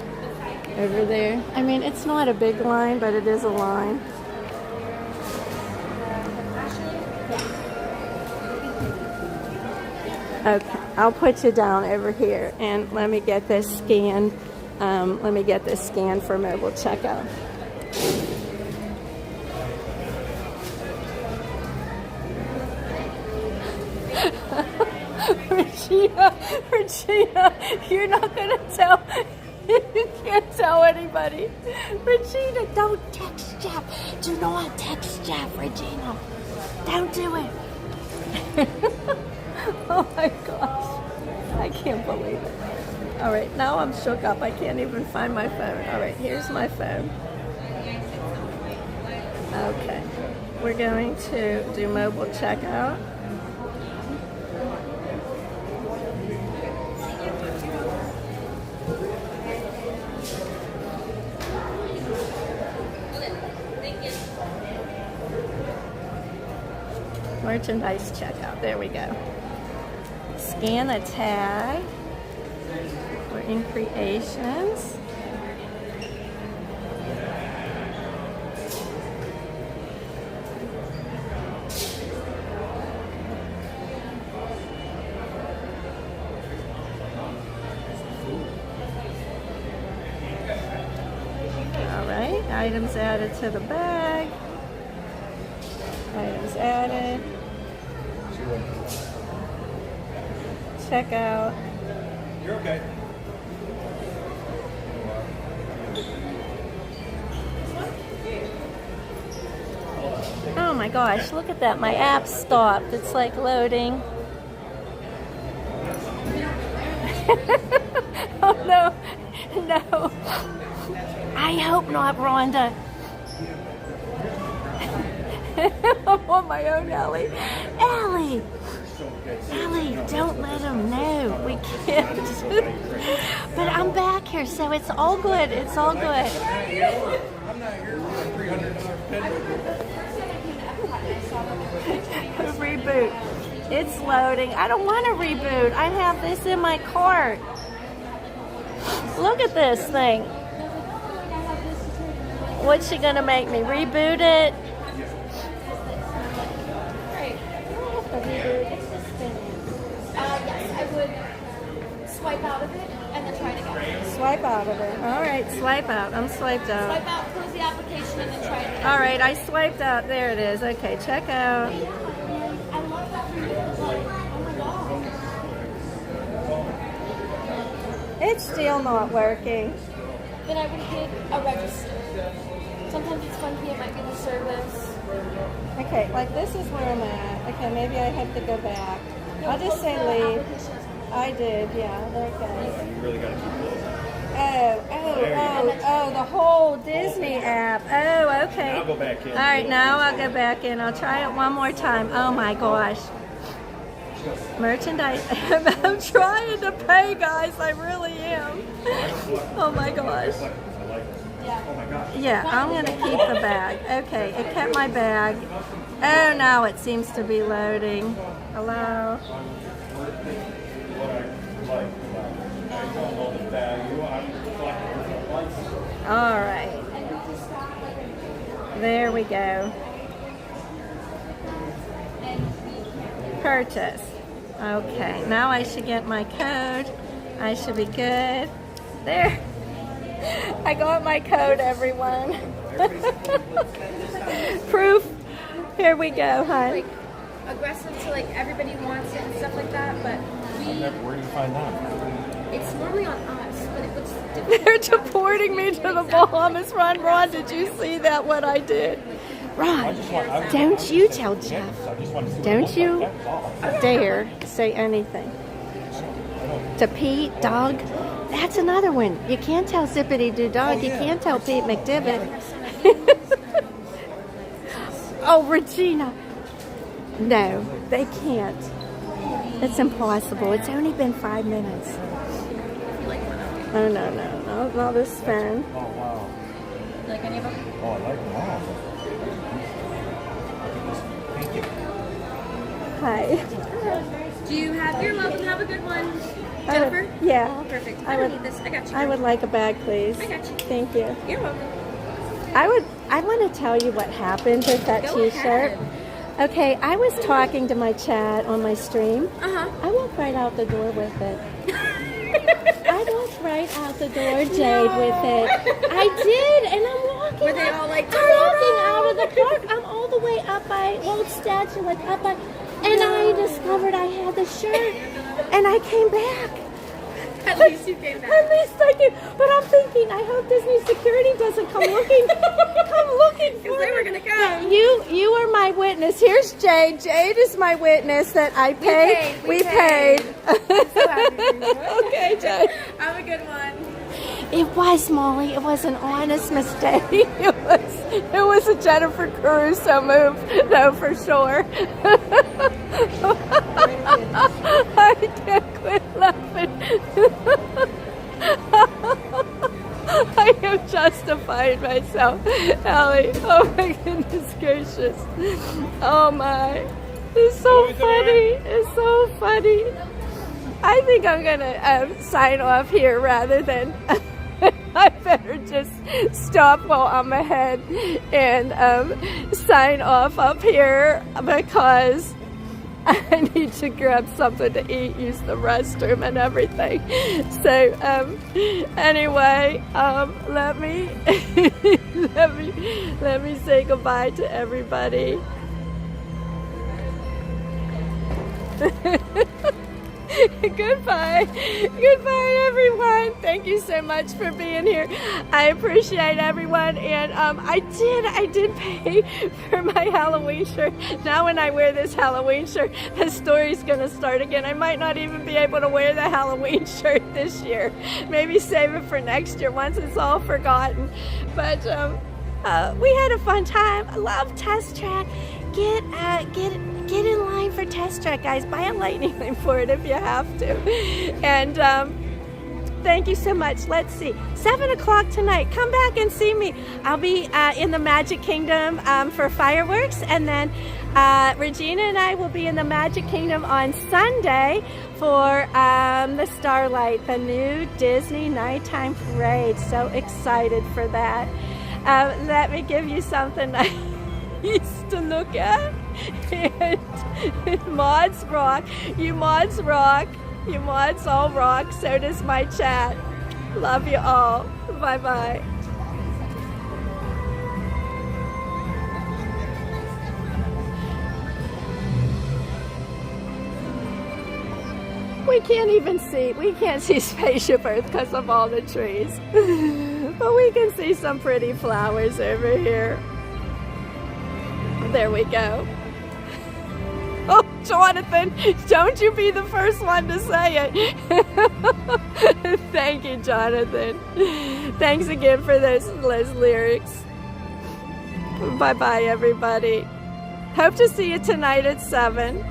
over there. I mean, it's not a big line, but it is a line. Okay, I'll put you down over here and let me get this scanned. Let me get this scanned for mobile checkout. Regina, you're not gonna tell. You can't tell anybody. Regina, don't text Jeff. Do not text Jeff, Regina. Don't do it. Oh my gosh. I can't believe it. All right, now I'm shook up. I can't even find my phone. All right, here's my phone. Okay, we're going to do mobile checkout. Merchandise checkout. There we go. Scan the tag. We're in creations. All right, items added to the bag. added. Check out. You're okay. Oh my gosh, look at that. My app stopped. It's like loading. Oh no, no. I hope not, Rhonda. I'm on my own, Ellie. Ellie! Ellie, don't let them know. We can't. But I'm back here, so it's all good. It's all good. I'm not here for a $300 pen. Reboot. It's loading. I don't want to reboot. I have this in my cart. Look at this thing. What's she gonna make me reboot it? Yes, I would swipe out of it and then try it again. Swipe out of it. All right, swipe out. I'm swiped out. Swipe out, close the application, and then try it again. All right, I swiped out. There it is. Okay, check out. I love that for you. Like, oh my God. It's still not working. Then I would hit a register. Sometimes it's funky, it might be the service. Okay, like this is where I'm at. Okay, maybe I have to go back. I'll just say leave. I did, yeah. There it goes. You really got to keep close. Oh, the whole Disney app. Oh, okay. I'll go back in. All right, now I'll go back in. I'll try it one more time. Oh my gosh. Merchandise. I'm trying to pay, guys. I really am. Oh my gosh. Yeah, I'm going to keep the bag. Okay, it kept my bag. Oh, now it seems to be loading. Hello? All right. There we go. Purchase. Okay, now I should get my code. I should be good. There. I got my code, everyone. Proof. Here we go, hon. Like aggressive to like everybody wants it and stuff like that, but Where do you find that? it's normally on us, but it looks different. They're deporting me to the Bahamas. Ron, did you see that, what I did? Ron, don't you tell Jeff. Don't you dare say anything. To Pete, dog. That's another one. You can't tell Zippity Doo Dog. You can't tell Pete McDivitt. Oh, Regina. No, they can't. It's impossible. It's only been 5 minutes. Oh, no. Not this fan. Oh, wow. Like any of them? Oh, I like them all. Thank you. Hi. Do you have your love and have a good one, Jennifer? Yeah. Perfect. I I don't would- need this. I got you. I would like a bag, please. I got you. Thank you. You're welcome. I want to tell you what happened with that Go t-shirt. ahead. Okay, I was talking to my chat on my stream. Uh-huh. I walked right out the door with it. I walked right out the door, Jade, with it. I did, and I'm walking. Were they all like, I'm walking out of the park. I'm all the way up by Walt's statue, like up by, and I discovered I had the shirt, and I came back. At least you came back. At least I did. But I'm thinking, I hope Disney security doesn't come looking for Because they were going to come. You are my witness. Here's Jade. Jade is my witness that I paid. We paid. I'm so happy for you. Okay, Jade. Have a good one. It was, Molly. It was an honest mistake. It was a Jennifer Caruso move, though, for sure. I can't quit laughing. I have justified myself, Allie. Oh my goodness gracious. Oh my. It's so funny. It's so funny. I think I'm gonna sign off here rather than I better just stop while I'm ahead and sign off up here because I need to grab something to eat, use the restroom and everything. So anyway, let me say goodbye to everybody. Goodbye. Goodbye, everyone. Thank you so much for being here. I appreciate everyone. And I did pay for my Halloween shirt. Now when I wear this Halloween shirt, the story's going to start again. I might not even be able to wear the Halloween shirt this year. Maybe save it for next year once it's all forgotten. But we had a fun time. I love Test Track. Get in line for Test Track, guys. Buy a lightning lane for it if you have to. And thank you so much. Let's see, 7 o'clock tonight. Come back and see me. I'll be in the Magic Kingdom for fireworks, and then Regina and I will be in the Magic Kingdom on Sunday for the Starlight, the new Disney nighttime parade. So excited for that. Let me give you something nice to look at. And mods rock. You mods rock. You mods all rock. So does my chat. Love you all. Bye-bye. We can't even see. We can't see Spaceship Earth because of all the trees. But we can see some pretty flowers over here. There we go. Oh, Jonathan, don't you be the first one to say it. Thank you, Jonathan. Thanks again for those lyrics. Bye-bye, everybody. Hope to see you tonight at 7.